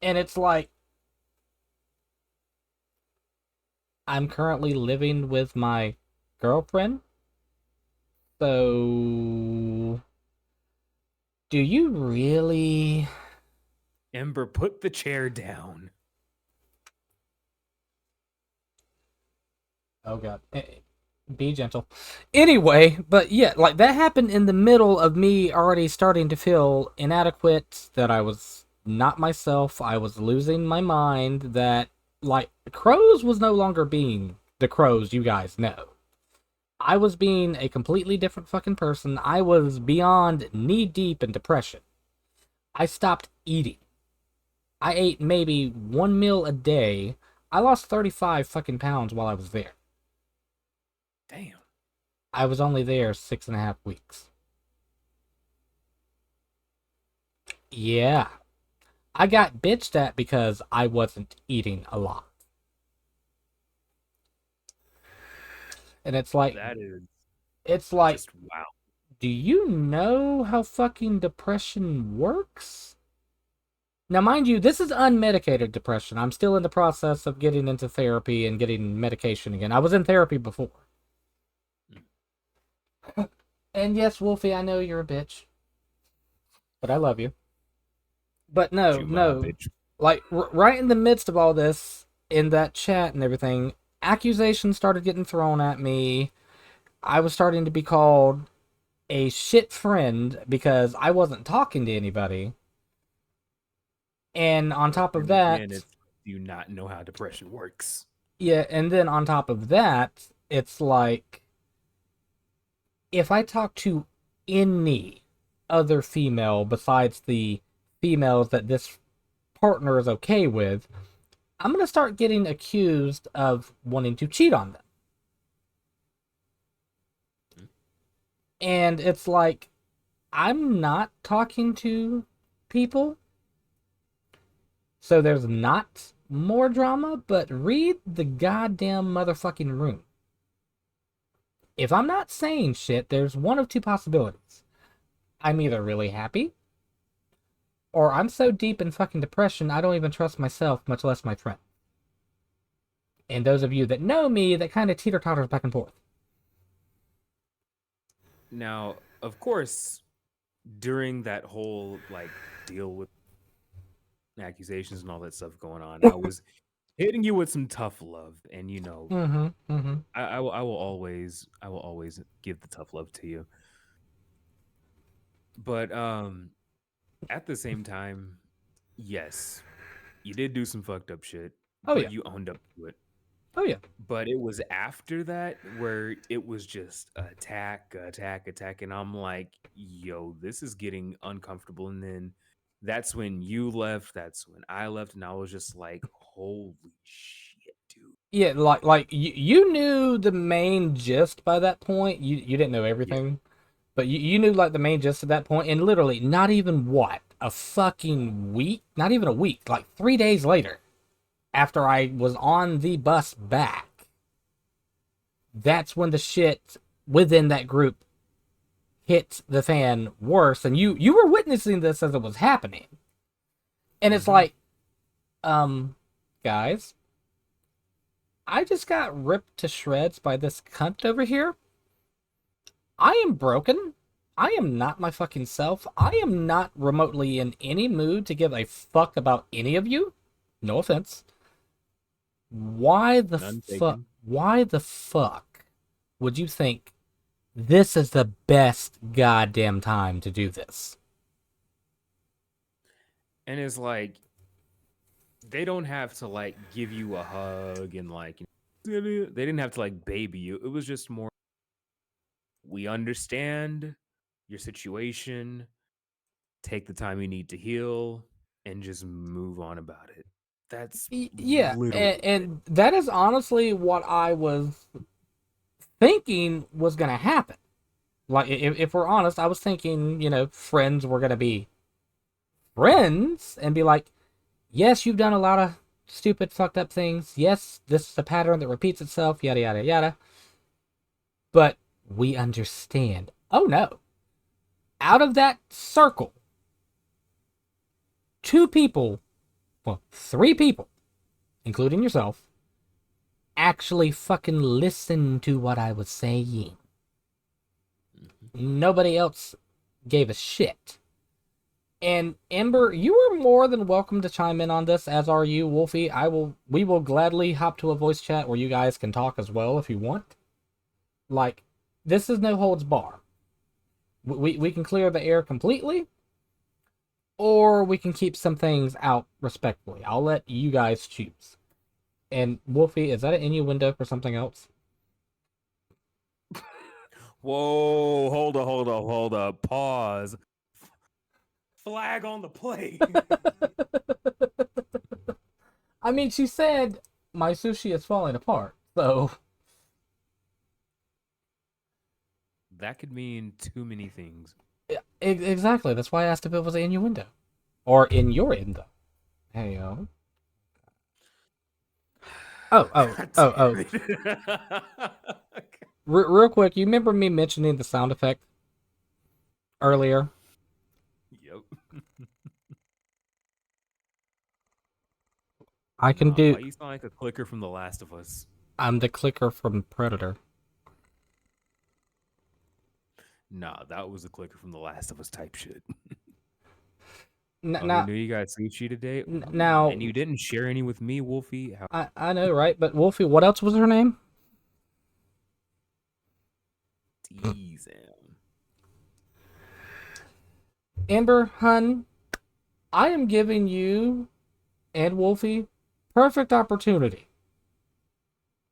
And it's like, I'm currently living with my girlfriend. So, do you really? Ember, put the chair down. Oh god. Be gentle. Anyway, but yeah, like that happened in the middle of me already starting to feel inadequate, that I was not myself, I was losing my mind, that like Crows was no longer being the Crows you guys know. I was being a completely different fucking person. I was beyond knee deep in depression. I stopped eating. I ate maybe one meal a day. I lost 35 fucking pounds while I was there. Damn. I was only there 6.5 weeks. Yeah. I got bitched at because I wasn't eating a lot. And it's like, That is just wow. Do you know how fucking depression works? Now, mind you, this is unmedicated depression. I'm still in the process of getting into therapy and getting medication again. I was in therapy before. And yes, Wolfie, I know you're a bitch. But I love you. But no, Bitch. like right in the midst of all this, in that chat and everything, accusations started getting thrown at me. I was starting to be called a shit friend because I wasn't talking to anybody. And on top of that, again, it's, do you not know how depression works? yeah, and then on top of that, it's like, if I talk to any other female besides the females that this partner is okay with, I'm going to start getting accused of wanting to cheat on them. And it's like, I'm not talking to people, so there's not more drama, but read the goddamn motherfucking room. If I'm not saying shit, there's one of two possibilities. I'm either really happy, or I'm so deep in fucking depression, I don't even trust myself, much less my friend. And those of you that know me, that kind of teeter-totters back and forth. Now, of course, during that whole like deal with accusations and all that stuff going on, I was hitting you with some tough love, and you know, I will always give the tough love to you. But at the same time, yes, you did do some fucked up shit, but you owned up to it. Oh yeah. But it was after that where it was just attack, and I'm like, yo, this is getting uncomfortable. And then that's when you left, that's when I left, and I was just like, holy shit, dude. Yeah, like you knew the main gist by that point. You didn't know Yeah. everything, but you knew like the main gist at that point, and literally not even what a fucking week, not even a week, like 3 days later, after I was on the bus back, that's when the shit within that group hit the fan worse, and you were witnessing this as it was happening, and it's like, guys, I just got ripped to shreds by this cunt over here. I am broken. I am not my fucking self. I am not remotely in any mood to give a fuck about any of you. No offense. Why the None fuck? taken. Why the fuck would you think this is the best goddamn time to do this? And it's like they don't have to like give you a hug and like they didn't have to like baby you. It was just more, we understand your situation. Take the time you need to heal and just move on about it. That's Yeah, literally and that is honestly what I was thinking was gonna happen. Like, if we're honest, I was thinking, friends were gonna be friends and be like, yes, you've done a lot of stupid, fucked up things. Yes, this is a pattern that repeats itself, yada, yada, yada. But we understand. Oh no. Out of that circle, 3 people, including yourself, actually fucking listened to what I was saying. Nobody else gave a shit. And Ember, you are more than welcome to chime in on this, as are you, Wolfie. We will gladly hop to a voice chat where you guys can talk as well if you want. Like, this is no holds bar. We can clear the air completely, or we can keep some things out respectfully. I'll let you guys choose. And Wolfie, is that an innuendo for something else? Whoa, hold up. Pause. Flag on the play. I mean, she said my sushi is falling apart, so That could mean too many things. exactly. That's why I asked if it was an innuendo or in your endo. Hey yo. Oh. Real quick, you remember me mentioning the sound effect earlier? Yep. I can do. Why you sound like a clicker from The Last of Us? I'm the clicker from Predator. Nah, that was a clicker from The Last of Us type shit. Now, Who knew you got sushi today? now, And you didn't share any with me, Wolfie? I know, right? But Wolfie, what else was her name? Tease him. Ember, hun, I am giving you and Wolfie perfect opportunity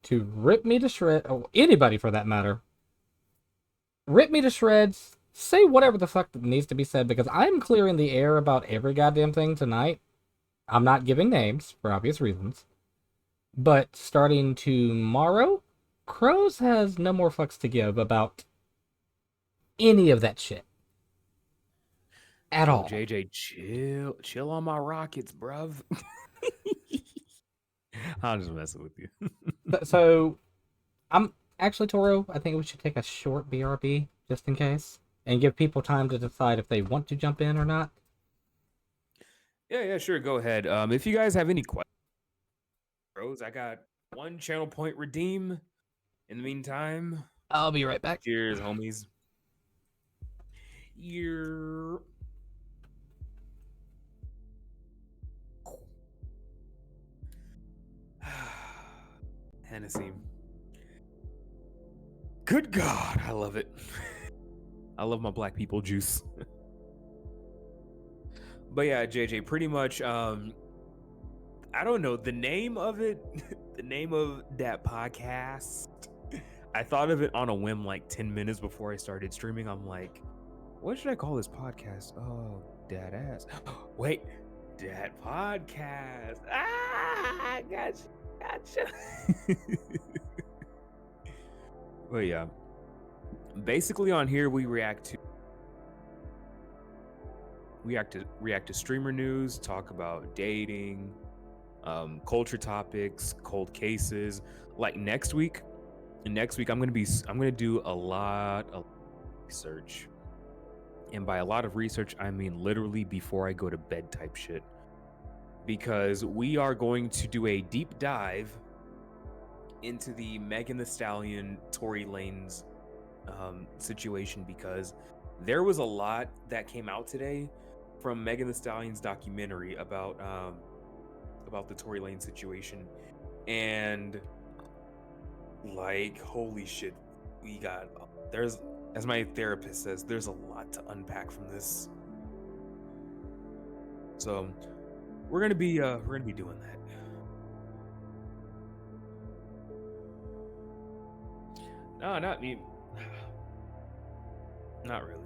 to rip me to shreds, or anybody for that matter. Rip me to shreds, say whatever the fuck that needs to be said, because I'm clearing the air about every goddamn thing tonight. I'm not giving names, for obvious reasons. But starting tomorrow, Crows has no more fucks to give about any of that shit. At all. JJ, chill on my rockets, bruv. I'm just messing with you. So, I'm actually, Toro, I think we should take a short BRB just in case and give people time to decide if they want to jump in or not. Yeah, sure. Go ahead. If you guys have any questions, bros, I got 1 channel point redeem. In the meantime, I'll be right back. cheers, homies. You're... Hennessy. Good God, I love it. I love my black people juice. But yeah, JJ, pretty much, I don't know, the name of it, the name of that podcast, I thought of it on a whim like 10 minutes before I started streaming. I'm like, what should I call this podcast? Oh, dad ass. Wait, dad podcast. I got gotcha. Well, yeah. Basically, on here we react to streamer news, talk about dating, culture topics, cold cases. Like next week I'm gonna do a lot of research, and by a lot of research I mean literally before I go to bed type shit, because we are going to do a deep dive into the Megan Thee Stallion, Tory Lanez situation, because there was a lot that came out today from Megan Thee Stallion's documentary about the Tory Lanez situation, and like holy shit, there's, as my therapist says, there's a lot to unpack from this. So we're gonna be doing that. No, not me. Not really.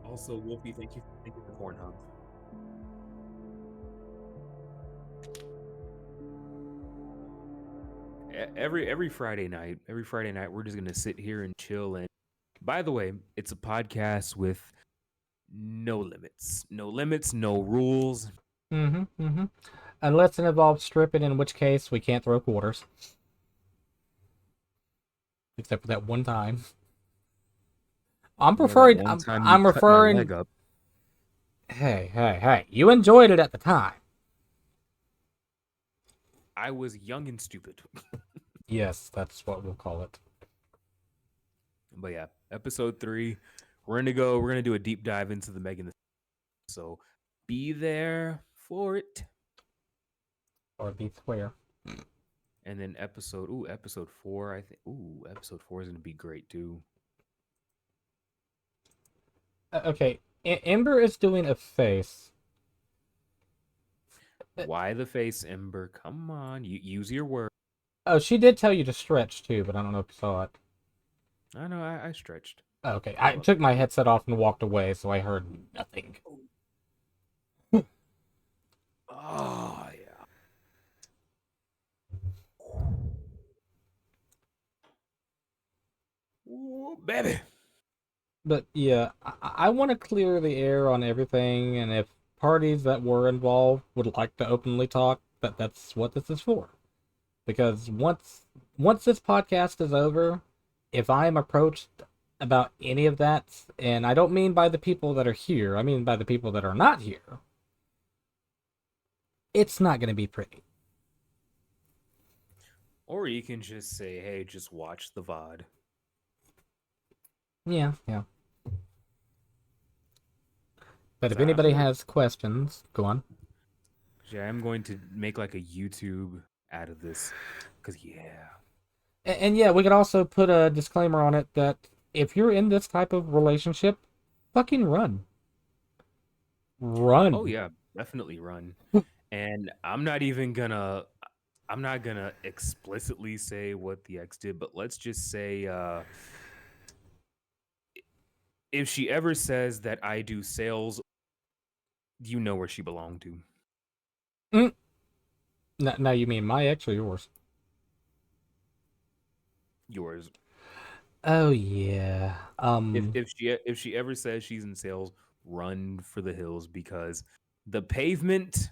Also, Wolfie, thank you for Pornhub. Every Friday night, we're just gonna sit here and chill. And by the way, it's a podcast with no limits, no rules. Unless it involves stripping, in which case we can't throw quarters. Except for that one time. I'm referring. I'm referring. Hey! You enjoyed it at the time. I was young and stupid. Yes, that's what we'll call it. But yeah, episode 3, we're gonna do a deep dive into the Megan. So be there for it. Or be square. And then episode 4, I think. Episode 4 is gonna be great too. Okay, Ember is doing a face. Why the face, Ember? Come on, you use your word. Oh, she did tell you to stretch too, but I don't know if you saw it. I know, I stretched. Okay, I took my headset off and walked away, so I heard nothing. Oh yeah. Ooh, baby. But yeah, I want to clear the air on everything, and if parties that were involved would like to openly talk, that's what this is for. Because once this podcast is over, if I am approached about any of that, and I don't mean by the people that are here, I mean by the people that are not here, it's not going to be pretty. Or you can just say, hey, just watch the VOD. Yeah. But if anybody has questions, go on. Yeah, I'm going to make like a YouTube out of this. Because, yeah. And yeah, we could also put a disclaimer on it that if you're in this type of relationship, fucking run. Run. Oh, yeah, definitely run. And I'm not gonna explicitly say what the ex did, but let's just say, if she ever says that I do sales, you know where she belonged to. Now you mean my ex or yours? Yours. Oh yeah. If she ever says she's in sales, run for the hills, because the pavement,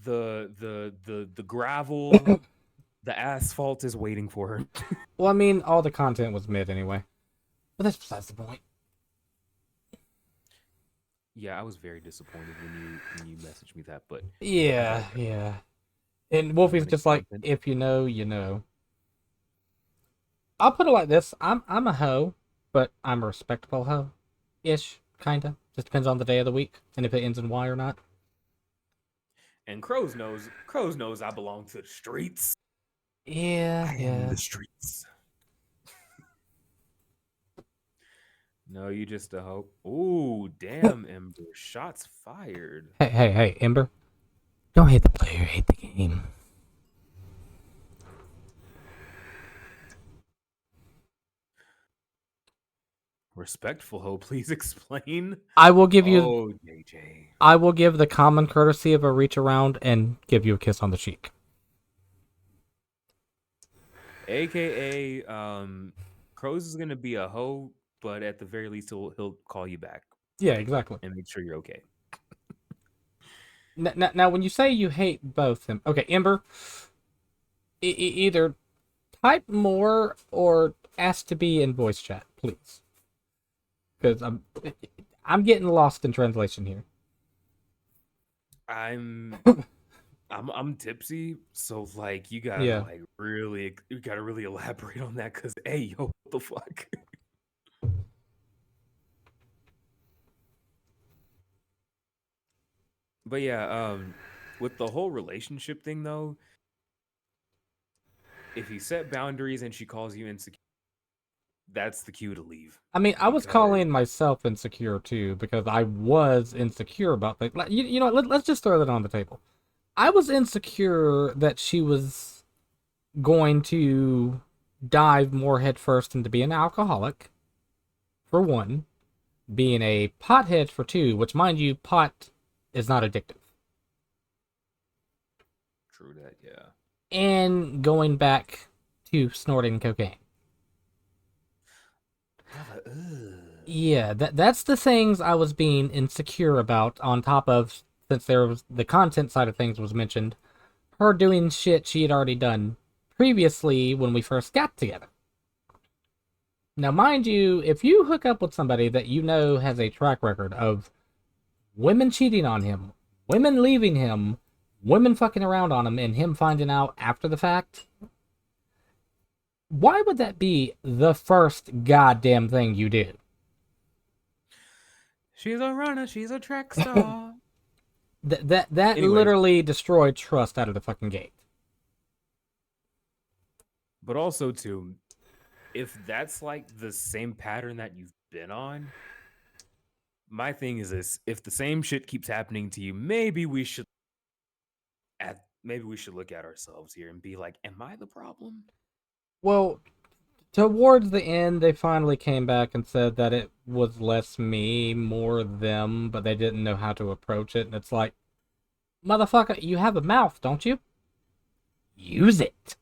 the gravel, the asphalt is waiting for her. Well, I mean, all the content was mid anyway. But that's besides the point. Yeah, I was very disappointed when you messaged me that, but yeah. And Wolfie's just like, if you know, you know. I'll put it like this: I'm a hoe, but I'm a respectable hoe, ish, kinda. Just depends on the day of the week and if it ends in Y or not. And Crows knows I belong to the streets. Yeah. The streets. No, you just a hope. Ooh, damn, Ember. Shots fired. Hey, Ember. Don't hate the player, hate the game. Respectful hoe, please explain. I will give you. Oh, JJ. I will give the common courtesy of a reach around and give you a kiss on the cheek. AKA, Crows is gonna be a hoe, but at the very least, he'll call you back Yeah, exactly. and make sure you're okay. Now, when you say you hate both them, okay, Ember, either type more or ask to be in voice chat, please, because I'm getting lost in translation here. I'm tipsy, so like you gotta Yeah. like really elaborate on that, because hey, yo, what the fuck? But yeah, with the whole relationship thing though, if you set boundaries and she calls you insecure, that's the cue to leave. I mean, I was calling myself insecure too, because I was insecure about things. Like, you know, let's just throw that on the table. I was insecure that she was going to dive more headfirst into being an alcoholic, for one, being a pothead for two, which, mind you, pot is not addictive. True that, yeah. And going back to snorting cocaine. Yeah, that's the things I was being insecure about, on top of, since there was the content side of things was mentioned, her doing shit she had already done previously when we first got together. Now, mind you, if you hook up with somebody that you know has a track record of women cheating on him, women leaving him, women fucking around on him, and him finding out after the fact, why would that be the first goddamn thing you do? She's a runner, she's a track star. That Anyways. literally destroyed trust out of the fucking gate. But also too, if that's like the same pattern that you've been on, my thing is this: if the same shit keeps happening to you, maybe we should look at ourselves here and be like, am I the problem? Well, towards the end, they finally came back and said that it was less me, more them, but they didn't know how to approach it. And it's like, motherfucker, you have a mouth, don't you? Use it.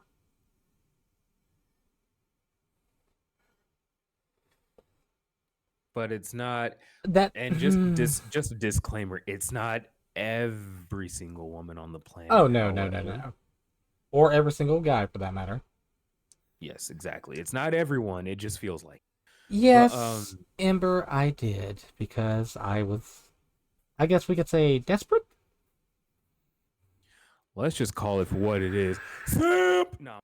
But it's not That, and just a disclaimer, it's not every single woman on the planet. Oh, no. Or every single guy, for that matter. Yes, exactly. It's not everyone. It just feels like. Yes, But, Ember, I did, because I was, I guess we could say, desperate? Let's just call it for what it is. Simp! No.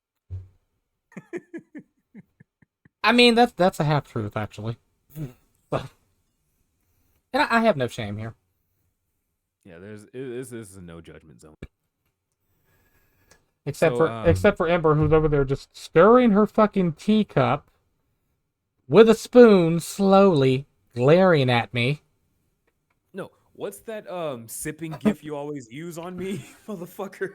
I mean, that's a half truth, actually. And I have no shame here. Yeah, this is a no judgment zone. Except for Ember, who's over there just stirring her fucking teacup with a spoon, slowly glaring at me. No, what's that sipping gif you always use on me, motherfucker?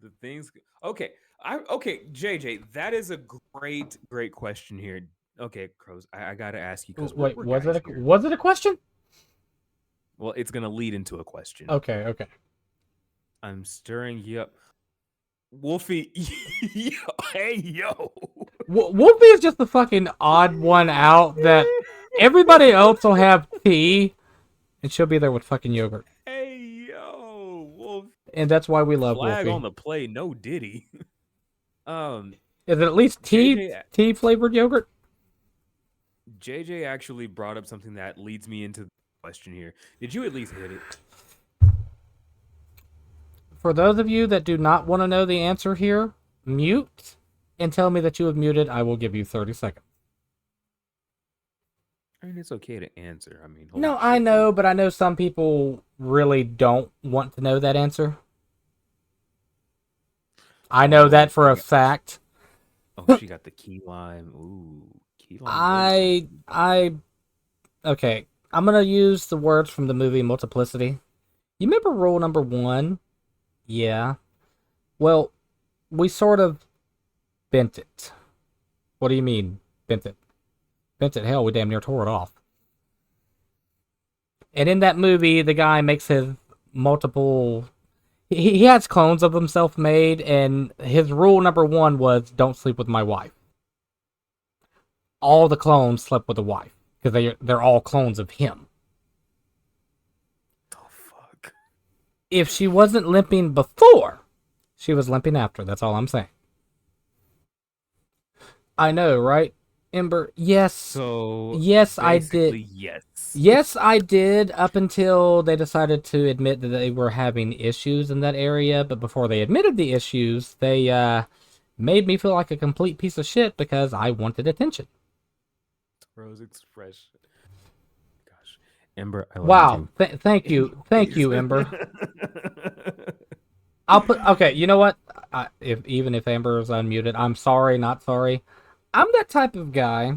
The things. Okay, JJ, that is a great question here. Okay, Crows, I gotta ask you, because wait, was it a question? Well, it's gonna lead into a question. Okay. I'm stirring you up, Wolfie. Yo. Wolfie is just the fucking odd one out that everybody else will have tea, and she'll be there with fucking yogurt. Hey yo, Wolf. And that's why we love Flag Wolfie. on the play, no Diddy. Is it at least tea flavored yogurt? JJ actually brought up something that leads me into the question here. Did you at least hit it? For those of you that do not want to know the answer here, mute and tell me that you have muted. I will give you 30 seconds. I mean, it's okay to answer. I mean, no, I know, but I know some people really don't want to know that answer. I know that for a fact. Oh, she got the key lime. Ooh, key lime. Okay, I'm going to use the words from the movie Multiplicity. You remember rule number 1? Yeah. Well, we sort of bent it. What do you mean, bent it? Bent it? Hell, we damn near tore it off. And in that movie, the guy makes his multiple he has clones of himself made, and his rule number one was don't sleep with my wife. All the clones slept with the wife because they're all clones of him. Oh fuck! If she wasn't limping before, she was limping after. That's all I'm saying. I know, right, Ember? Yes. So yes, I did. Yes. Yes, I did. Up until they decided to admit that they were having issues in that area, but before they admitted the issues, they made me feel like a complete piece of shit because I wanted attention. Rose expression. Gosh, Ember, I love Wow. you. Thank you, Ember. I'll put. Okay, you know what? Even if Amber is unmuted, I'm sorry, not sorry. I'm that type of guy.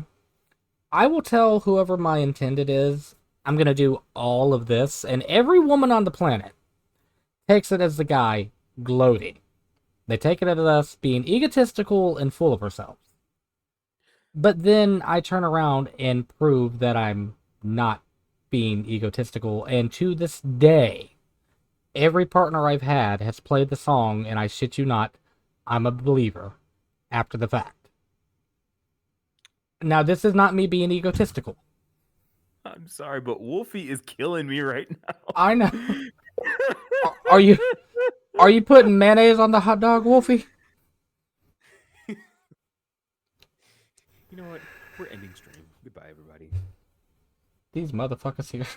I will tell whoever my intended is, I'm gonna do all of this, and every woman on the planet takes it as the guy gloating. They take it as us being egotistical and full of ourselves. But then I turn around and prove that I'm not being egotistical, and to this day, every partner I've had has played the song, and I shit you not, I'm a believer after the fact. Now, this is not me being egotistical. I'm sorry, but Wolfie is killing me right now. I know. Are you putting mayonnaise on the hot dog, Wolfie? You know what? We're ending stream. Goodbye, everybody. These motherfuckers here.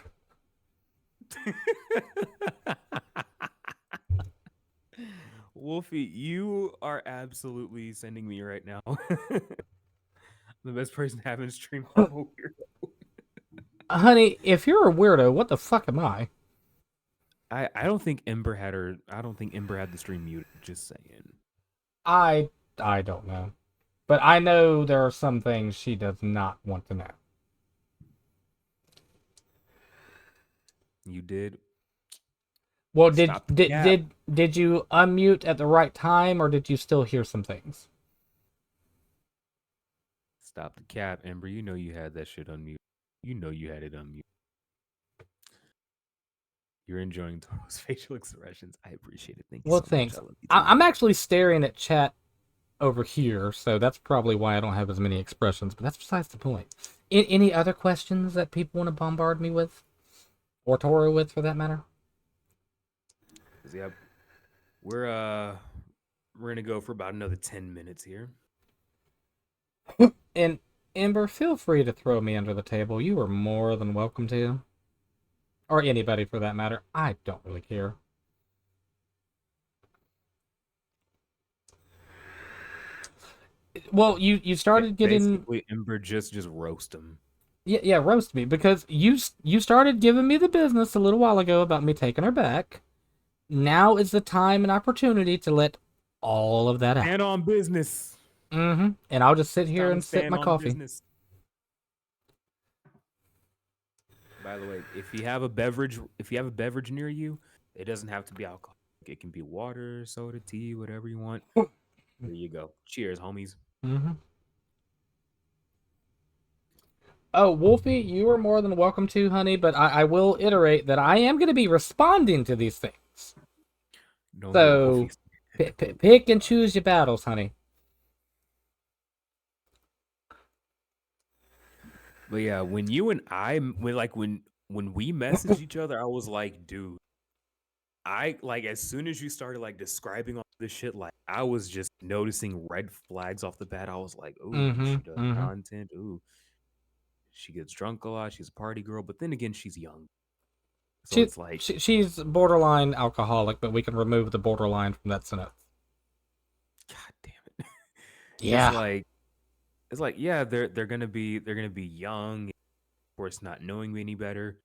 Wolfie, you are absolutely sending me right now. The best person to have in stream. I'm a weirdo. Honey, if you're a weirdo, what the fuck am I? I don't think Ember had her. I don't think Ember had the stream muted. Just saying. I don't know. But I know there are some things she does not want to know. You did. Well, did you unmute at the right time, or did you still hear some things? Stop the cap, Ember. You know you had that shit on mute. You know you had it on mute. You're enjoying Toro's facial expressions. I appreciate it. Thank you. Well, so thanks. much. I'm actually staring at chat over here, so that's probably why I don't have as many expressions. But that's besides the point. Any other questions that people want to bombard me with, or Toro with, for that matter? Yep. We're gonna go for about another 10 minutes here. And Ember, feel free to throw me under the table. You are more than welcome to. Or anybody for that matter. I don't really care. Well, you started getting... Basically, Ember, just roast him. Yeah, roast me. Because you started giving me the business a little while ago about me taking her back. Now is the time and opportunity to let all of that out. And on business. Mm-hmm. And I'll just sit here and sip my coffee. Business. By the way, if you have a beverage near you, it doesn't have to be alcohol. It can be water, soda, tea, whatever you want. There you go. Cheers, homies. Mm-hmm. Oh, Wolfie, you are more than welcome to, honey, but I will iterate that I am going to be responding to these things. So, pick and choose your battles, honey. But yeah, when you and I, when we messaged each other, I was like, dude, as soon as you started describing all this shit, I was just noticing red flags off the bat. I was like, ooh, she does content. Ooh, she gets drunk a lot. She's a party girl, but then again, she's young. So it's like she's borderline alcoholic, but we can remove the borderline from that sentence. God damn it! Yeah, it's like yeah, they're gonna be young, of course, not knowing me any better.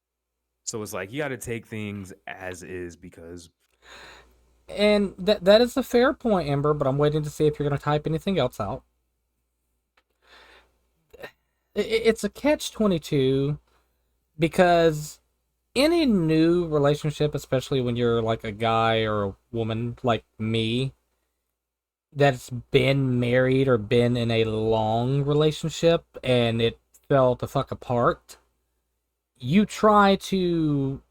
So it's like you got to take things as is because. And that is a fair point, Ember. But I'm waiting to see if you're gonna type anything else out. It's a catch-22 because any new relationship, especially when you're like a guy or a woman like me that's been married or been in a long relationship and it fell the fuck apart, you try to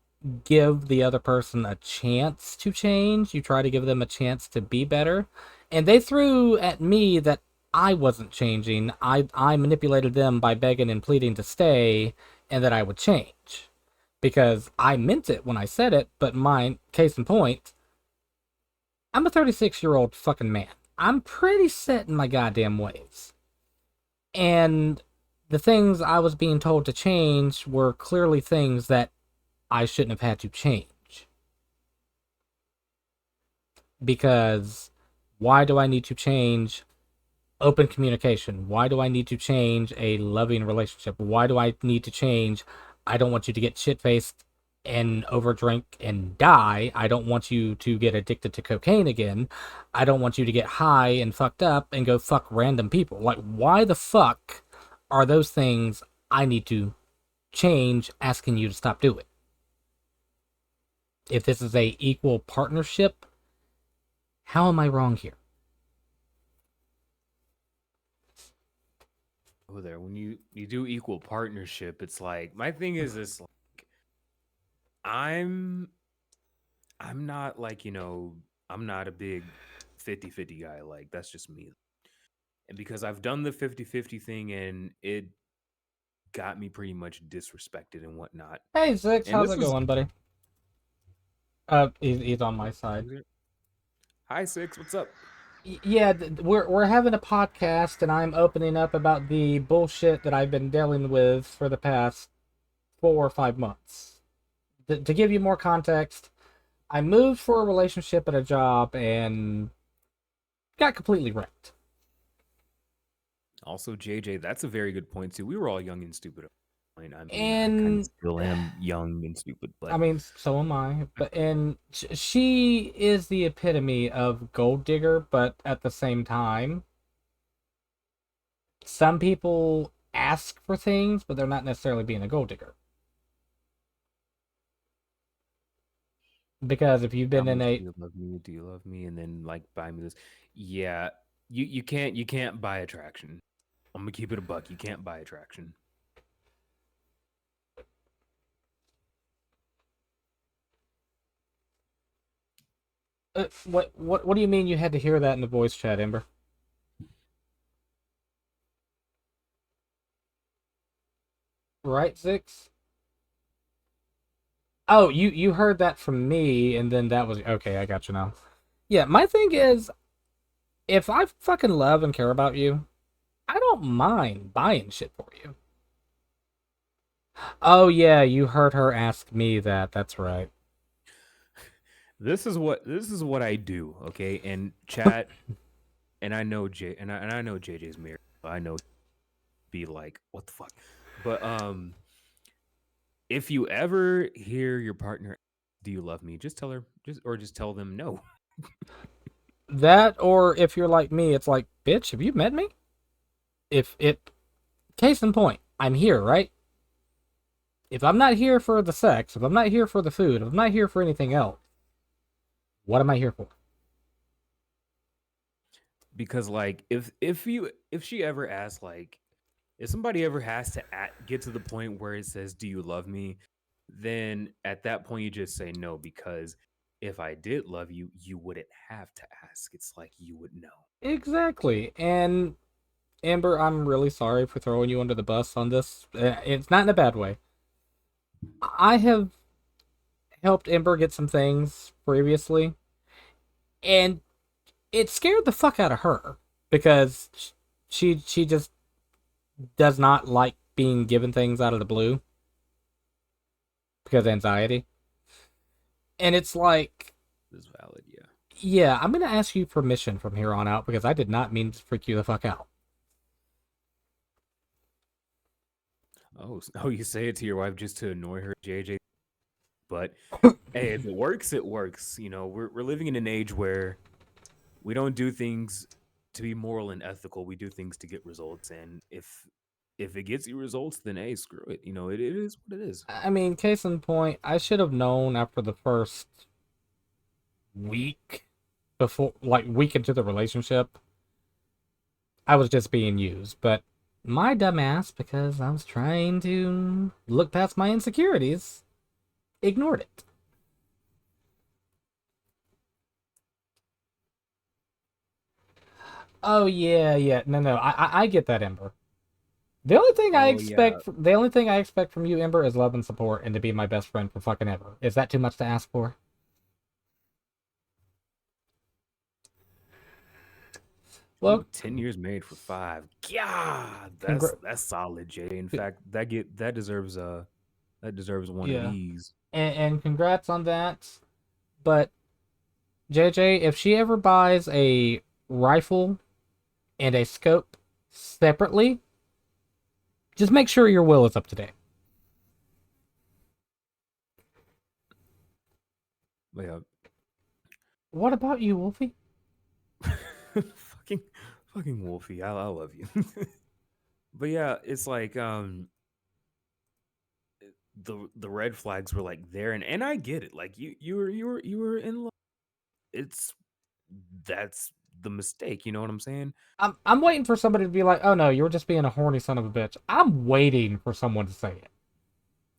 give the other person a chance to change. You try to give them a chance to be better. And they threw at me that I wasn't changing. I manipulated them by begging and pleading to stay and that I would change. Because I meant it when I said it, but my case in point, I'm a 36-year-old fucking man. I'm pretty set in my goddamn ways. And the things I was being told to change were clearly things that I shouldn't have had to change. Because why do I need to change open communication? Why do I need to change a loving relationship? Why do I need to change, I don't want you to get shit-faced and overdrink and die. I don't want you to get addicted to cocaine again. I don't want you to get high and fucked up and go fuck random people. Like, why the fuck are those things I need to change asking you to stop doing? If this is a equal partnership, how am I wrong here? Oh, there. When you do equal partnership, it's like, my thing is this, like, I'm not like, I'm not a big 50-50 guy. Like, that's just me. And because I've done the 50-50 thing and it got me pretty much disrespected and whatnot. Hey, Zix, And how's it going, buddy? He's on my side. Hi, Six. What's up? Yeah, we're having a podcast, and I'm opening up about the bullshit that I've been dealing with for the past 4 or 5 months. To give you more context, I moved for a relationship at a job and got completely wrecked. Also, JJ, that's a very good point too. We were all young and stupid. I mean, I And kind of still am young and stupid, but I mean, so am I. But she is the epitome of gold digger, but at the same time, some people ask for things, but they're not necessarily being a gold digger. Because if you've been in a do you love me, and then like buy me this, yeah, you can't buy attraction. I'm gonna keep it a buck. You can't buy attraction. What do you mean you had to hear that in the voice chat, Ember? Right, Zix? Oh, you heard that from me, and then that was okay. I got you now. Yeah, my thing is, if I fucking love and care about you, I don't mind buying shit for you. Oh yeah, you heard her ask me that. That's right. This is what I do, okay? And chat, and I know I know JJ's married. I know be like, what the fuck? But if you ever hear your partner, do you love me? Just tell her, just tell them no. That, or if you're like me, it's like, bitch, have you met me? Case in point, I'm here, right? If I'm not here for the sex, if I'm not here for the food, if I'm not here for anything else, what am I here for? Because like, if she ever asks, like, if somebody ever has to get to the point where it says, do you love me? Then at that point you just say no, because if I did love you, you wouldn't have to ask. It's like you would know. Exactly. And Amber, I'm really sorry for throwing you under the bus on this. It's not in a bad way. I have helped Ember get some things previously, and it scared the fuck out of her because she just does not like being given things out of the blue because of anxiety. And it's like, This is valid, yeah. Yeah, I'm gonna ask you permission from here on out because I did not mean to freak you the fuck out. Oh, you say it to your wife just to annoy her, JJ. But hey, if it works, it works. We're living in an age where we don't do things to be moral and ethical. We do things to get results, and if it gets you results, then hey, screw it. It is what it is. I mean, case in point, I should have known after the first week week into the relationship, I was just being used. But my dumbass, because I was trying to look past my insecurities, ignored it. Oh yeah. No. I get that, Ember. The only thing I Oh yeah. expect, the only thing I expect from you, Ember, is love and support, and to be my best friend for fucking ever. Is that too much to ask for? Ooh, Well, 10 years married for 5. God, congra- that's solid, Jay. In fact, that deserves one of yeah, these. and congrats on that. But JJ, if she ever buys a rifle and a scope separately, just make sure your will is up to date. Yeah. What about you, Wolfie? fucking fucking Wolfie. I love you. But yeah, it's like the red flags were like there, and I get it. Like you were in love. It's that's the mistake, you know what I'm saying? I'm waiting for somebody to be like, "Oh no, you were just being a horny son of a bitch." I'm waiting for someone to say it.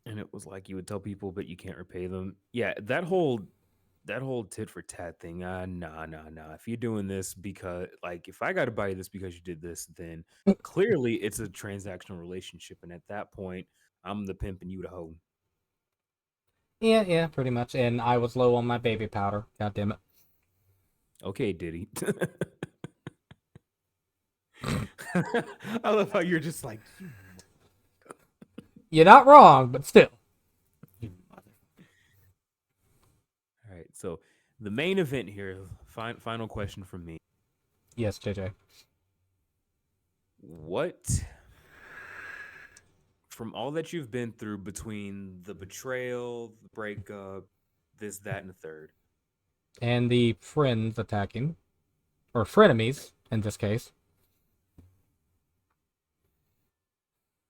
And it was like you would tell people but you can't repay them. Yeah, that whole tit for tat thing. Nah. If you're doing this because like if I got to buy you this because you did this, then clearly it's a transactional relationship, and at that point, I'm the pimp and you the hoe. Yeah, pretty much. And I was low on my baby powder. God damn it. Okay, Diddy. I love how you're just like, You're not wrong, but still. all right. So the main event here, final question from me. Yes, JJ. What from all that you've been through between the betrayal, the breakup, this, that, and the third, And the friends attacking, or frenemies in this case.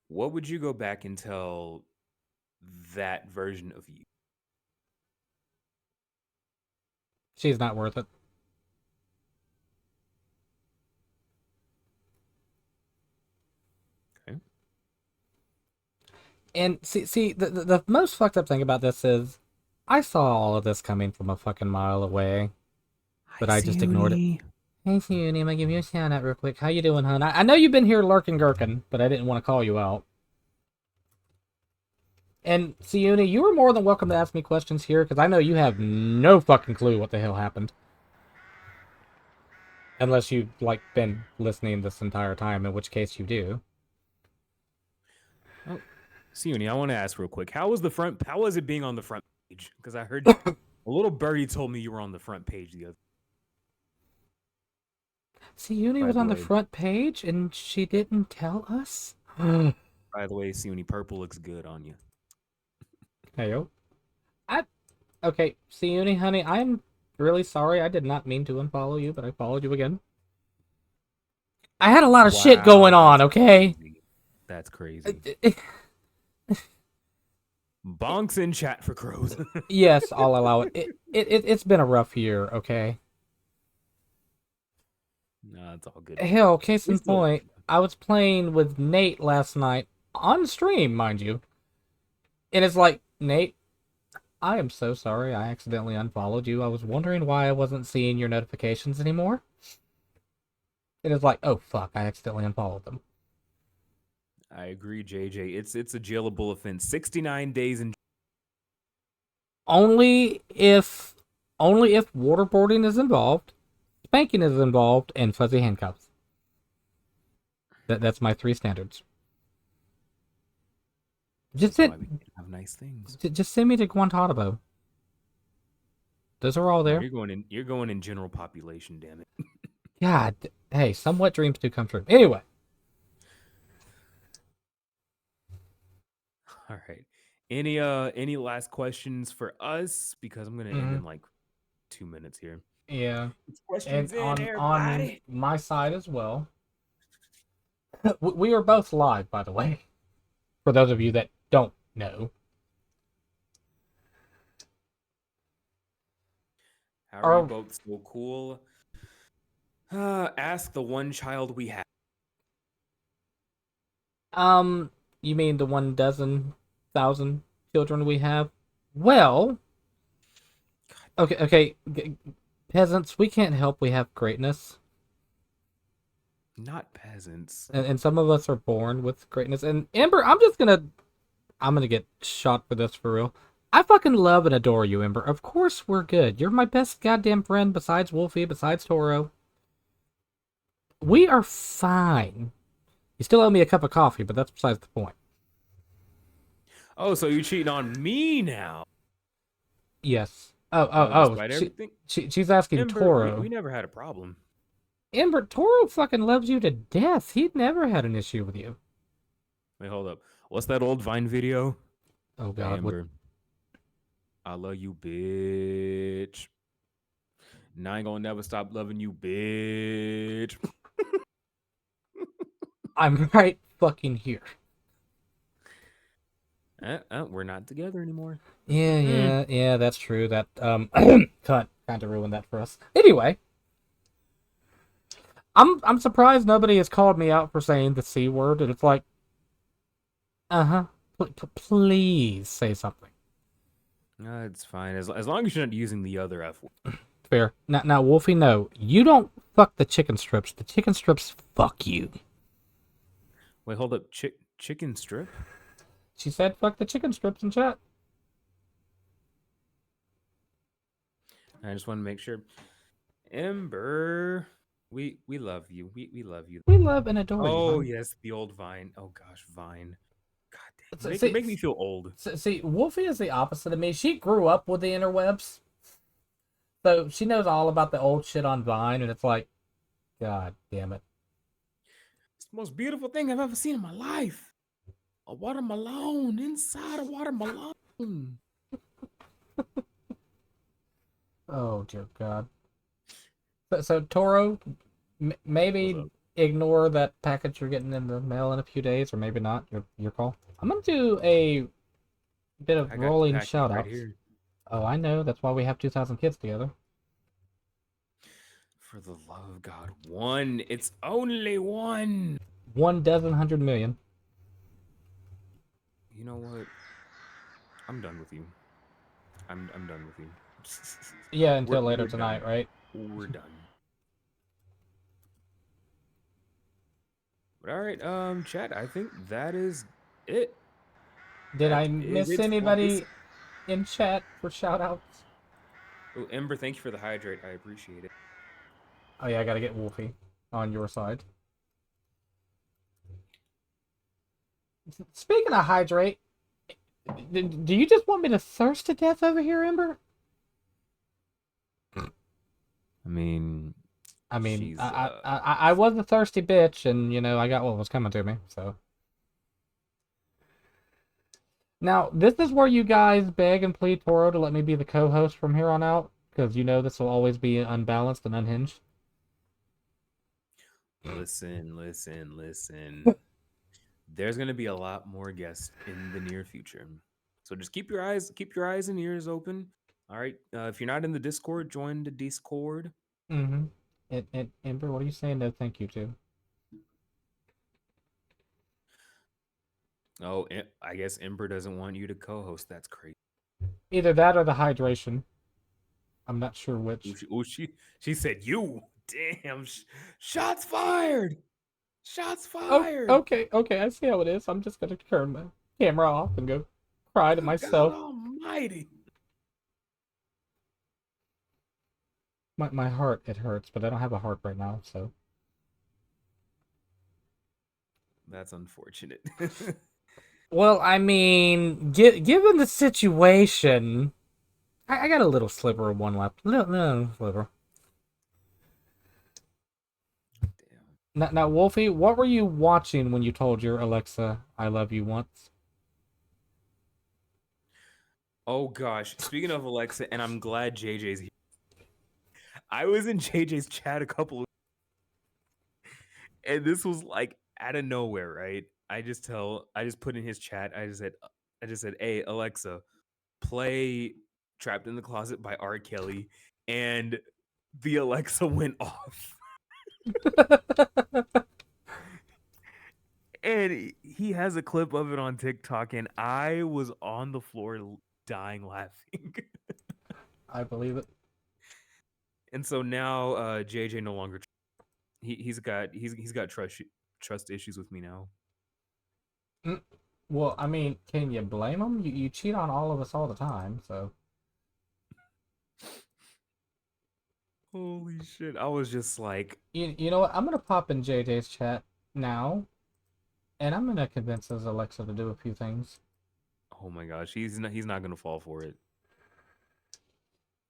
what would you go back and tell that version of you? She's not worth it. Okay. And see, the most fucked up thing about this is, I saw all of this coming from a fucking mile away, but I just ignored it. Hey, Siuni, I'm gonna give you a shout out real quick. How you doing, hon? I know you've been here lurking gherkin, but I didn't want to call you out. And Siuni, you are more than welcome to ask me questions here, because I know you have no fucking clue what the hell happened. Unless you've, like, been listening this entire time, in which case you do. Oh, Siuni, I want to ask real quick. How was it being on the front page? Because I heard a little birdie told me you were on the front page the other. Siuni By was the on the way, front page, and she didn't tell us? Siuni, purple looks good on you. Heyo. Okay, Siuni, honey, I'm really sorry. I did not mean to unfollow you, but I followed you again. I had a lot of shit going on, okay? Crazy. That's crazy. Bonks in chat for crows. Yes, I'll allow it. It's been a rough year, okay? No, it's all good. Hell, case in point, I was playing with Nate last night, on stream, mind you. And it's like, Nate, I am so sorry I accidentally unfollowed you. I was wondering why I wasn't seeing your notifications anymore. It is like, oh fuck, I accidentally unfollowed them. I agree, JJ. It's a jailable offense. 69 days in. Only if waterboarding is involved, spanking is involved, and fuzzy handcuffs. That's my 3 standards. Just That's why we can have nice things. just send me to Guantanamo. Those are all there. You're going in general population, damn it. God, hey, somewhat dreams do come true. Anyway. All right. Any last questions for us? Because I'm gonna end in like 2 minutes here. Yeah. Questions and in, everybody. on my side as well. We are both live, by the way. For those of you that don't know. How are you both so cool? Ask the one child we have. You mean the 1,000,000 children we have? Well, okay. Peasants, we can't help. We have greatness. Not peasants. And some of us are born with greatness. And Ember, I'm gonna get shot for this for real. I fucking love and adore you, Ember. Of course we're good. You're my best goddamn friend besides Wolfie, besides Toro. We are fine. You still owe me a cup of coffee, but that's besides the point. Oh, so you're cheating on me now? Yes. Despite everything? She's asking Ember, Toro. we never had a problem. Ember, Toro fucking loves you to death. He'd never had an issue with you. Wait, hold up. What's that old Vine video? Oh, God. Ember. I love you, bitch. And I ain't gonna never stop loving you, bitch. I'm right fucking here. We're not together anymore. Yeah, that's true. That, cut kind of ruined that for us. Anyway. I'm surprised nobody has called me out for saying the C word, and it's like, please say something. No, it's fine. As long as you're not using the other F word. Fair. Now, Wolfie, no. You don't fuck the chicken strips. The chicken strips fuck you. Wait, hold up. Chicken strip? She said fuck the chicken strips in chat. I just want to make sure. Ember, we love you. We love you. We love and adore you. Oh, yes, the old Vine. Oh, gosh, Vine. God damn. Make me feel old. See, Wolfie is the opposite of me. She grew up with the interwebs. So she knows all about the old shit on Vine, and it's like, God damn it. It's the most beautiful thing I've ever seen in my life. A watermelon inside a watermelon. Oh, dear God. So Toro, maybe ignore that package you're getting in the mail in a few days, or maybe not. Your call. I'm going to do a bit of rolling shout-outs. Right, oh, I know. That's why we have 2,000 kids together. For the love of God. One. It's only one. 1,100 million. You know what? I'm done with you. I'm done with you. Yeah, until later tonight, right? We're done. But all right, chat, I think that is it. Did I miss anybody in chat for shout-outs? Oh, Ember, thank you for the hydrate. I appreciate it. Oh, yeah, I gotta get Wolfie on your side. Speaking of hydrate, do you just want me to thirst to death over here, Ember? I mean, I was a thirsty bitch, and, you know, I got what was coming to me, so. Now, this is where you guys beg and plead Toro to let me be the co-host from here on out, because you know this will always be unbalanced and unhinged. Listen. There's going to be a lot more guests in the near future. So just keep your eyes and ears open. All right. If you're not in the Discord, join the Discord. Mm-hmm. And Ember, what are you saying no thank you to? Oh, I guess Ember doesn't want you to co-host. That's crazy. Either that or the hydration. I'm not sure which. She said you. Damn. Shots fired. Shots fired. Oh, okay. I see how it is. I'm just gonna turn my camera off and go cry to myself. God almighty. My heart, it hurts, but I don't have a heart right now, so. That's unfortunate. Well, I mean, given the situation, I got a little sliver of one left. Little sliver. Damn. Now, Wolfie, what were you watching when you told your Alexa, I love you once? Oh, gosh. Speaking of Alexa, and I'm glad JJ's here. I was in JJ's chat a couple of... And this was like out of nowhere, right? I just put in his chat, I just said, hey, Alexa, play Trapped in the Closet by R. Kelly. And the Alexa went off. And he has a clip of it on TikTok, and I was on the floor dying laughing. I believe it. And so now JJ no longer he's got trust issues with me now. Well, I mean, can you blame him? You cheat on all of us all the time, so. Holy shit. I was just like, You know what? I'm gonna pop in JJ's chat now, and I'm gonna convince his Alexa to do a few things. oh my gosh, he's not gonna fall for it.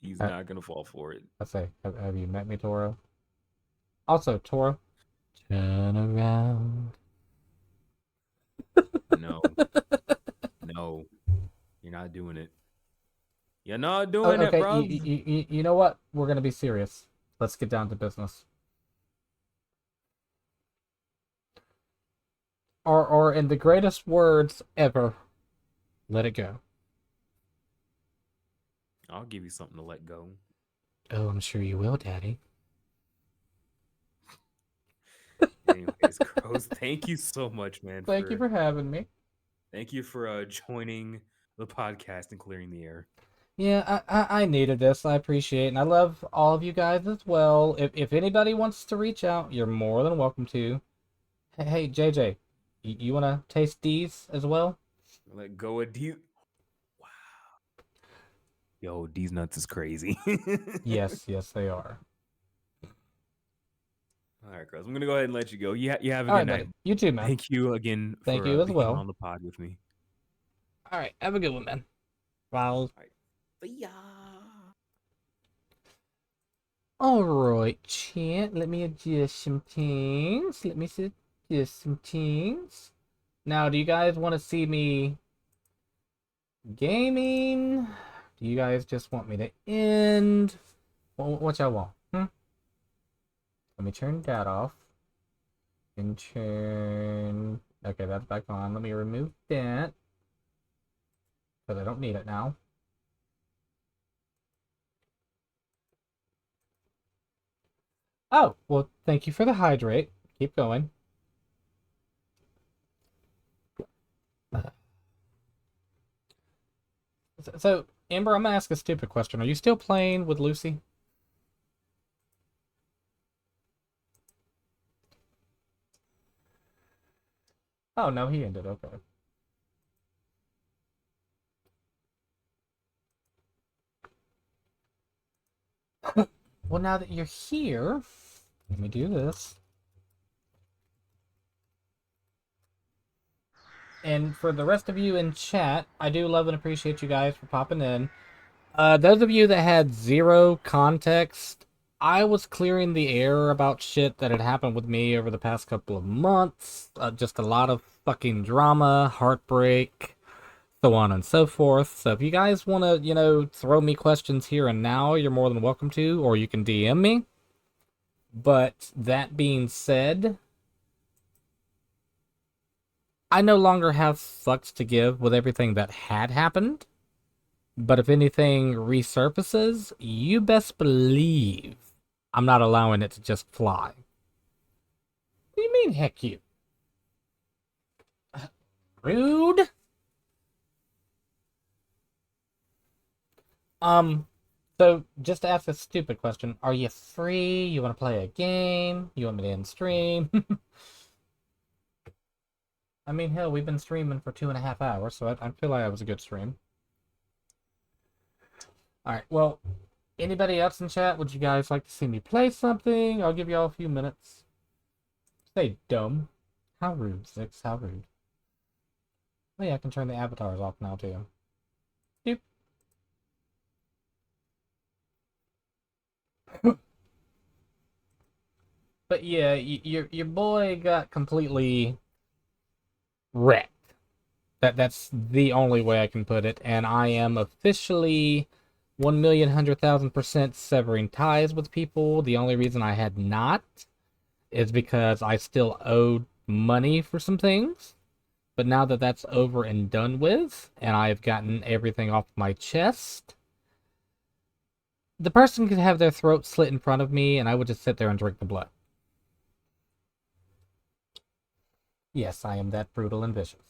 He's not gonna fall for it. I say, have you met me, Toro? Also, Toro, turn around. No. No. You're not doing it. You're not doing it, bro. You know what? We're gonna be serious. Let's get down to business. Or in the greatest words ever, let it go. I'll give you something to let go. Oh, I'm sure you will, Daddy. Anyways, Crows, thank you so much, man. Thank you for having me. Thank you for joining the podcast and clearing the air. Yeah, I needed this. I appreciate it. And I love all of you guys as well. If anybody wants to reach out, you're more than welcome to. Hey, JJ, you want to taste these as well? Let go of these. Wow. Yo, these nuts is crazy. Yes, they are. All right, Crows. I'm going to go ahead and let you go. You have a All good right, night. Buddy. You too, man. Thank you again Thank for you as being well on the pod with me. All right, have a good one, man. Bye. All right. Yeah. All right, chat. Let me adjust some things. Now, do you guys want to see me gaming? Do you guys just want me to end? What y'all want? Let me turn that off. And turn... Okay, that's back on. Let me remove that. Because I don't need it now. Oh, well, thank you for the hydrate. Keep going. So, Amber, I'm going to ask a stupid question. Are you still playing with Lucy? Oh, no, he ended. Okay. Well, now that you're here, let me do this. And for the rest of you in chat, I do love and appreciate you guys for popping in. Those of you that had zero context, I was clearing the air about shit that had happened with me over the past couple of months. Just a lot of fucking drama, heartbreak, so on and so forth. So if you guys want to, throw me questions here and now, you're more than welcome to, or you can DM me. But that being said, I no longer have fucks to give with everything that had happened. But if anything resurfaces, you best believe I'm not allowing it to just fly. What do you mean, heck you? Rude? So just to ask a stupid question, are you free? You want to play a game? You want me to end stream? I mean, hell, we've been streaming for 2.5 hours, so I feel like that was a good stream. Alright, well, anybody else in chat, would you guys like to see me play something? I'll give y'all a few minutes. Stay dumb. How rude, Six. How rude. Oh yeah, I can turn the avatars off now, too. Doop. But yeah, your boy got completely wrecked. That's the only way I can put it, and I am officially 1,100,000% severing ties with people. The only reason I had not is because I still owed money for some things. But now that that's over and done with, and I've gotten everything off my chest, the person could have their throat slit in front of me, and I would just sit there and drink the blood. Yes, I am that brutal and vicious.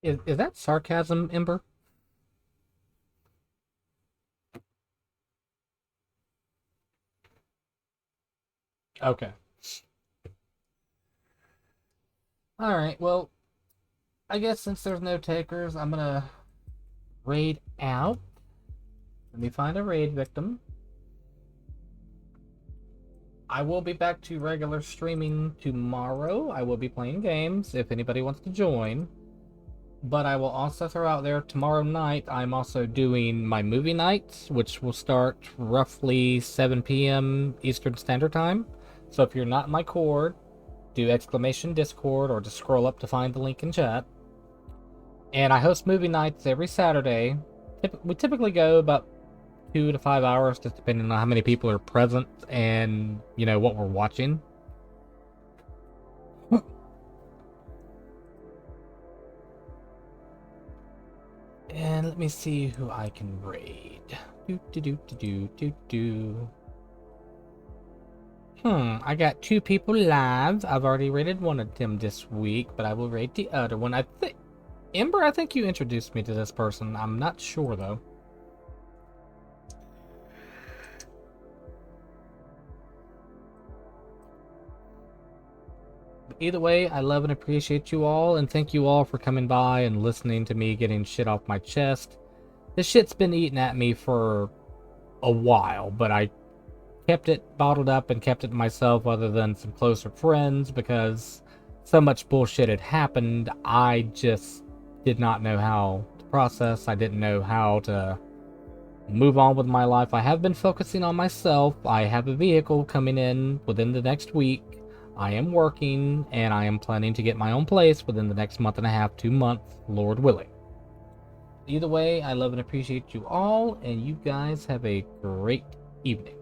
Is that sarcasm, Ember? Okay. Alright, well, I guess since there's no takers, I'm gonna raid out. Let me find a raid victim. I will be back to regular streaming tomorrow. I will be playing games if anybody wants to join. But I will also throw out there tomorrow night, I'm also doing my movie nights, which will start roughly 7 p.m. Eastern Standard Time. So if you're not in my Cord, do !Discord or just scroll up to find the link in chat. And I host movie nights every Saturday. We typically go about 2 to 5 hours, just depending on how many people are present and, you know, what we're watching. And let me see who I can raid. I got 2 people live. I've already raided one of them this week, but I will raid the other one. Ember, I think you introduced me to this person. I'm not sure, though. Either way, I love and appreciate you all, and thank you all for coming by and listening to me getting shit off my chest. This shit's been eating at me for a while, but I kept it bottled up and kept it to myself other than some closer friends because so much bullshit had happened. I just did not know how to process. I didn't know how to move on with my life. I have been focusing on myself. I have a vehicle coming in within the next week. I am working, and I am planning to get my own place within the next month and a half, 2 months, Lord willing. Either way, I love and appreciate you all, and you guys have a great evening.